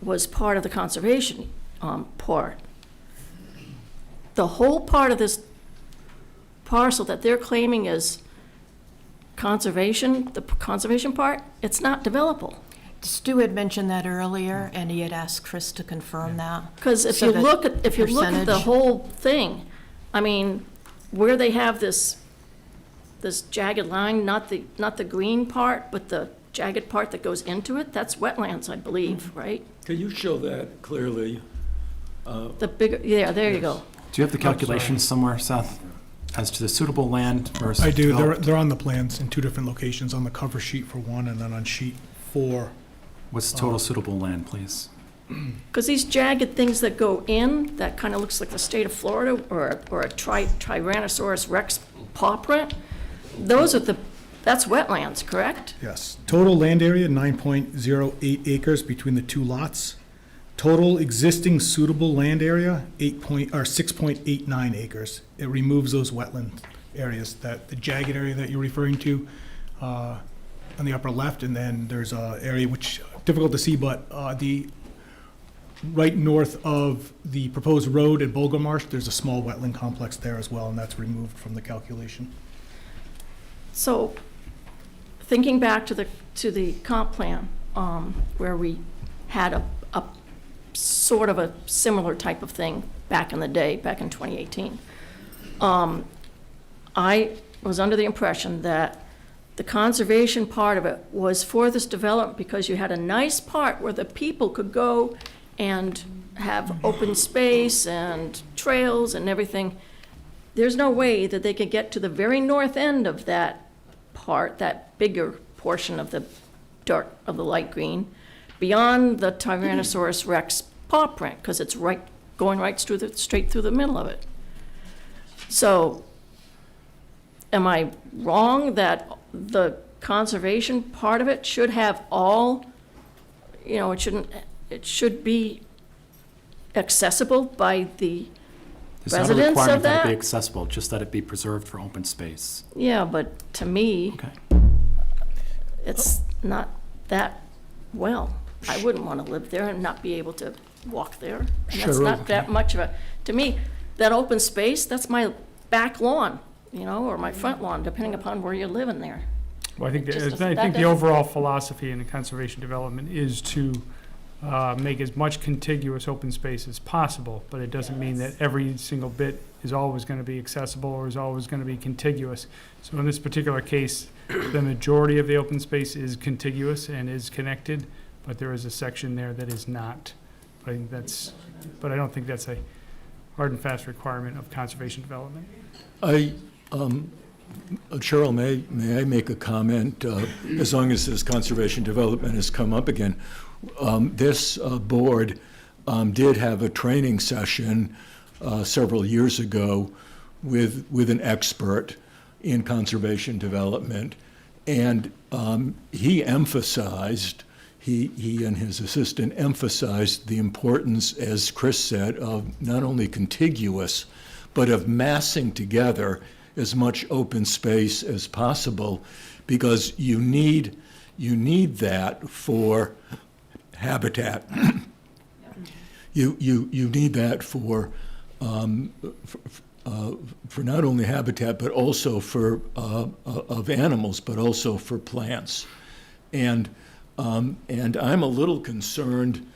Q: was part of the conservation part. The whole part of this parcel that they're claiming is conservation, the conservation part, it's not developable.
A: Stu had mentioned that earlier, and he had asked Chris to confirm that.
Q: Because if
A: So
Q: you
A: the
Q: look at, if you look at the
A: percentage-
Q: whole thing, I mean, where they have this jagged line, not the green part, but the jagged part that goes into it, that's wetlands, I believe, right?
I: Can you show that clearly?
Q: The bigger, yeah, there you go.
F: Do you have the calculations somewhere, Seth, as to the suitable land versus
O: I do.
F: developed?
O: They're on the plans in 2 different locations, on the cover sheet for one and then on sheet 4.
F: What's the total suitable land, please?
Q: Because these jagged things that go in, that kind of looks like the state of Florida or a Tyrannosaurus Rex paw print, those are that's wetlands, correct?
O: Yes. Total land area, 9.08 acres between the 2 lots. Total existing suitable land area, 6.89 acres. It removes those wetland areas, the jagged area that you're referring to on the upper left, and then there's a area which, difficult to see, but the right north of the proposed road at Bulga Marsh, there's a small wetland complex there as well, and that's removed from the calculation.
Q: So, thinking back to the comp plan, where we had a sort of a similar type of thing back in the day, back in 2018, I was under the impression that the conservation part of it was for this development because you had a nice part where the people could go and have open space and trails and everything. There's no way that they could get to the very north end of that part, that bigger portion of the dark, of the light green, beyond the Tyrannosaurus Rex paw print, because it's going right straight through the middle of it. So, am I wrong that the conservation part of it should have all, it should be accessible by the
F: There's not a
Q: residents
F: requirement
Q: of
F: that it be
Q: that?
F: accessible, just that it be preserved for open space.
Q: Yeah, but to me, it's not that well. I wouldn't want to live there and not be able to walk there. And that's
O: Sure.
Q: not that much of a, to me, that open space, that's my back lawn, or my front lawn, depending upon where you're living there.
H: Well, I think,
Q: Just doesn't-
H: I
Q: that
H: think the
Q: doesn't-
H: overall philosophy in the conservation development is to make as much contiguous open space as possible, but it doesn't mean that every single bit is always going to be accessible or is always going to be contiguous. So in this particular case, the majority of the open space is contiguous and is connected, but there is a section there that is not. I think but I don't think that's a hard and fast requirement of conservation development.
I: Cheryl, may I make a comment, as long as this conservation development has come up again? This board did have a training session several years ago with an expert in conservation development, and he emphasized, he and his assistant emphasized the importance, as Chris said, of not only contiguous, but of massing together as much open space as possible, because you need that for habitat. You need that for not only habitat, but also for of animals, but also for plants. And I'm a little concerned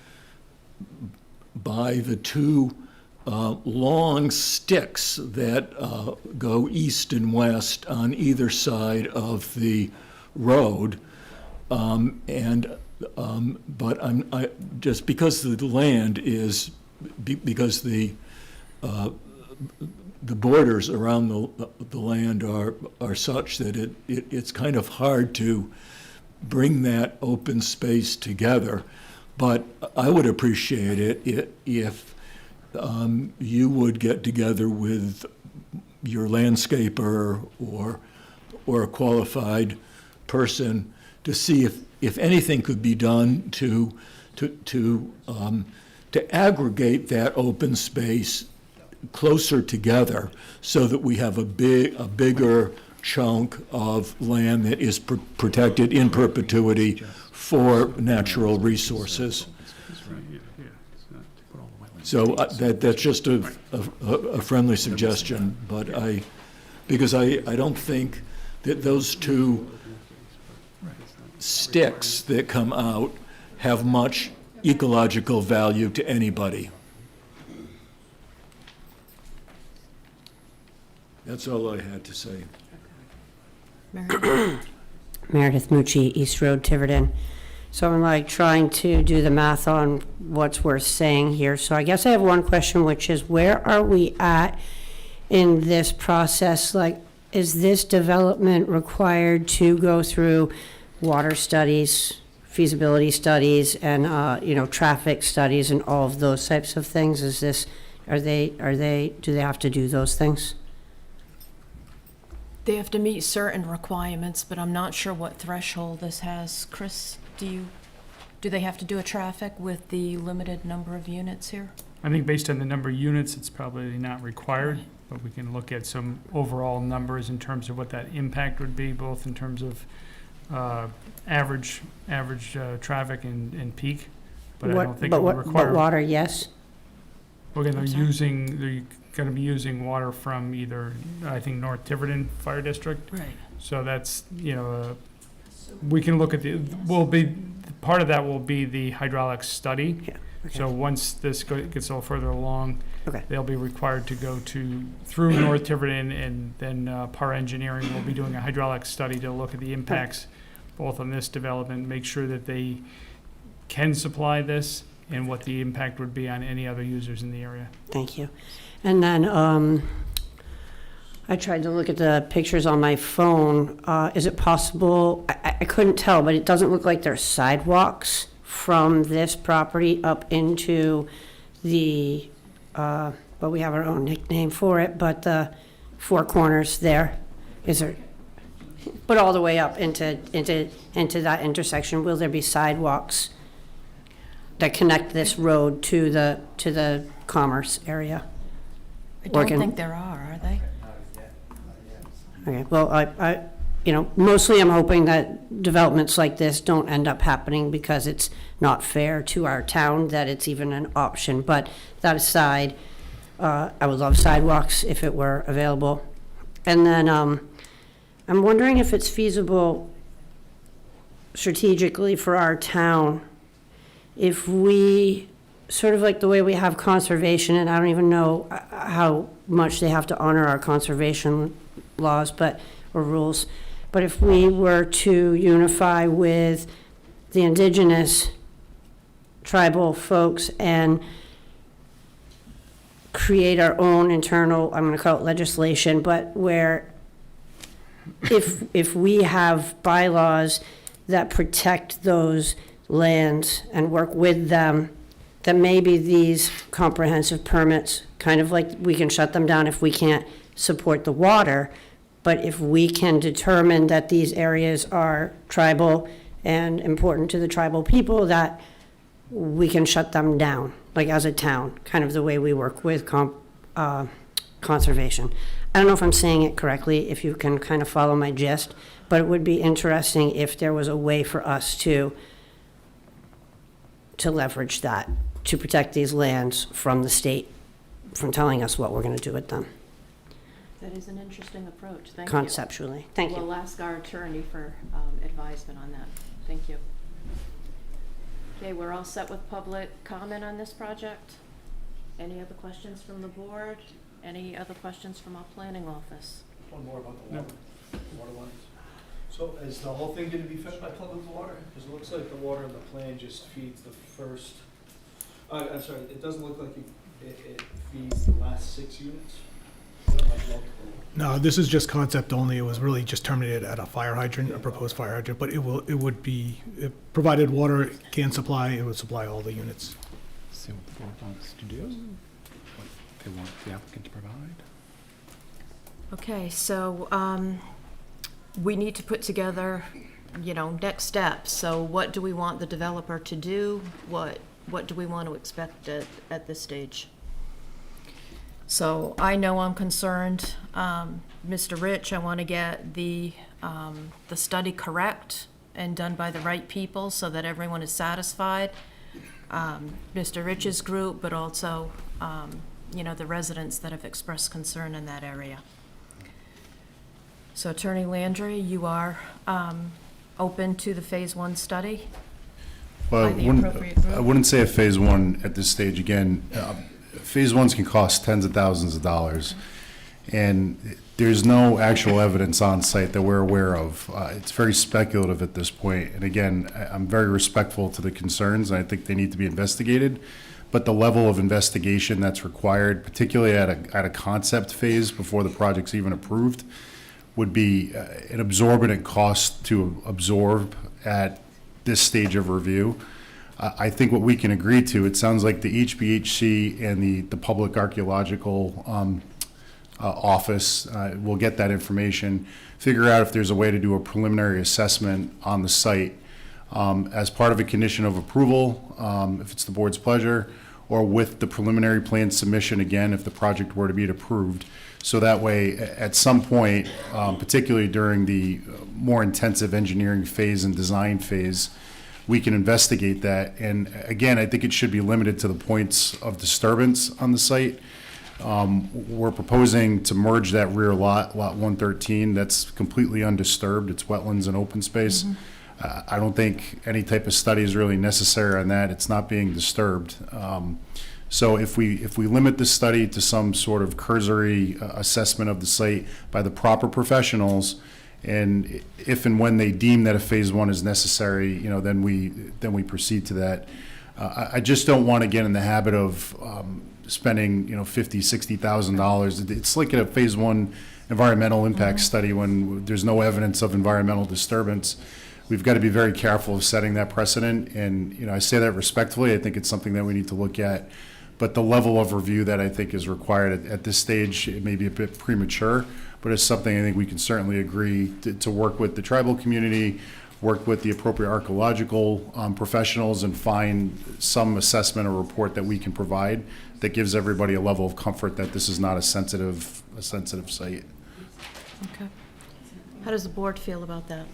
I: by the 2 long sticks that go east and west on either side of the road, but just because the land is, because the borders around the land are such that it's kind of hard to bring that open space together. But I would appreciate it if you would get together with your landscaper or a qualified person to see if anything could be done to aggregate that open space closer together so that we have a bigger chunk of land that is protected in perpetuity for natural resources. So that's just a friendly suggestion, but because I don't think that those two sticks that come out have much ecological value to anybody. That's all I had to say.
B: Meredith Mucci, East Road, Tiverton. So I'm like trying to do the math on what's worth saying here. So I guess I have one question, which is where are we at in this process? Like, is this development required to go through water studies, feasibility studies, and, traffic studies and all of those types of things? Is this, do they have to do those things?
A: They have to meet certain requirements, but I'm not sure what threshold this has. Chris, do they have to do a traffic with the limited number of units here?
H: I think based on the number of units, it's probably not required, but we can look at some overall numbers in terms of what that impact would be, both in terms of average traffic and peak. But I don't think it would require.
B: But water, yes?
H: Again, they're going to be using water from either, I think, North Tiverton Fire District.
A: Right.
H: So that's, we can look at part of that will be the hydraulic study.
B: Yeah. Okay.
H: So once this gets a little further along,
B: Okay.
H: they'll be required to go through North Tiverton, and then PAR Engineering will be doing a hydraulic study to look at the impacts both on this development, make sure that they can supply this, and what the impact would be on any other users in the area.
B: Thank you. And then I tried to look at the pictures on my phone. Is it possible, I couldn't tell, but it doesn't look like there's sidewalks from this property up into the, but we have our own nickname for it, but the Four Corners there. Is there, but all the way up into that intersection, will there be sidewalks that connect this road to the commerce area?
A: I don't think there are they?
B: Okay, well, I mostly I'm hoping that developments like this don't end up happening because it's not fair to our town that it's even an option. But that aside, I would love sidewalks if it were available. And then I'm wondering if it's feasible strategically for our town if we, sort of like the way we have conservation, and I don't even know how much they have to honor our conservation laws or rules, but if we were to unify with the indigenous tribal folks and create our own internal, I'm going to call it legislation, but where if we have bylaws that protect those lands and work with them, that maybe these comprehensive permits, kind of like we can shut them down if we can't support the water, but if we can determine that these areas are tribal and important to the tribal people, that we can shut them down, like as a town, kind of the way we work with conservation. I don't know if I'm saying it correctly, if you can kind of follow my gist, but it would be interesting if there was a way for us to leverage that, to protect these lands from the state, from telling us what we're going to do with them.
Q: That is an interesting approach. Thank you.
B: Conceptually. Thank you.
Q: We'll ask our attorney for advisement on that. Thank you. Okay, we're all set with public comment on this project. Any other questions from the board? Any other questions from our planning office?
E: One more about the water lines. So is the whole thing going to be fed by public water? Because it looks like the water in the plan just feeds the first, I'm sorry, it doesn't look like it feeds the last 6 units? Is that like multiple?
O: No, this is just concept only. It was really just terminated at a fire hydrant, a proposed fire hydrant, but it would be, provided water can supply, it would supply all the units.
F: See what the board wants to do, what they want the applicant to provide.
A: Okay, so we need to put together, next steps. So what do we want the developer to do? What do we want to expect at this stage? So I know I'm concerned. Mr. Rich, I want to get the study correct and done by the right people so that everyone is satisfied. Mr. Rich's group, but also, the residents that have expressed concern in that area. So Attorney Landry, you are open to the Phase 1 study?
C: Well,
A: By the appropriate group?
C: I wouldn't say a Phase 1 at this stage. Again, Phase 1s can cost tens of thousands of dollars, and there's no actual evidence on site that we're aware of. It's very speculative at this point, and again, I'm very respectful to the concerns, and I think they need to be investigated, but the level of investigation that's required, particularly at a concept phase before the project's even approved, would be an exorbitant cost to absorb at this stage of review. I think what we can agree to, it sounds like the HBHC and the Public Archaeological Office will get that information, figure out if there's a way to do a preliminary assessment on the site as part of a condition of approval, if it's the board's pleasure, or with the preliminary plan submission again, if the project were to be approved. So that way, at some point, particularly during the more intensive engineering phase and design phase, we can investigate that. And again, I think it should be limited to the points of disturbance on the site. We're proposing to merge that rear lot, Lot 113, that's completely undisturbed. It's wetlands and open space. I don't think any type of study is really necessary on that. It's not being disturbed. So if we limit the study to some sort of cursory assessment of the site by the proper professionals, and if and when they deem that a Phase 1 is necessary, then we proceed to that. I just don't want to get in the habit of spending $50,000, $60,000. It's like a Phase 1 environmental impact study when there's no evidence of environmental disturbance. We've got to be very careful of setting that precedent, and I say that respectfully. I think it's something that we need to look at, but the level of review that I think is required at this stage, it may be a bit premature, but it's something I think we can certainly agree to work with the tribal community, work with the appropriate archaeological professionals, and find some assessment or report that we can provide that gives everybody a level of comfort that this is not a sensitive site.
A: Okay. How does the board feel about that?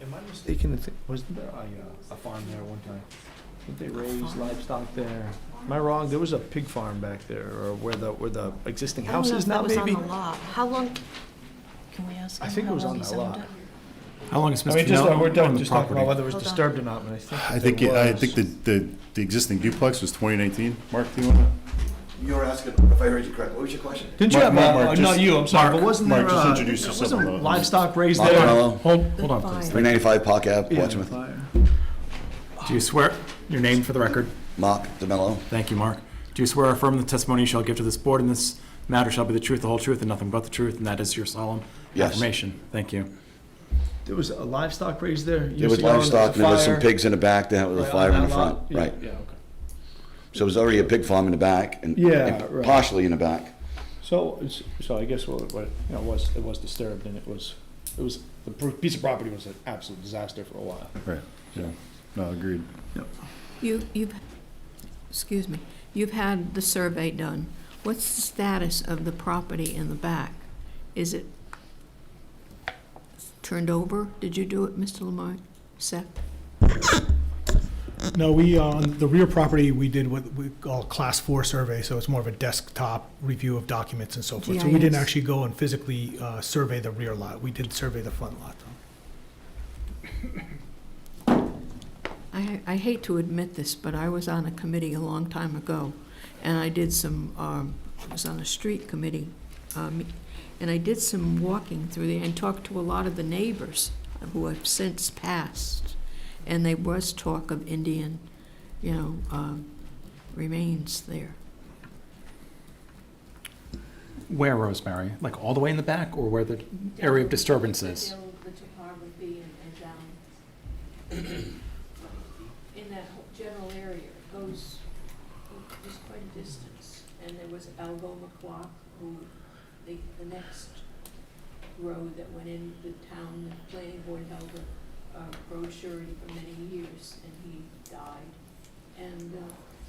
E: Am I mistaken? Wasn't there a farm there one time? Did they raise livestock there? Am I wrong? There was a pig farm back there, or where the existing house is now, maybe?
A: I don't know if that was on the lot. How long, can we ask him
E: I think
A: how
E: it was
A: long
E: on
A: he
E: that
A: zoned
E: lot.
A: it?
F: How long is
E: I
F: Mr.
E: mean, just,
F: Nell
E: we're
F: on
E: done
F: the
E: just talking about
F: property?
E: whether it was
A: Hold on.
E: disturbed or not, but I think
C: I think the existing duplex was 2019. Mark, do you want to?
K: You were asking, if I heard you correctly, what was your question?
E: Didn't you
C: Mark,
E: have,
C: Mark,
E: not
C: just-
E: you, I'm sorry,
C: Mark,
E: but wasn't
C: Mark,
E: there,
C: just introduce
E: there
C: yourself.
E: wasn't livestock raised
K: Mark
E: there?
K: Mello,
F: Hold on, please.
K: 395 Park Ave,
E: Yeah,
K: Portsmouth.
E: fire.
F: Do you swear, your name for the record?
K: Mark DeMello.
F: Thank you, Mark. Do you swear or affirm the testimony you shall give to this board in this matter shall be the truth, the whole truth, and nothing but the truth, and that is your solemn
K: Yes.
F: affirmation? Thank you.
E: There was a livestock raised there?
K: There
E: years
K: was
E: ago, and
K: livestock, and there was some
E: fire.
K: pigs in the back, there was a
E: Right,
K: fire
E: on
K: in the
E: that
K: front,
E: lot? Yeah,
K: right.
E: Yeah, okay.
K: So it was already a pig farm in the back, and
E: Yeah,
K: and
E: right.
K: partially in the back.
E: So I guess what it was disturbed, and it was the piece of property was an absolute disaster for a while.
C: Right, yeah, no, agreed.
D: You've had the survey done. What's the status of the property in the back? Is it turned over? Did you do it, Mr. Lamar? Seth?
O: No, we, on the rear property, we did what we call a Class 4 survey, so it's more of a desktop review of documents and so forth. So we didn't
D: GIS.
O: actually go and physically survey the rear lot. We did survey the front lot, though.
D: I hate to admit this, but I was on a committee a long time ago, and I did some, I was on a street committee, and I did some walking through there and talked to a lot of the neighbors who have since passed, and there was talk of Indian, remains there.
F: Where, Rosemary? Like all the way in the back, or where the area of disturbance is?
D: The topography and down in that whole general area, it goes quite a distance. And there was Algo McClock, who, the next road that went in the town, the planning board held a road surety for many years, and he died. And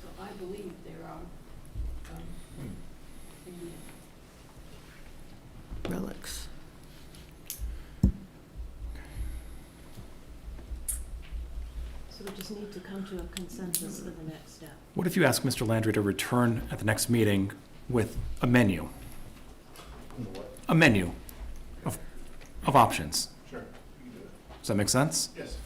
D: so I believe there are Relics.
A: So we just need to come to a consensus for the next step.
F: What if you ask Mr. Landry to return at the next meeting with a menu? A menu of options.
C: Sure.
F: Does that make sense?
C: Yes.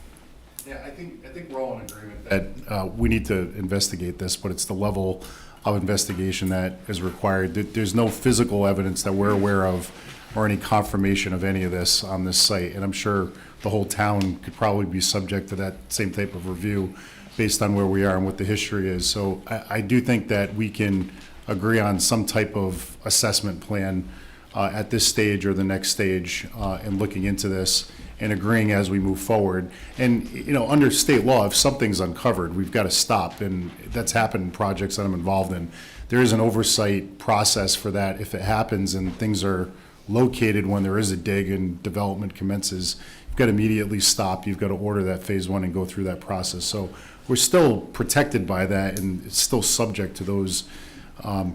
C: Yeah, I think we're all in agreement that we need to investigate this, but it's the level of investigation that is required. There's no physical evidence that we're aware of or any confirmation of any of this on this site, and I'm sure the whole town could probably be subject to that same type of review based on where we are and what the history is. So I do think that we can agree on some type of assessment plan at this stage or the next stage in looking into this and agreeing as we move forward. And, you know, under state law, if something's uncovered, we've got to stop. And that's happened in projects that I'm involved in. There is an oversight process for that if it happens and things are located when there is a dig and development commences. You've got to immediately stop. You've got to order that phase one and go through that process. So we're still protected by that, and it's still subject to those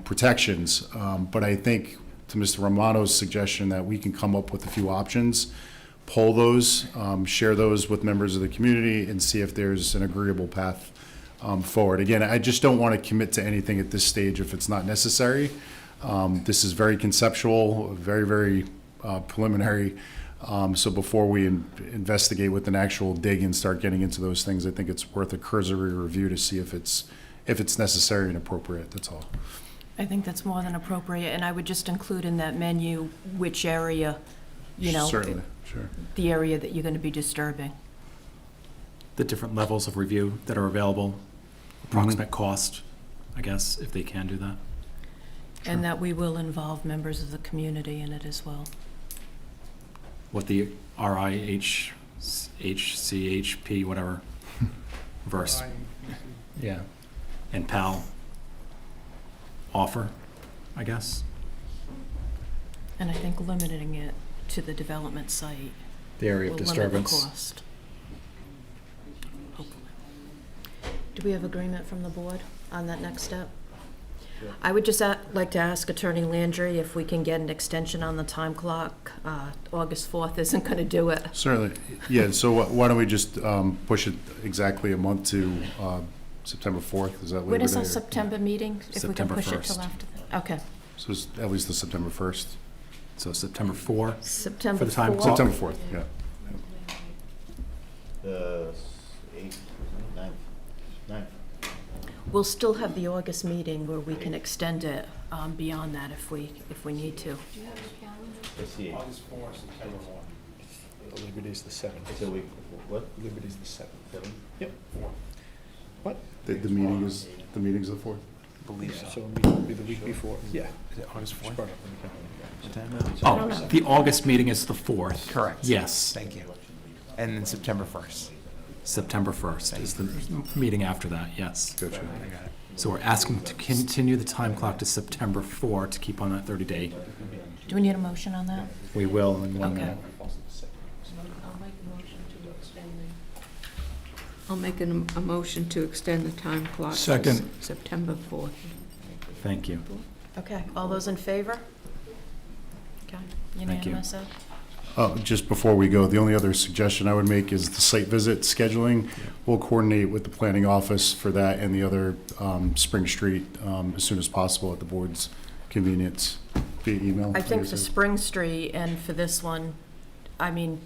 C: protections. But I think, to Mr. Romano's suggestion, that we can come up with a few options, poll those, share those with members of the community, and see if there's an agreeable path forward. Again, I just don't want to commit to anything at this stage if it's not necessary. This is very conceptual, very, very preliminary. So before we investigate with an actual dig and start getting into those things, I think it's worth a cursory review to see if it's necessary and appropriate. That's all.
A: I think that's more than appropriate, and I would just include in that menu which area, you know.
C: Certainly, sure.
A: The area that you're going to be disturbing.
F: The different levels of review that are available, approximate cost, I guess, if they can do that.
A: And that we will involve members of the community in it as well.
F: What the RIHCHP, whatever, verse. Yeah. And PAL offer, I guess.
A: And I think limiting it to the development site.
F: The area of disturbance.
A: Will limit the cost. Hopefully. Do we have agreement from the board on that next step? I would just like to ask Attorney Landry if we can get an extension on the time clock. August 4th isn't going to do it.
C: Certainly. Yeah, so why don't we just push it exactly a month to September 4th? Is that Labor Day?
A: When is our September meeting? If
F: September
A: we can push
F: 1st.
A: it till after that. Okay.
C: So it's at least the September 1st.
F: So September 4.
A: September
F: For the time
A: 4th.
F: clock.
C: September 4th, yeah.
M: The 8th, 9th.
A: We'll still have the August meeting where we can extend it beyond that if we need to.
M: Let's see.
E: August 4th, September 1.
F: Labor Day's the 7th.
M: It's a week, what?
F: Labor Day's the 7th.
M: 7?
F: Yep. 4.
C: The meeting's the 4th?
F: Believe
E: So it'll be the week before.
F: Yeah. Is it August 4th?
A: I don't know.
F: Oh, the August meeting is the 4th.
N: Correct.
F: Yes.
N: Thank you. And then September 1st.
F: September 1st is the meeting after that, yes.
C: Gotcha.
F: So we're asking to continue the time clock to September 4 to keep on that 30-day.
A: Do we need a motion on that?
F: We will in 1
A: Okay.
F: minute.
D: I'll make a motion to extend the time clock. to
I: Second.
D: September 4th.
F: Thank you.
A: Okay, all those in favor? Okay,
F: Thank you.
A: unanimous?
C: Just before we go, the only other suggestion I would make is the site visit scheduling. We'll coordinate with the planning office for that and the other Spring Street as soon as possible at the board's convenience via email.
A: I think for Spring Street and for this one, I mean,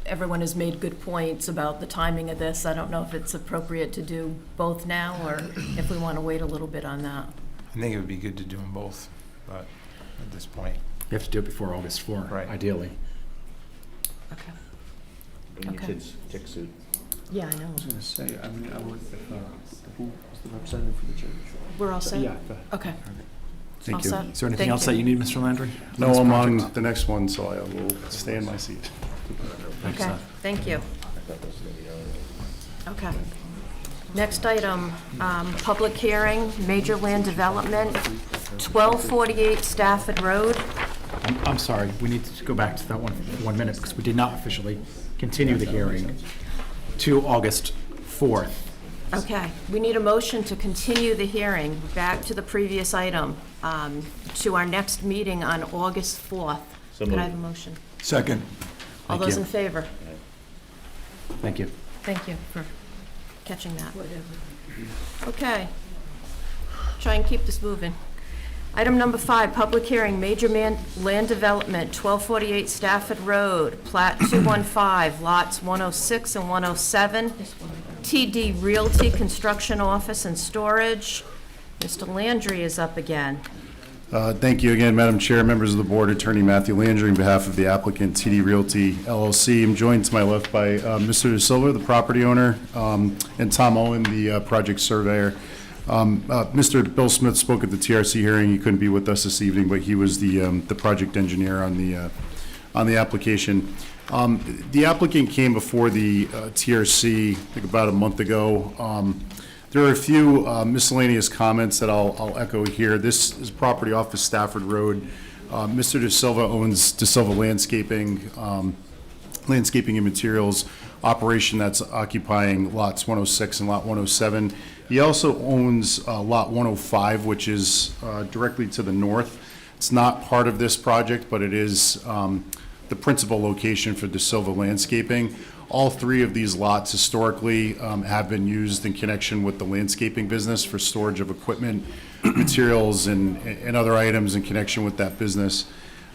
A: everyone has made good points about the timing of this. I don't know if it's appropriate to do both now or if we want to wait a little bit on that.
N: I think it would be good to do them both, but at this point.
F: You have to do it before August 4,
N: Right.
F: ideally.
A: Okay.
M: Bring your
A: Okay.
M: kids' tick suit.
A: Yeah, I know.
E: I was going to say, I mean, I would, who was the representative for the church?
A: We're all set?
E: Yeah, go ahead.
A: Okay.
C: Thank
A: All
C: you.
A: set?
F: Is there anything
A: Thank
F: else that you need, Mr. Landry?
C: No, I'm on the next one, so I will stay in my seat.
F: Thanks,
A: Okay,
F: Seth.
A: thank you. Okay. Next item, public hearing, major land development, 1248 Stafford Road.
F: I'm sorry, we need to go back to that one for 1 minute because we did not officially continue the hearing to August 4th.
A: Okay, we need a motion to continue the hearing back to the previous item, to our next meeting on August 4th.
M: So
A: Can I
M: moved.
A: have a motion?
I: Second.
A: All those in favor?
U: Thank you.
A: Thank you for catching that. Okay. Try and keep this moving. Item number 5, public hearing, major land development, 1248 Stafford Road, plat 215, lots 106 and 107. TD Realty Construction Office and Storage. Mr. Landry is up again.
C: Thank you again, Madam Chair, members of the board, Attorney Matthew Landry, on behalf of the applicant TD Realty LLC. I'm joined to my left by Mr. De Silva, the property owner, and Tom Owen, the project surveyor. Mr. Bill Smith spoke at the TRC hearing. He couldn't be with us this evening, but he was the project engineer on the application. The applicant came before the TRC, I think about a month ago. There are a few miscellaneous comments that I'll echo here. This is property off of Stafford Road. Mr. De Silva owns De Silva Landscaping, Landscaping and Materials operation that's occupying lots 106 and lot 107. He also owns lot 105, which is directly to the north. It's not part of this project, but it is the principal location for De Silva Landscaping. All 3 of these lots historically have been used in connection with the landscaping business for storage of equipment, materials, and other items in connection with that business.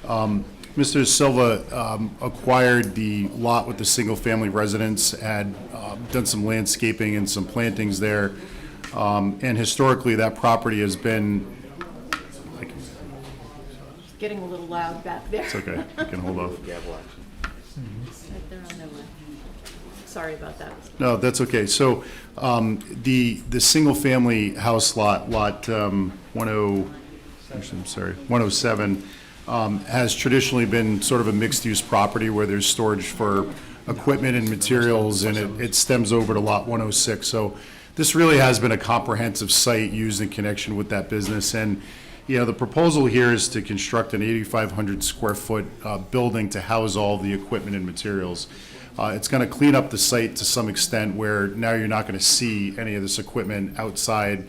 C: Mr. Silva acquired the lot with the single-family residence, had done some landscaping and some plantings there, and historically that property has been.
A: Getting a little loud back there.
C: It's okay, I can hold off.
A: Right there on the left. Sorry about that.
C: No, that's okay. So the single-family house lot 107, has traditionally been sort of a mixed-use property where there's storage for equipment and materials, and it stems over to lot 106. So this really has been a comprehensive site used in connection with that business. And the proposal here is to construct an 8,500 square foot building to house all the equipment and materials. It's going to clean up the site to some extent where now you're not going to see any of this equipment outside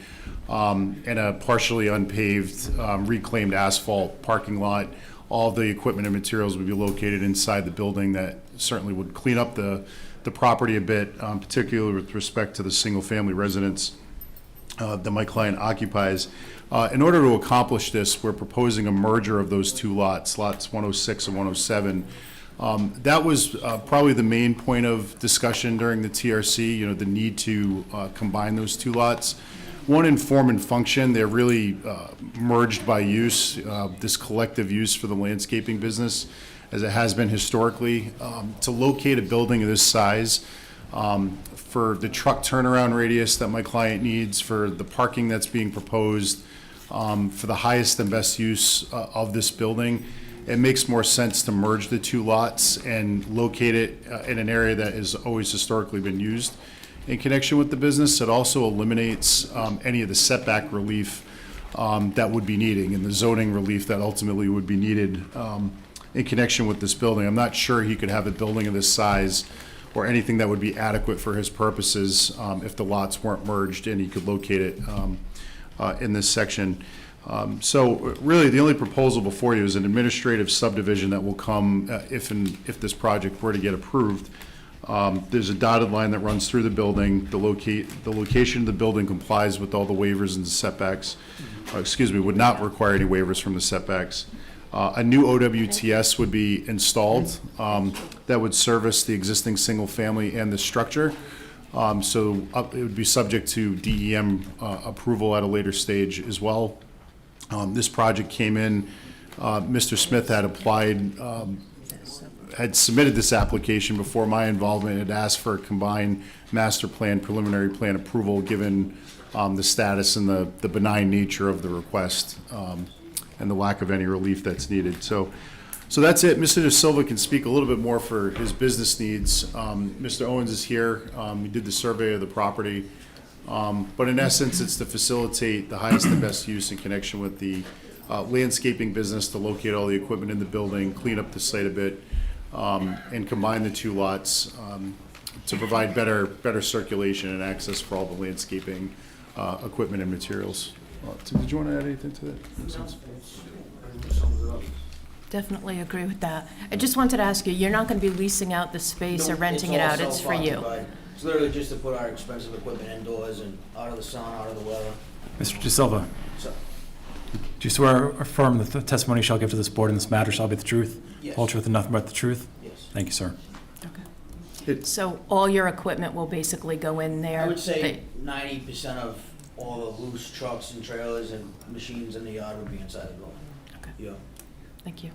C: in a partially unpaved, reclaimed asphalt parking lot. All the equipment and materials would be located inside the building. That certainly would clean up the property a bit, particularly with respect to the single-family residence that my client occupies. In order to accomplish this, we're proposing a merger of those 2 lots, lots 106 and 107. That was probably the main point of discussion during the TRC, the need to combine those 2 lots. One in form and function, they're really merged by use, this collective use for the landscaping business, as it has been historically. To locate a building of this size, for the truck turnaround radius that my client needs, for the parking that's being proposed, for the highest and best use of this building, it makes more sense to merge the 2 lots and locate it in an area that has always historically been used in connection with the business. It also eliminates any of the setback relief that would be needing and the zoning relief that ultimately would be needed in connection with this building. I'm not sure he could have a building of this size or anything that would be adequate for his purposes if the lots weren't merged and he could locate it in this section. So really, the only proposal before you is an administrative subdivision that will come if this project were to get approved. There's a dotted line that runs through the building. The location of the building complies with all the waivers and setbacks. Would not require any waivers from the setbacks. A new OWTS would be installed that would service the existing single family and the structure. So it would be subject to DEM approval at a later stage as well. This project came in, Mr. Smith had applied, had submitted this application before my involvement, had asked for a combined master plan, preliminary plan approval, given the status and the benign nature of the request and the lack of any relief that's needed. So that's it. Mr. De Silva can speak a little bit more for his business needs. Mr. Owens is here. He did the survey of the property. But in essence, it's to facilitate the highest and best use in connection with the landscaping business, to locate all the equipment in the building, clean up the site a bit, and combine the 2 lots to provide better circulation and access for all the landscaping, equipment and materials. Did you want to add anything to that?
A: Definitely agree with that. I just wanted to ask you, you're not going to be leasing out the space or renting it out, it's for you?
G: It's literally just to put our expensive equipment indoors and out of the sun, out of the weather.
F: Mr. DeSilva,
G: So,
F: do you swear or affirm that the testimony you shall give to this board in this matter shall be the truth,
G: Yes.
F: whole truth, and nothing but the truth?
G: yes.
F: Thank you, sir.
A: So all your equipment will basically go in there?
G: I would say 90% of all the loose trucks and trailers and machines in the yard would be inside the building.
A: Okay.
G: Yeah.
A: Thank you.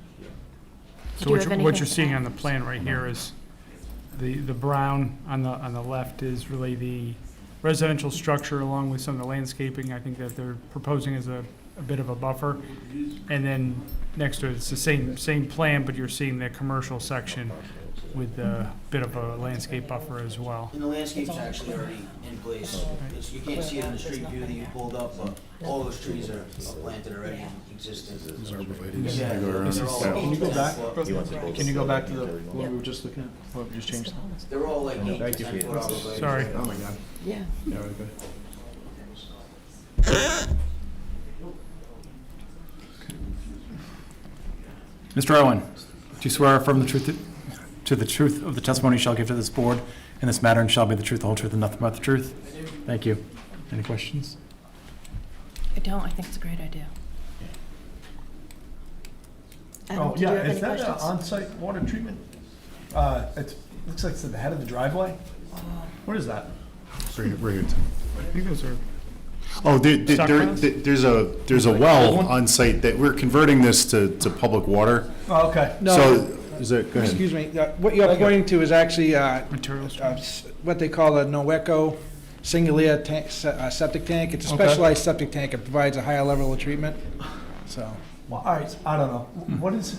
H: So
A: Do you
H: what
A: have
H: you're
A: anything to
H: seeing
A: add?
H: on the plan right here is the brown on the left is really the residential structure along with some of the landscaping. I think that they're proposing as a bit of a buffer. And then next to it, it's the same plan, but you're seeing the commercial section with a bit of a landscape buffer as well.
G: And the landscape's actually already in place. You can't see it in the street view that you pulled up, but all those trees are planted already and existing. Yeah. They're all
E: Can you go back?
G: He
E: Can you go back to the one we were just looking at? What we just changed?
G: They're all like 8 to
E: Thank you.
G: 10 foot arborvitae.
H: Sorry.
E: Oh my God.
A: Yeah.
E: Yeah, right there.
F: Mr. Owen, do you swear or affirm the truth of the testimony you shall give to this board in this matter and shall be the truth, the whole truth, and nothing but the truth? Thank you. Any questions?
A: I don't, I think it's a great idea. Adam,
E: Oh,
A: do you
E: yeah,
A: have
E: is
A: any
E: that
A: questions?
E: on-site water treatment? It looks like it's at the head of the driveway. What is that?
C: Bring it.
H: I think those are,
C: Oh,
H: Stockpiles?
C: there's a well on site that we're converting this to public water.
E: Oh, okay.
C: So, is it, go ahead.
V: Excuse me, what you're pointing to is actually
H: materials.
V: what they call a Noeco singular tank, septic tank. It's a
E: Okay.
V: specialized septic tank. It provides a higher level of treatment, so.
E: Well, all right, I don't know. What is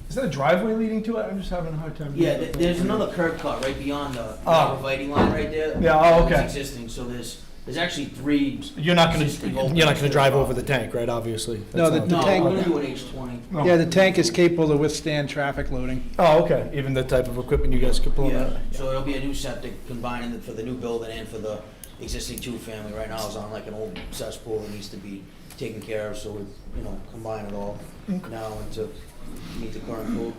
E: that a driveway leading to it? I'm just having a hard time.
G: Yeah, there's another curb cut right beyond the
E: Oh.
G: arborvitae line right there.
E: Yeah, oh, okay.
G: It's existing, so there's actually 3.
E: You're not
G: existing
E: gonna
G: openings
E: drive
G: to
E: over the tank, right, obviously?
V: No,
E: That's
V: the
E: not-
G: No,
V: tank-
G: we're gonna do an H20.
E: Oh.
V: Yeah, the tank is capable to withstand traffic loading.
E: Oh, okay, even the type of equipment you guys could pull
G: Yeah,
E: out?
G: so it'll be a new septic combining for the new building and for the existing two-family. Right now it's on like an old cesspool that needs to be taken care of, so we, combine it all now to meet the current code.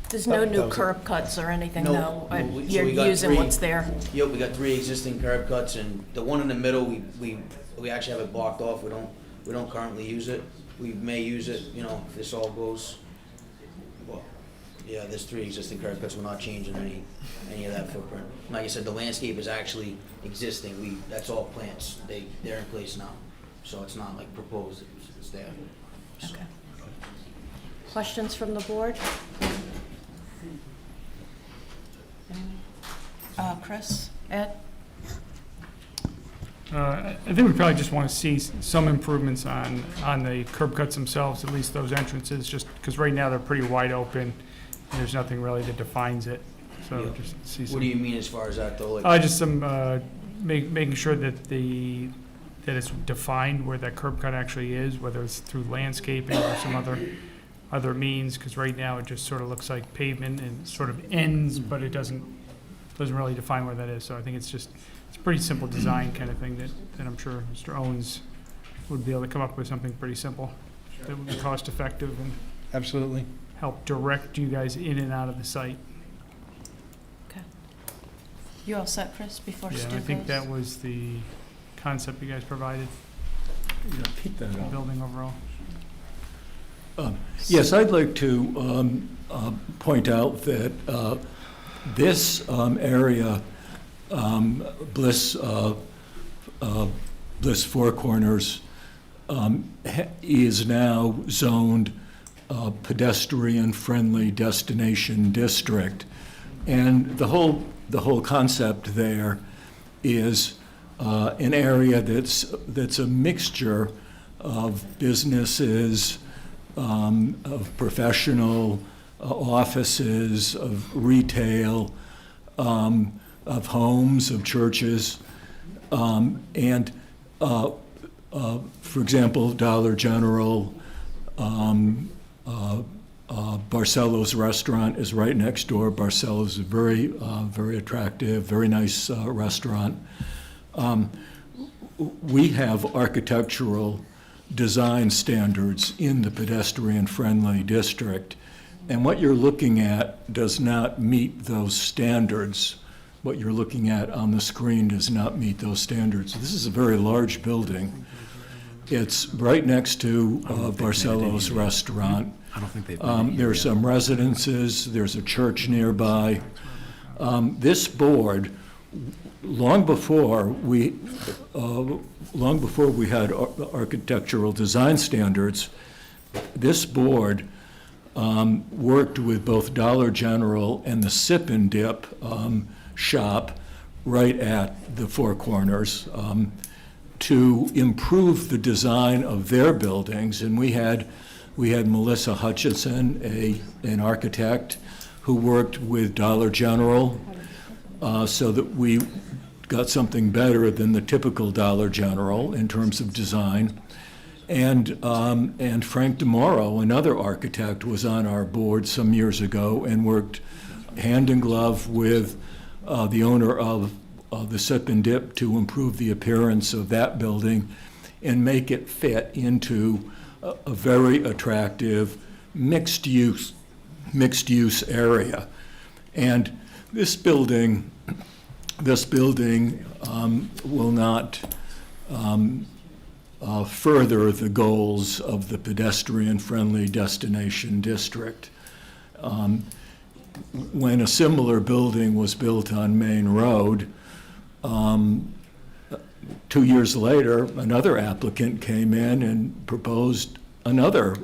A: There's no new curb cuts or anything,
G: No,
A: though?
G: no, so
A: You're
G: we got
A: using
G: 3.
A: what's there?
G: Yep, we got 3 existing curb cuts, and the one in the middle, we actually have it blocked off. We don't currently use it. We may use it, if this all goes. Well, yeah, there's 3 existing curb cuts. We're not changing any of that footprint. Like I said, the landscape is actually existing. That's all plants. They're in place now, so it's not like proposed. It's there.
A: Okay. Questions from the board? Chris, Ed?
H: I think we probably just want to see some improvements on the curb cuts themselves, at least those entrances, just because right now they're pretty wide open. And there's nothing really that defines it, so
G: Yeah.
H: just see some.
G: What do you mean as far as that though? Like,
H: Just some, making sure that that it's defined where that curb cut actually is, whether it's through landscaping or some other means, because right now it just sort of looks like pavement and sort of ends, but it doesn't really define where that is. So I think it's a pretty simple design kind of thing that I'm sure Mr. Owens would be able to come up with something pretty simple that would be cost effective and
V: Absolutely.
H: help direct you guys in and out of the site.
A: Okay. You all set, Chris, before
H: Yeah,
A: Stu
H: and I think
A: goes?
H: that was the concept you guys provided,
I: Keep that
H: the
I: up.
H: building overall.
I: Yes, I'd like to point out that this area, Bliss Four Corners, is now zoned pedestrian-friendly destination district. And the whole concept there is an area that's a mixture of businesses, of professional offices, of retail, of homes, of churches, and for example, Dollar General, Barcelo's restaurant is right next door. Barcelo's a very, very attractive, very nice restaurant. We have architectural design standards in the pedestrian-friendly district, and what you're looking at does not meet those standards. What you're looking at on the screen does not meet those standards. This is a very large building. It's right next to Barcelo's restaurant.
N: I don't think they've.
I: There's some residences, there's a church nearby. This board, long before we had architectural design standards, this board worked with both Dollar General and the Sip and Dip shop right at the Four Corners to improve the design of their buildings. And we had Melissa Hutchison, an architect, who worked with Dollar General so that we got something better than the typical Dollar General in terms of design. And Frank DeMauro, another architect, was on our board some years ago and worked hand in glove with the owner of the Sip and Dip to improve the appearance of that building and make it fit into a very attractive mixed-use area. And this building will not further the goals of the pedestrian-friendly destination district. When a similar building was built on Main Road, 2 years later, another applicant came in and proposed another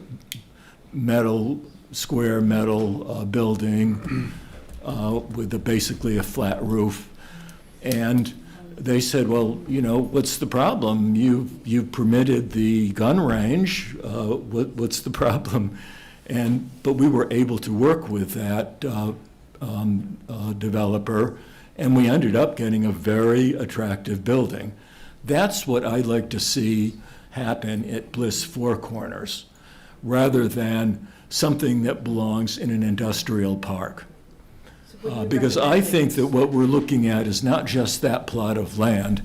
I: square metal building with basically a flat roof. And they said, well, you know, what's the problem? You've permitted the gun range. What's the problem? But we were able to work with that developer, and we ended up getting a very attractive building. That's what I'd like to see happen at Bliss Four Corners, rather than something that belongs in an industrial park. Because I think that what we're looking at is not just that plot of land.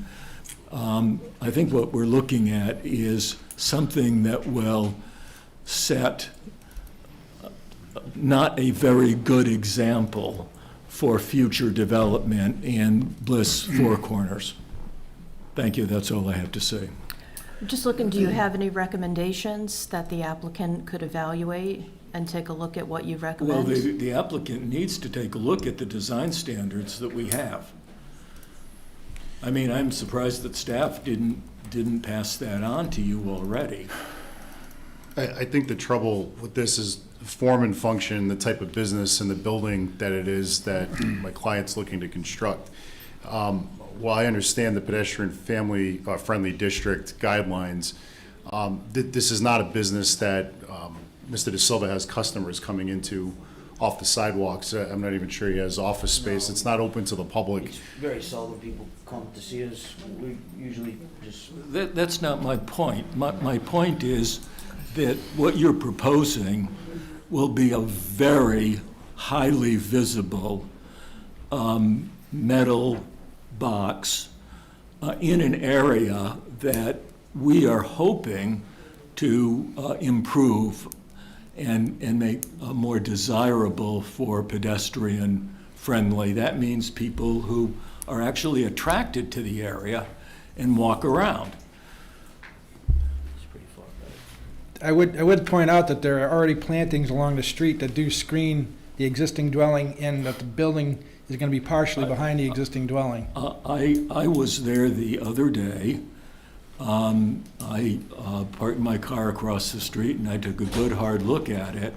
I: I think what we're looking at is something that will set not a very good example for future development in Bliss Four Corners. Thank you, that's all I have to say.
A: Just looking, do you have any recommendations that the applicant could evaluate and take a look at what you recommend?
I: Well, the applicant needs to take a look at the design standards that we have. I mean, I'm surprised that staff didn't pass that on to you already.
C: I think the trouble with this is form and function, the type of business and the building that it is that my client's looking to construct. While I understand the pedestrian family friendly district guidelines, this is not a business that Mr. De Silva has customers coming into off the sidewalks. I'm not even sure he has office space.
G: No.
C: It's not open to the public.
G: It's very seldom people come to see us. We usually just...
I: That's not my point. My point is that what you're proposing will be a very highly visible metal box in an area that we are hoping to improve and make more desirable for pedestrian friendly. That means people who are actually attracted to the area and walk around.
V: I would point out that there are already plantings along the street that do screen the existing dwelling, and that the building is going to be partially behind the existing dwelling.
I: I was there the other day. I parked my car across the street and I took a good hard look at it,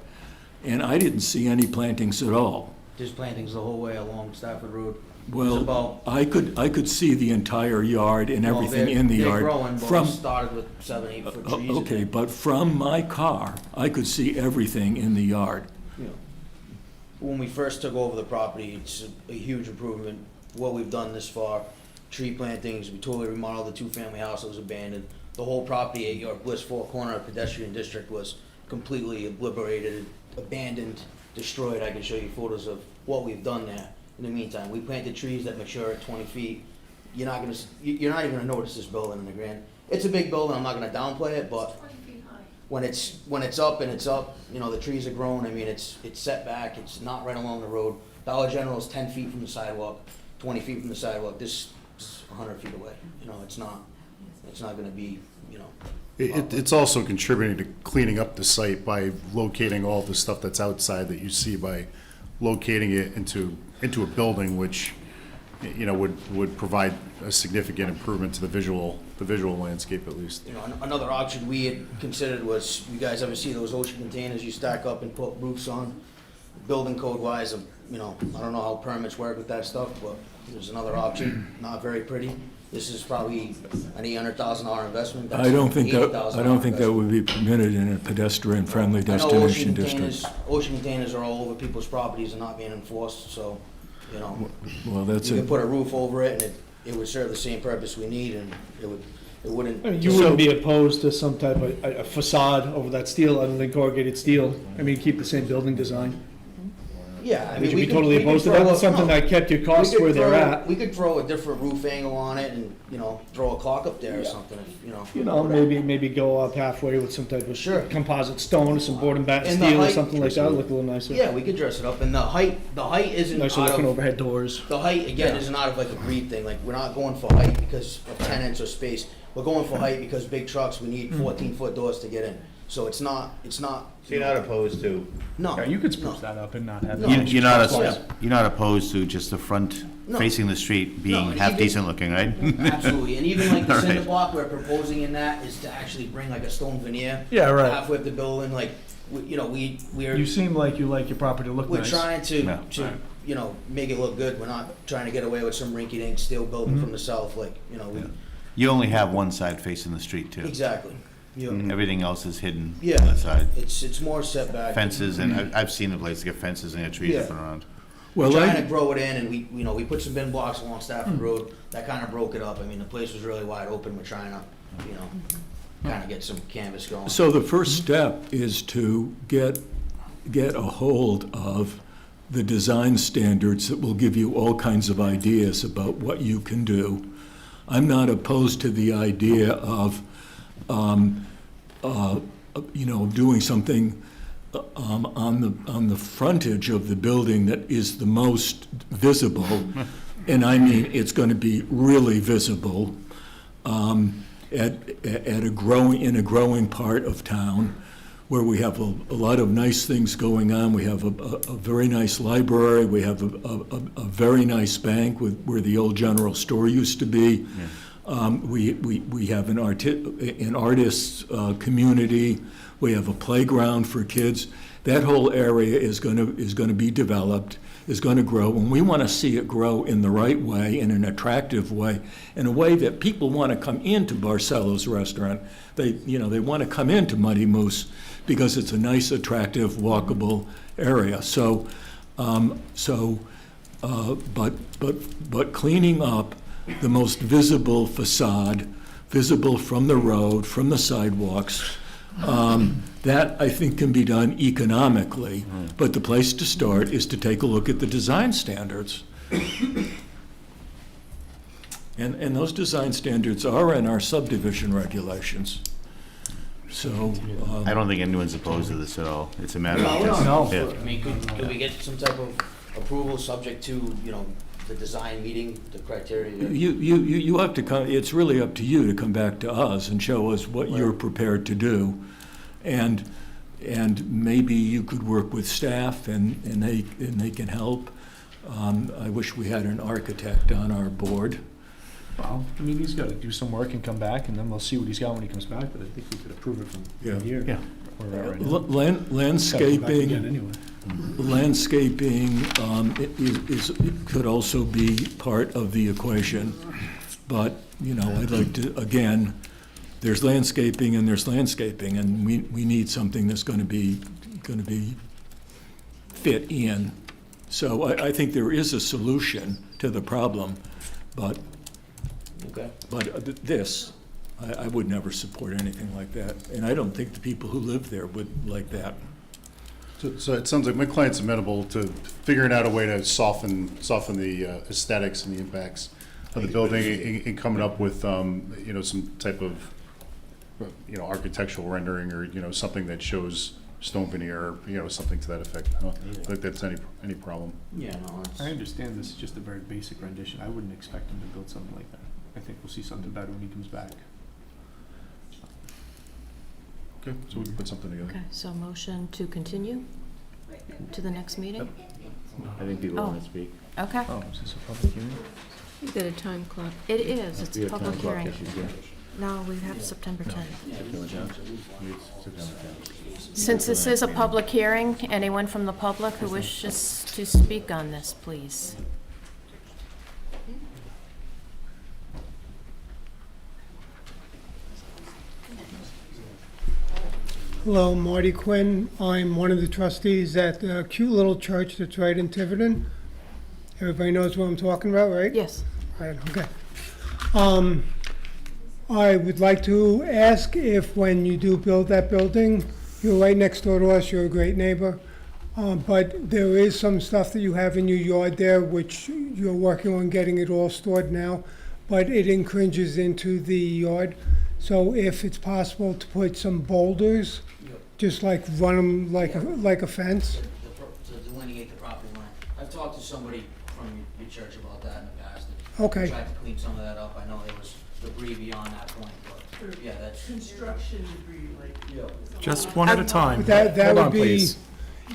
I: and I didn't see any plantings at all.
G: There's plantings the whole way along Stafford Road.
I: Well, I could see the entire yard and everything in the yard.
G: They're growing, but we started with 7-8 foot trees.
I: Okay, but from my car, I could see everything in the yard.
G: You know, when we first took over the property, it's a huge improvement. What we've done this far, tree plantings, we totally remodeled the two-family house that was abandoned. The whole property at your Bliss Four Corner pedestrian district was completely obliterated. abandoned, destroyed, I can show you photos of what we've done there. In the meantime, we planted trees that mature at 20 feet. You're not even gonna notice this building in the grand. It's a big building, I'm not gonna downplay it, but when it's up and it's up, you know, the trees are grown, I mean, it's set back, it's not right along the road. Dollar General is 10 feet from the sidewalk, 20 feet from the sidewalk. This is 100 feet away. You know, it's not gonna be, you know.
C: It's also contributing to cleaning up the site by locating all the stuff that's outside that you see, by locating it into a building, which, you know, would provide a significant improvement to the visual landscape at least.
G: You know, another option we had considered was, you guys ever see those ocean containers you stack up and put roofs on? Building code wise, you know, I don't know how permits work with that stuff, but there's another option, not very pretty. This is probably an $800,000 investment. That's
I: I don't think
G: $80,000
I: that would be permitted in a pedestrian-friendly destination district.
G: Ocean containers are all over people's properties and not being enforced, so, you know.
I: Well, that's
G: You
I: it.
G: could put a roof over it and it would serve the same purpose we need, and it wouldn't.
E: I mean, you wouldn't be opposed to some type of a facade over that steel, other than corrugated steel? I mean, keep the same building design?
G: Yeah, I
E: Would
G: mean,
E: you
G: we
E: be
G: could-
E: totally
G: we could
E: opposed to
G: throw
E: that?
G: a-
E: Something
G: no.
E: that kept your costs
G: We could
E: where they're
G: throw-
E: at?
G: We could throw a different roof angle on it and, you know, throw a clock up there or something, you know.
E: You know, maybe go up halfway with some type of
G: Sure.
E: composite stone or some board and batten
G: And the
E: steel or
G: height-
E: something like that, look a little nicer.
G: Yeah, we could dress it up, and the height isn't
E: Nicer
G: out
E: looking
G: of,
E: overhead doors.
G: the height, again,
E: Yeah.
G: isn't out of like a greed thing, like, we're not going for height because of tenants or space. We're going for height because big trucks, we need 14-foot doors to get in. So it's not.
M: So you're not opposed to?
G: No.
E: Yeah, you could spruce that up and not have.
G: No.
E: that.
L: You're not opposed to just the front
G: No.
L: facing the street being
G: and
L: half
G: even-
L: decent looking, right?
G: Absolutely, and even like the
L: All
G: cinder
L: right.
G: block we're proposing in that is to actually bring like a stone veneer.
E: Yeah, right.
G: Halfway up the building, like, we're.
E: You seem like you like your property to look
G: We're
E: nice.
G: trying
L: Yeah.
G: to, you know, make it look good. We're not trying to get away with some rinky-dink steel building from the south, like, you know, we,
L: You only have one side facing the street too.
G: exactly. Yeah.
L: Everything else is hidden
G: Yeah.
L: on that side.
G: It's more setback.
L: Fences, and I've seen the place get fences and trees
G: Yeah.
L: up and around.
G: We're
I: Well,
G: trying to grow it in, and we put some bin blocks along Stafford Road. That kind of broke it up. I mean, the place was really wide open. We're trying to, you know, kind of get some canvas going.
I: So the first step is to get a hold of the design standards that will give you all kinds of ideas about what you can do. I'm not opposed to the idea of, you know, doing something on the frontage of the building that is the most visible, and I mean it's going to be really visible in a growing part of town where we have a lot of nice things going on. We have a very nice library. We have a very nice bank where the old general store used to be. We have an artist's community. We have a playground for kids. That whole area is going to be developed, is going to grow, and we want to see it grow in the right way, in an attractive way, in a way that people want to come into Barcelo's restaurant. They want to come into Muddy Moose because it's a nice, attractive, walkable area. But cleaning up the most visible facade, visible from the road, from the sidewalks, that I think can be done economically. But the place to start is to take a look at the design standards. And those design standards are in our subdivision regulations. So.
L: I don't think anyone's opposed to this at all. It's a matter
G: No,
L: of
G: we're
L: just.
G: not.
L: Yeah.
G: I mean, could we get some type of approval subject to, you know, the design meeting, the criteria?
I: You have to come, it's really up to you to come back to us and show us what you're prepared to do. And maybe you could work with staff and they can help. I wish we had an architect on our board.
E: Well, I mean, he's got to do some work and come back, and then we'll see what he's got when he comes back, but I think we could approve it from here.
L: Yeah.
E: Where we're at right now.
I: Landscaping.
E: Gotta come back again anyway.
I: Landscaping could also be part of the equation, but, you know, I'd like to, again, there's landscaping and there's landscaping, and we need something that's going to be fit in. So I think there is a solution to the problem, but
G: Okay.
I: this, I would never support anything like that, and I don't think the people who live there would like that.
C: So it sounds like my client's amenable to figuring out a way to soften the aesthetics and the impacts of the building and coming up with, some type of, architectural rendering or, something that shows stone veneer or, something to that effect. I don't think that's any problem.
G: Yeah, no, it's.
F: I understand this is just a very basic rendition. I wouldn't expect him to build something like that. I think we'll see something better when he comes back.
C: Okay, so we can put something together.
A: Okay, so motion to continue to the next meeting?
M: I think people want to speak.
A: Okay.
F: Oh, is this a public hearing?
D: You got a time clock.
A: It is, it's
M: We
A: a
M: have
A: public
M: time clock
A: hearing.
M: issues, yeah.
A: No, we have September 10th.
C: September 10th.
A: Since this is a public hearing, anyone from the public who wishes to speak on this, please?
J: Hello, Marty Quinn. I'm one of the trustees at the cute little church that's right in Tiverton. Everybody knows what I'm talking about, right?
A: Yes.
J: Right, okay. I would like to ask if when you do build that building, you're right next door to us, you're a great neighbor, but there is some stuff that you have in your yard there, which you're working on getting it all stored now, but it encroaches into the yard. So if it's possible to put some boulders, just like run them like a fence.
G: To delineate the property line. I've talked to somebody from your church about that in the past.
J: Okay.
G: Tried to clean some of that up. I know there was debris beyond that point, but yeah, that's.
D: Construction debris, like.
G: Yeah.
F: Just one at a time.
J: That
F: Hold
J: would
F: on,
J: be,
F: please.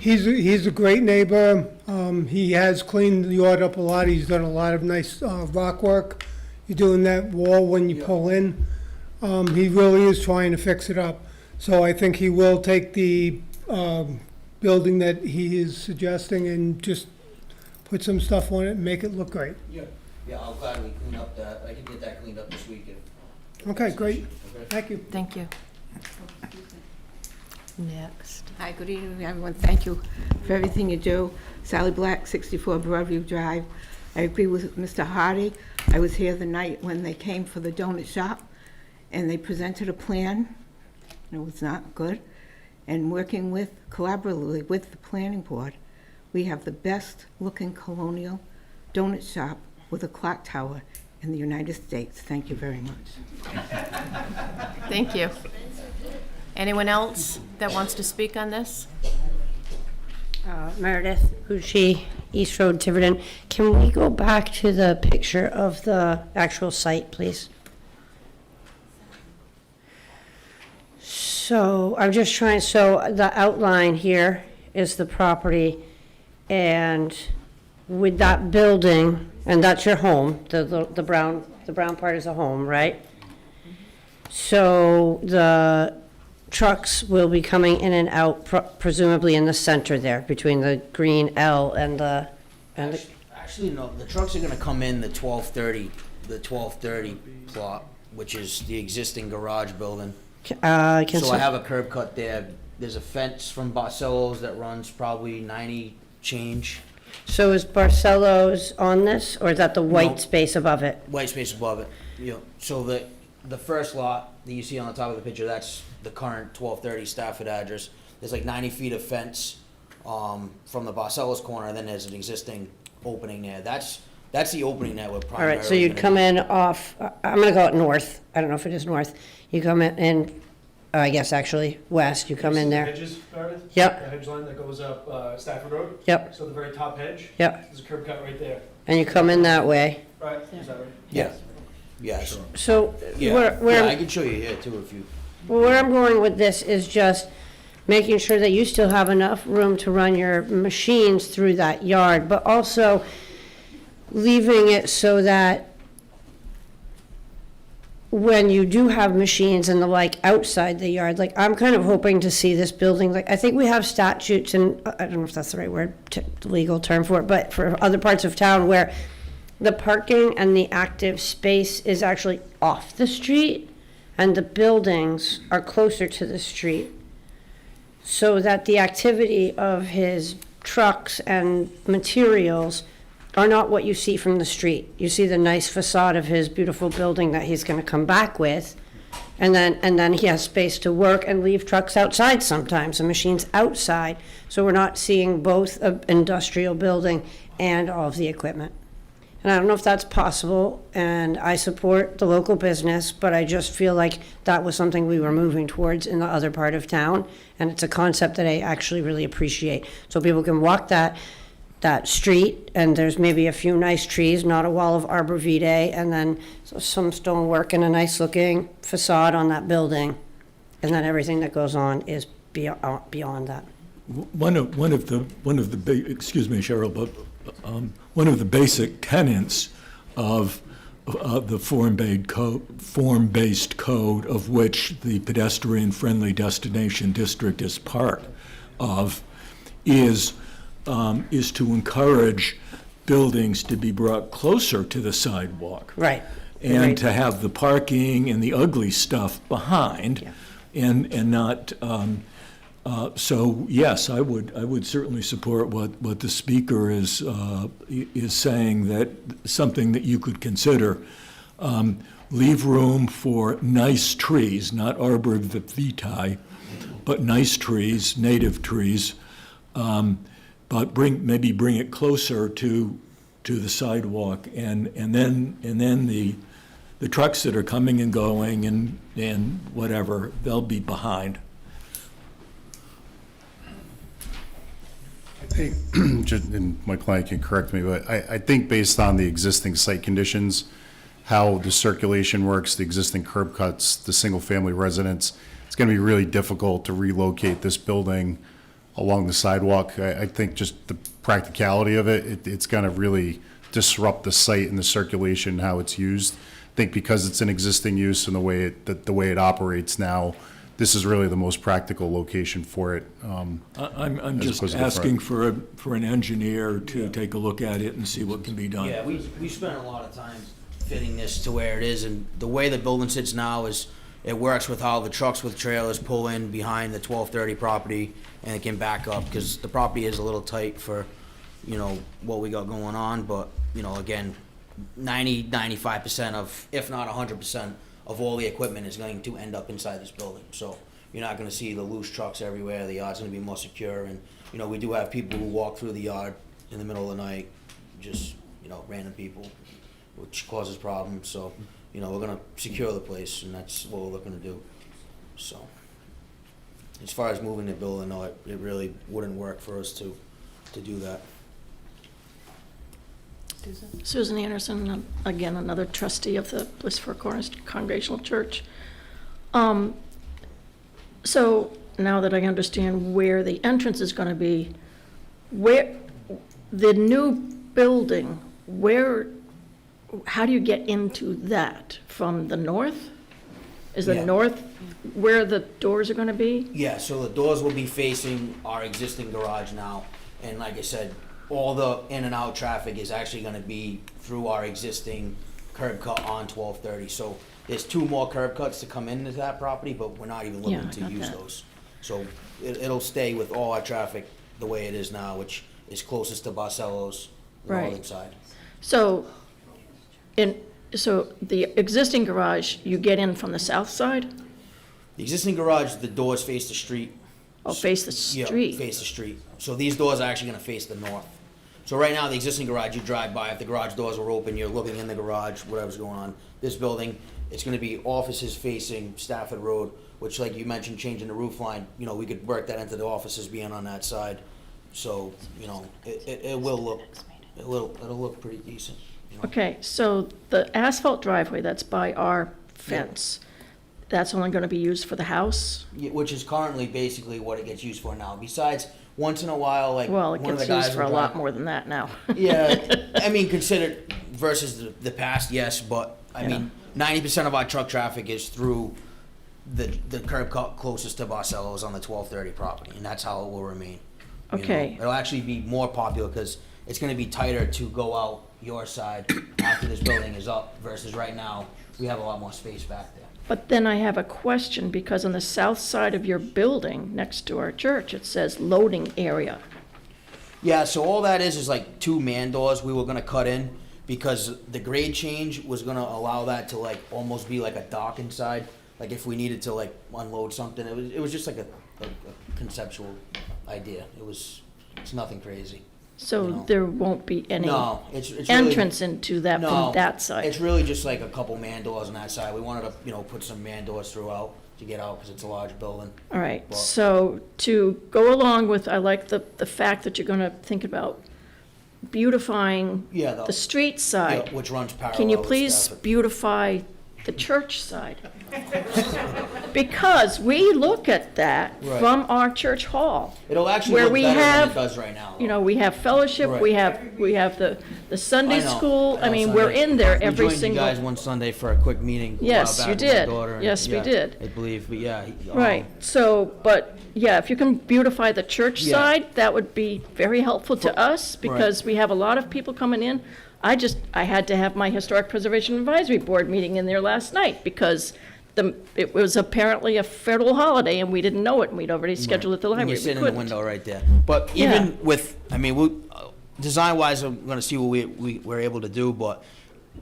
J: he's a great neighbor. He has cleaned the yard up a lot. He's done a lot of nice rock work. You're doing that wall when you pull in. He really is trying to fix it up. So I think he will take the building that he is suggesting and just put some stuff on it and make it look great.
G: Yeah. Yeah, I'll gladly clean up that. I can get that cleaned up this week.
J: Okay, great.
G: Okay.
J: Thank you.
A: Thank you. Next.
P: Hi, good evening, everyone. Thank you for everything you do. Sally Black, 64 Broadview Drive. I agree with Mr. Hardy. I was here the night when they came for the donut shop, and they presented a plan. It was not good. And working collaboratively with the planning board, we have the best looking colonial donut shop with a clock tower in the United States. Thank you very much.
A: Thank you. Anyone else that wants to speak on this?
B: Meredith Gucci, East Road, Tiverton. Can we go back to the picture of the actual site, please? So I'm just trying, so the outline here is the property, and with that building, and that's your home, the brown part is a home, right? So the trucks will be coming in and out presumably in the center there, between the green L and the.
G: Actually, no, the trucks are gonna come in the 1230 plot, which is the existing garage building. So I have a curb cut there. There's a fence from Barcelos that runs probably 90 change.
B: So is Barcelos on this, or is that the white
G: No.
B: space above it?
G: White space above it. Yeah. So the first lot that you see on the top of the picture, that's the current 1230 Stafford address. There's like 90 feet of fence from the Barcelos corner, and then there's an existing opening there. That's the opening that we're
B: All
G: primarily.
B: right, so you'd come in off, I'm gonna call it north, I don't know if it is north. You come in, I guess actually, west, you come in there.
E: Hedges, Meredith?
B: Yep.
E: The hedge line that goes up Stafford Road?
B: Yep.
E: So the very top hedge?
B: Yep.
E: There's a curb cut right there.
B: And you come in that way.
E: Right, is that right?
G: Yeah. Yes.
B: So
G: Yeah.
B: where,
G: Yeah, I can show you here too if you.
B: well, where I'm going with this is just making sure that you still have enough room to run your machines through that yard, but also leaving it so that when you do have machines and the like outside the yard, like I'm kind of hoping to see this building, like I think we have statutes, and I don't know if that's the right word, legal term for it, but for other parts of town where the parking and the active space is actually off the street and the buildings are closer to the street, so that the activity of his trucks and materials are not what you see from the street. You see the nice facade of his beautiful building that he's going to come back with, And then he has space to work and leave trucks outside sometimes, the machines outside. So we're not seeing both an industrial building and all of the equipment. And I don't know if that's possible, and I support the local business, but I just feel like that was something we were moving towards in the other part of town, and it's a concept that I actually really appreciate. So people can walk that street, and there's maybe a few nice trees, not a wall of arborvitae, and then some stonework and a nice-looking facade on that building, and then everything that goes on is beyond that.
I: One of the excuse me, Cheryl, but one of the basic tenets of the form-based code, of which the pedestrian-friendly destination district is part of, is to encourage buildings to be brought closer to the sidewalk.
B: Right.
I: And
B: Right.
I: to have the parking and the ugly stuff behind, and not. So yes, I would certainly support what the speaker is saying, that something that you could consider. Leave room for nice trees, not arborvitae, but nice trees, native trees. But maybe bring it closer to the sidewalk, and then the trucks that are coming and going and whatever, they'll be behind.
C: I think, and my client can correct me, but I think based on the existing site conditions, how the circulation works, the existing curb cuts, the single-family residence, it's going to be really difficult to relocate this building along the sidewalk. I think just the practicality of it's going to really disrupt the site and the circulation, how it's used. I think because it's an existing use and the way it operates now, this is really the most practical location for it.
I: I'm just asking for an engineer to take a look at it and see what can be done.
G: Yeah, we spent a lot of time fitting this to where it is, and the way the building sits now is it works with how the trucks with trailers pull in behind the 1230 property, and it can back up, because the property is a little tight for, what we got going on, but, again, 95% of, if not 100% of all the equipment is going to end up inside this building. So you're not gonna see the loose trucks everywhere, the yard's gonna be more secure, and, we do have people who walk through the yard in the middle of the night, just, random people, which causes problems, so, we're gonna secure the place, and that's what we're looking to do, so. As far as moving the building, no, it really wouldn't work for us to do that.
Q: Susan Anderson, again, another trustee of the Bliss Four Corners Congregational Church. So now that I understand where the entrance is going to be, where the new building, how do you get into that? From the north? Is the north where the doors are going to be?
G: Yeah, so the doors will be facing our existing garage now, and like I said, all the in and out traffic is actually gonna be through our existing curb cut on 1230. So there's 2 more curb cuts to come into that property, but we're not even looking to use those. So it'll stay with all our traffic the way it is now, which is closest to Barcelo's, the northern side.
Q: So the existing garage, you get in from the south side?
G: The existing garage, the doors face the street.
Q: Oh, face the street?
G: Yeah, face the street. So these doors are actually gonna face the north. So right now, the existing garage, you drive by, if the garage doors were open, you're looking in the garage, whatever's going on. This building, it's gonna be offices facing Stafford Road, which, like you mentioned, changing the roof line, we could work that into the offices being on that side. So, it'll look pretty decent.
Q: Okay, so the asphalt driveway that's by our fence, that's only going to be used for the house?
G: Yeah, which is currently basically what it gets used for now. Besides, once in a while, like,
Q: Well, it
G: one of the
Q: gets
G: guys
Q: used for a
G: will
Q: lot
G: drive-
Q: more than that now.
G: Yeah, I mean, considered versus the past, yes, but I mean, 90% of our truck traffic is through the curb cut closest to Barcelo's on the 1230 property, and that's how it will remain. you know.
Q: Okay.
G: It'll actually be more popular because it's gonna be tighter to go out your side after this building is up versus right now, we have a lot more space back there.
Q: But then I have a question, because on the south side of your building, next to our church, it says loading area.
G: Yeah, so all that is like 2 man doors we were gonna cut in because the grade change was gonna allow that to like almost be like a dock inside. like if we needed to like unload something, it was just like a conceptual idea. It's nothing crazy.
Q: So
G: you know?
Q: there won't be any
G: No, it's really,
Q: entrance into that from that side?
G: It's really just like a couple man doors on that side. We wanted to, put some man doors throughout to get out because it's a large building.
Q: All right,
G: But-
Q: so to go along with, I like the fact that you're gonna think about beautifying
G: Yeah,
Q: the street side.
G: yeah, which runs parallel.
Q: Can you
G: with
Q: please
G: Stafford.
Q: beautify the church side? Because we look at that
G: Right.
Q: from our church hall.
G: It'll actually
Q: where
G: look
Q: we
G: better
Q: have,
G: than it does right now.
Q: You know, we have fellowship,
G: Right.
Q: we have the Sunday
G: I know,
Q: school. I
G: know,
Q: mean, we're
G: Sunday.
Q: in there
G: We
Q: every
G: joined
Q: single.
G: you guys one Sunday for a quick meeting. a while
Q: Yes,
G: back
Q: you
G: with my
Q: did.
G: daughter, and,
Q: Yes, we
G: yeah,
Q: did.
G: I believe, but yeah.
Q: Right, so, but, yeah, if you can beautify the church
G: Yeah.
Q: side, that would be very helpful to us, because we have a lot of people coming in. I had to have my Historic Preservation Advisory Board meeting in there last night, because it was apparently a federal holiday, and we didn't know it, and we'd already scheduled it at the
G: And
Q: library.
G: you
Q: We
G: sit in the
Q: couldn't.
G: window right there. But
Q: Yeah.
G: even with, design-wise, I'm gonna see what we're able to do, but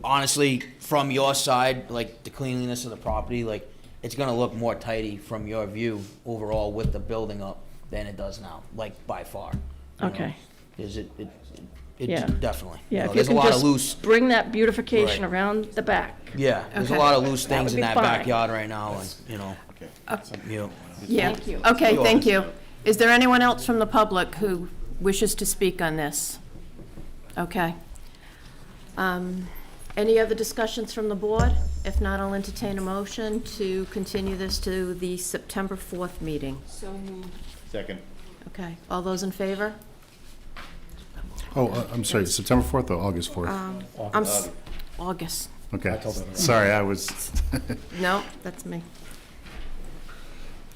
G: honestly, from your side, like the cleanliness of the property, like, it's gonna look more tidy from your view overall with the building up than it does now, like, by far. you know.
Q: Okay.
G: Is it
Q: Yeah.
G: definitely.
Q: Yeah, if
G: There's
Q: you
G: a
Q: can
G: lot of loose,
Q: just bring that beautification
G: Right.
Q: around the back.
G: yeah, there's a
Q: Okay.
G: lot of loose
Q: That
G: things
Q: would
G: in
Q: be
G: that
Q: fine.
G: backyard right now, and,
A: Yeah.
Q: Thank you.
A: Okay,
G: You're
A: thank
G: welcome.
A: you. Is there anyone else from the public who wishes to speak on this? Okay. Any other discussions from the board? If not, I'll entertain a motion to continue this to the September 4th meeting.
M: Second.
A: Okay, all those in favor?
C: Oh, I'm sorry, September 4th or August 4th?
A: August.
C: Okay, sorry, I was,
A: No, that's me.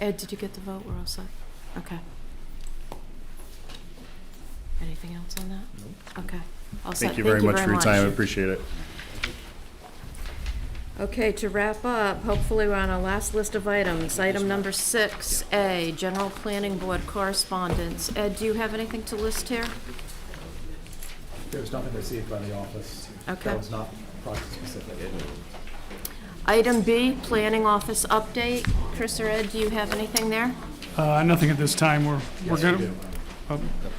A: Ed, did you get the vote? We're all set? Okay. Anything else on that? Okay. All set.
C: thank you very much for your time, I appreciate it.
A: Okay, to wrap up, hopefully we're on our last list of items. Item number 6A, General Planning Board Correspondence. Ed, do you have anything to list here?
F: There was nothing received by the office.
A: Okay.
F: That was not project specific.
A: Item B, Planning Office Update. Chris or Ed, do you have anything there?
H: Nothing at this time, we're
F: Yes,
H: good.
F: we do.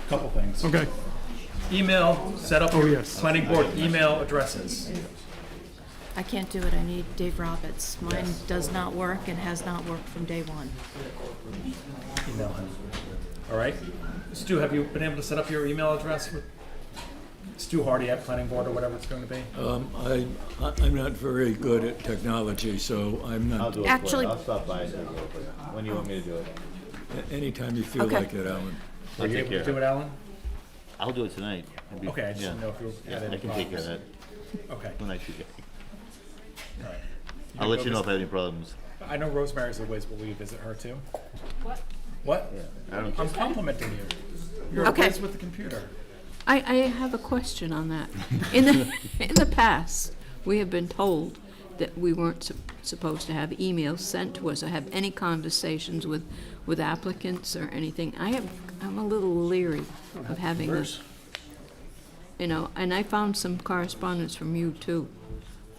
F: Couple things.
H: Okay.
F: Email, set up
H: Oh,
F: your
H: yes.
F: planning board email addresses.
A: I can't do it, I need Dave Roberts. Mine does not work and has not worked from day one.
F: Email him. All right? Stu, have you been able to set up your email address with Stu Hardy at planning board or whatever it's going to be?
I: I'm not very good at technology, so I'm
M: I'll
I: not,
M: do it
A: Actually-
M: for you. I'll stop by and do it real quick. When do you want me to do it?
I: anytime you feel
A: Okay.
I: like it, Alan.
F: Are you
M: take
F: able
M: care
F: to
M: of
F: do it, Alan?
M: I'll do it tonight.
F: Okay, I just didn't know if you
M: Yeah,
F: had any
M: I can take care of that
F: Okay.
M: when I shoot it.
F: All right.
M: I'll let you know if I have any problems.
F: I know Rosemary's a whiz, but will you visit her too? What?
M: I don't
F: I'm complimenting you. You're
A: Okay.
F: a whiz with the computer.
D: I have a question on that. In the past, we have been told that we weren't supposed to have emails sent to us or have any conversations with applicants or anything. I'm a little leery of having this. You know, and I found some correspondence from you too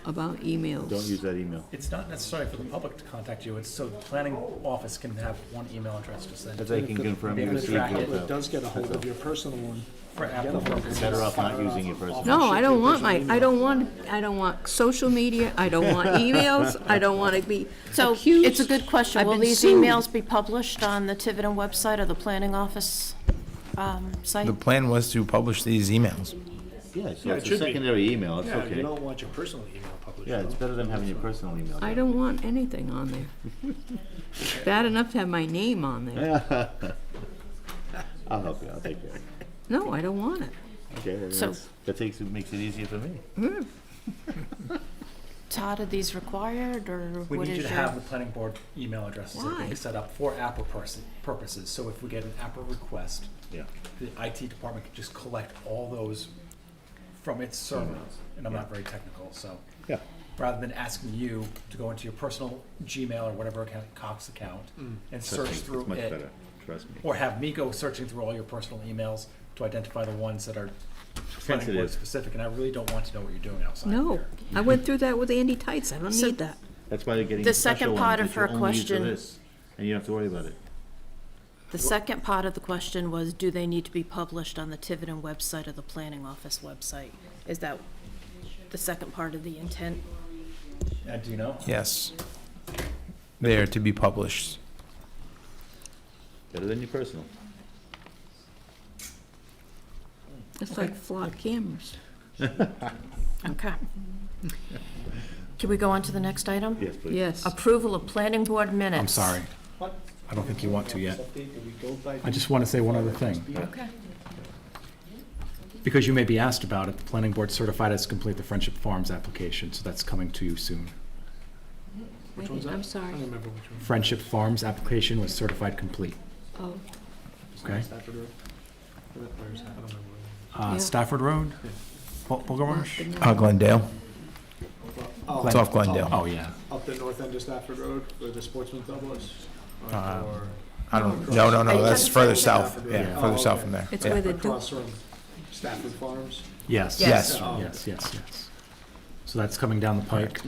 D: about emails.
M: Don't use that email.
F: It's not necessary for the public to contact you, it's so the planning office can have one email address to send.
M: Because I can confirm you received it.
N: does get a hold of your personal one.
F: For applicants.
M: Better off not using your personal.
D: No, I don't want social media, I don't want emails, I don't want to be
A: So,
D: accused.
A: it's a good question.
D: I've
A: Will
D: been
A: these
D: sued.
A: emails be published on the Tiverton website or the planning office site?
N: The plan was to publish these emails.
M: Yeah, so
H: Yeah,
M: it's
H: it
M: a
H: should be.
M: secondary email, it's
H: Yeah, you
M: okay.
H: don't want your personal email published.
M: Yeah, it's better than having your personal email.
D: I don't want anything on there. Bad enough to have my name on there.
M: I'll help you, I'll take care of it.
D: No, I don't want it.
M: Okay, then
A: So-
M: makes it easier for me.
A: Todd, are these required, or
F: We
A: what
F: need you
A: is
F: to
A: your?
F: have the planning board email addresses that
D: Why?
F: we set up for APRA purposes. So if we get an APRA request,
M: Yeah.
F: the IT department can just collect all those from its server. And I'm not very technical, so.
M: Yeah.
F: Rather than asking you to go into your personal Gmail or whatever account, Cox account, and search through
M: It's much
F: it.
M: better, trust me.
F: Or have me go searching through all your personal emails to identify the ones that are planning board
M: Sensitive.
F: specific, and I really don't want to know what you're doing outside of
D: No,
F: here.
D: I went through that with Andy Tights, I don't need that.
M: That's why they're getting
A: The
M: a special
A: second
M: one,
A: part
M: that
A: of her
M: you're only used for
A: question-
M: this, and you don't have to worry about it.
A: The second part of the question was, do they need to be published on the Tiverton website or the planning office website? Is that the second part of the intent?
F: Do you know?
N: Yes. They are to be published.
M: Better than your personal.
D: It's like flock cameras.
A: Okay. Can we go on to the next item?
M: Yes, please.
D: Yes.
A: Approval of planning board minutes.
F: I'm sorry. I don't think you want to yet. I just want to say one other thing.
A: Okay.
F: Because you may be asked about it, the planning board certified us to complete the Friendship Farms application, so that's coming to you soon.
D: Wait, I'm sorry.
F: Friendship Farms application was certified complete,
D: Oh,
F: okay?
D: Yeah.
F: Stafford Road? Booger Marsh?
N: Glendale. It's off Glendale.
F: Oh, yeah.
O: Up the north end of Stafford Road, where the Sportsman Club was?
N: I don't, no, that's further south.
O: Stafford Road.
N: Yeah,
O: Oh,
N: further
O: okay.
N: south from there.
D: it's
N: Yeah.
D: where the
O: Across from Stafford Farms?
F: Yes.
A: Yes.
F: Yes. So that's coming down the pike.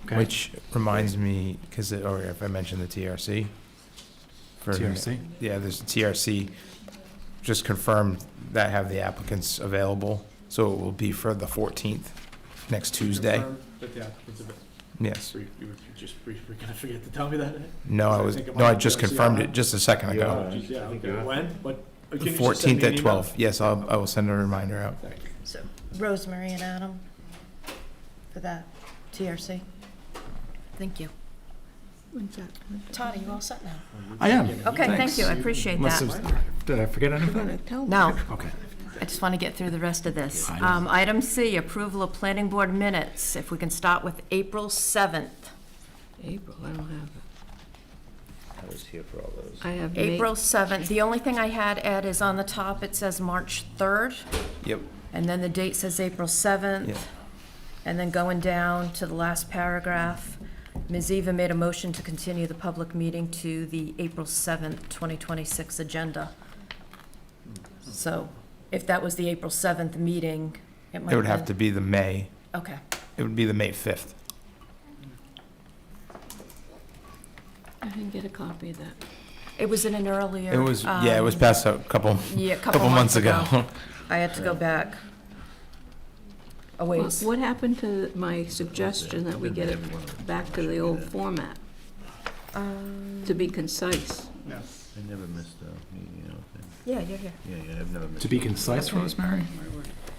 F: Okay.
N: Which reminds me, because, or if I mentioned the TRC. for-
F: TRC?
N: Yeah, there's a TRC, just confirmed that have the applicants available, so it will be for the 14th, next Tuesday. Yes.
O: You were just briefly gonna forget to tell me that?
N: No, I just confirmed it just a second ago.
O: Yeah, okay. When? What?
N: The
O: Can you just send
N: 14th
O: me an
N: at
O: email?
N: 12. Yes, I will send a reminder out.
A: So Rosemary and Adam for that TRC. Thank you.
D: when's that?
A: Todd, are you all set now?
F: I am.
A: Okay, thank
F: Thanks.
A: you, I appreciate
F: Unless
A: that.
F: there's- Did I forget anything?
D: Gonna tell me.
A: No,
F: Okay.
A: I just want to get through the rest of this.
F: I know.
A: Item C, approval of planning board minutes. If we can start with April 7th.
D: April, I don't have it.
M: I was here for all those.
D: I have May.
A: April 7th. The only thing I had, Ed, is on the top, it says March 3rd,
N: Yep.
A: and then the date says April 7th.
N: Yeah.
A: And then going down to the last paragraph, Ms. Eva made a motion to continue the public meeting to the April 7th, 2026 agenda. So if that was the April 7th meeting, it might
N: It would have
A: been-
N: to be the May,
A: Okay.
N: it would be the May 5th.
D: I didn't get a copy of that.
A: It was in an earlier.
N: It was, yeah, it was passed a couple months ago.
A: I had to go back a ways.
D: What happened to my suggestion that we get it back to the old format, to be concise?
M: I never missed a meeting, you know.
A: Yeah, you're here.
M: Yeah, I've never missed.
F: To be concise, Rosemary?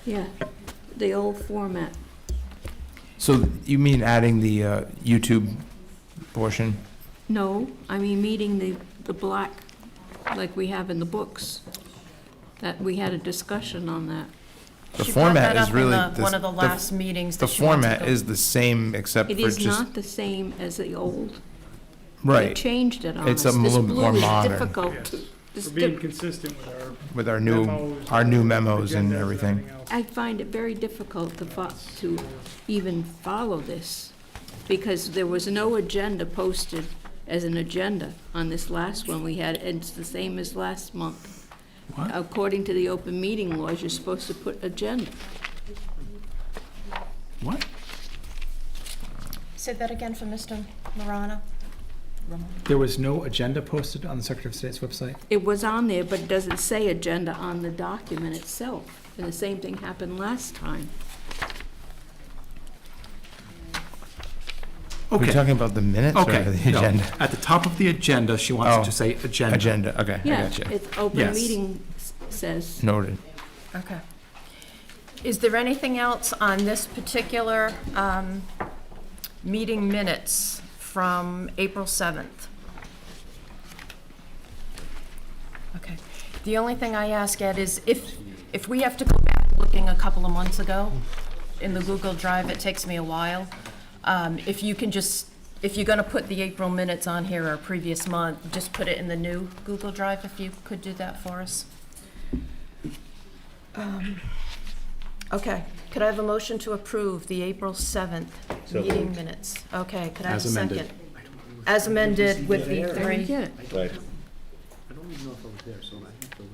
D: Yeah, the old format.
N: So you mean adding the YouTube portion?
D: No, I mean meeting the black, like we have in the books, that we had a discussion on that.
N: The
A: She brought
N: format
A: that
N: is
A: up
N: really.
A: in one of the last meetings
N: The
A: that she wanted to
N: format
A: go-
N: is the same except
D: It
N: for
D: is
N: just,
D: not the same as the old. They
N: right,
D: changed it on us.
N: It's a little bit more
D: This blue is
N: modern.
D: difficult. This
H: We're being
D: dip-
H: consistent
N: with our new memos and
H: agendas
N: everything.
H: else.
D: I find it very difficult to even follow this, because there was no agenda posted as an agenda on this last one we had, and it's the same as last month.
F: What?
D: According to the open meeting laws, you're supposed to put agenda.
F: What?
A: Say that again for Mr. Marana.
F: There was no agenda posted on the Secretary of State's website?
D: It was on there, but it doesn't say agenda on the document itself. And the same thing happened last time.
N: Are we
F: Okay.
N: talking about the minutes or
F: Okay,
N: the
F: no.
N: agenda?
F: At the top of the agenda, she wants
N: Oh.
F: it to say agenda.
N: Agenda, okay, I
D: Yeah,
N: got you.
D: it's open
F: Yes.
D: meeting says.
N: Noted.
A: Okay. Is there anything else on this particular meeting minutes from April 7th? Okay. The only thing I ask, Ed, is if we have to go back looking a couple of months ago in the Google Drive, it takes me a while. If you can just, if you're going to put the April minutes on here or previous month, just put it in the new Google Drive, if you could do that for us. Okay, could I have a motion to approve the April 7th
M: So
A: meeting
M: moved.
A: minutes? Okay, could I have
F: As
A: a
F: amended.
A: second? As amended with the
D: I didn't
A: three.
D: get it.
M: Right.
O: I don't even know if I was there, so I have to look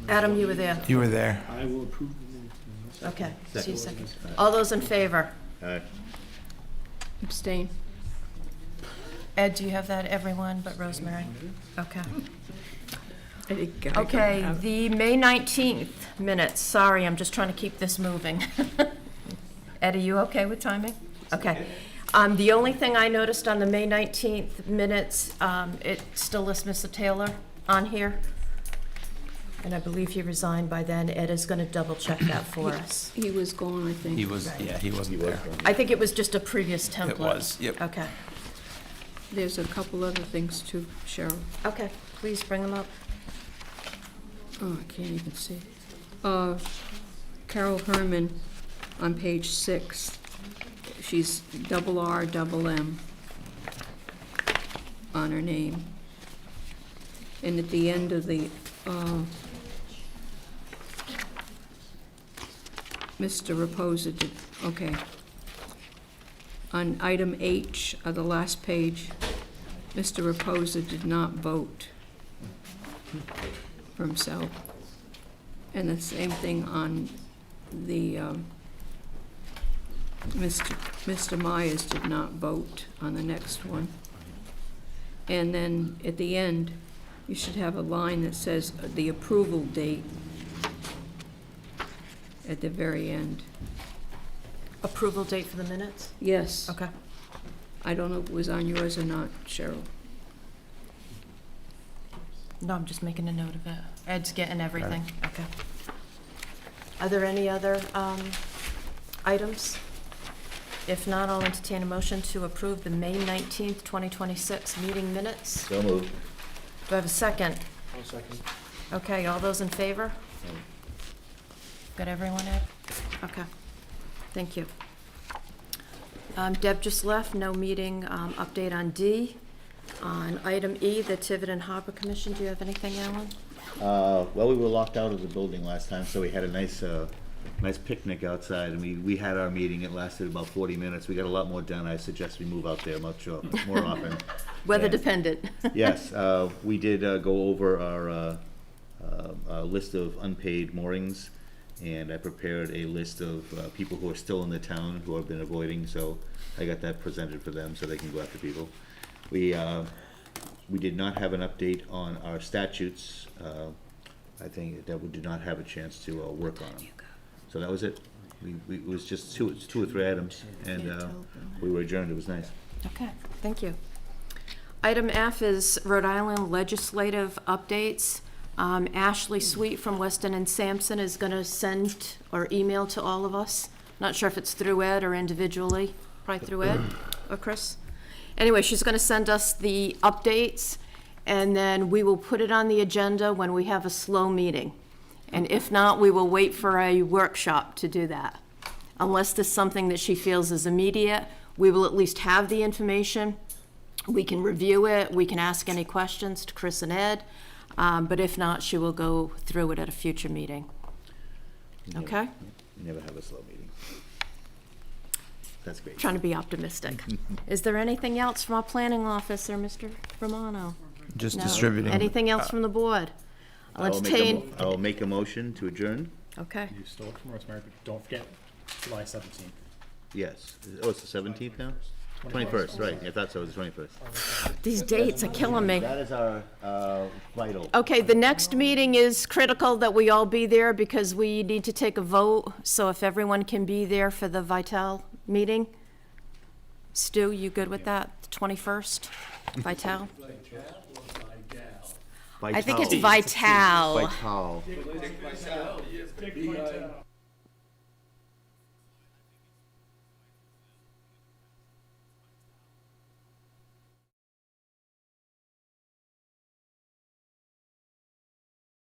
O: at the.
A: Adam, you were there.
N: You were there.
O: I will approve the minutes.
A: Okay, see you second. All those in favor?
M: Aye.
D: Abstain.
A: Ed, do you have that, everyone but Rosemary? Okay.
D: I think I
A: Okay,
D: have-
A: the May 19th minutes. Sorry, I'm just trying to keep this moving. Ed, are you okay with timing? Okay. The only thing I noticed on the May 19th minutes, it still lists Mr. Taylor on here. And I believe he resigned by then. Ed is going to double check that for us.
D: He was gone, I think.
N: He was, yeah, he wasn't there.
A: I think it was just a previous template.
N: It was, yep.
A: Okay.
D: There's a couple other things too, Cheryl.
A: Okay, please bring them up.
D: Oh, I can't even see. Carol Herman on page 6. She's double R, double M on her name. And at the end of the, Mr. Reposa did, okay. On item H of the last page, Mr. Reposa did not vote for himself. And the same thing on the, Mr. Myers did not vote on the next one. And then at the end, you should have a line that says the approval date at the very end.
A: Approval date for the minutes?
D: Yes.
A: Okay.
D: I don't know if it was on yours or not, Cheryl.
A: No, I'm just making a note of it. Ed's getting everything. Okay. Are there any other items? If not, I'll entertain a motion to approve the May 19th, 2026 meeting minutes.
M: So moved.
A: Do I have a second?
F: I'll second.
A: Okay, all those in favor? Got everyone, Ed? Okay. Thank you. Deb just left, no meeting update on D. On item E, the Tiverton Harbor Commission, do you have anything, Alan?
M: Well, we were locked out of the building last time, so we had a nice picnic outside, and we had our meeting. It lasted about 40 minutes. We got a lot more done. I suggest we move out there much more often.
A: Weather
M: And-
A: dependent.
M: Yes, we did go over our list of unpaid moorings, and I prepared a list of people who are still in the town who have been avoiding, so I got that presented for them so they can go after people. We did not have an update on our statutes. I think that we did not have a chance to work on them. So that was it. It was just two or three items, and we were adjourned. It was nice.
A: Okay, thank you. Item F is Rhode Island legislative updates. Ashley Sweet from Weston and Sampson is going to send or email to all of us. Not sure if it's through Ed or individually, probably through Ed or Chris. Anyway, she's going to send us the updates, and then we will put it on the agenda when we have a slow meeting. And if not, we will wait for a workshop to do that. Unless there's something that she feels is immediate, we will at least have the information. We can review it, we can ask any questions to Chris and Ed, but if not, she will go through it at a future meeting. Okay?
M: We never have a slow meeting. That's great.
A: Trying to be optimistic. Is there anything else from our planning officer, Mr. Romano?
N: Just
A: No.
N: distributing.
A: Anything else from the board? I'll entertain.
M: I will make a motion to adjourn.
A: Okay.
F: You stole it from Rosemary, but don't forget July 17th.
M: Yes. Oh, it's the 17th now? 21st, right. I thought so, it was the 21st.
A: These dates are killing me.
M: That is our vital.
A: Okay, the next meeting is critical that we all be there because we need to take a vote. So if everyone can be there for the Vital meeting. Stu, you good with that? The 21st? Vital? I think it's Vital.
M: Vital.
F: Big Vital.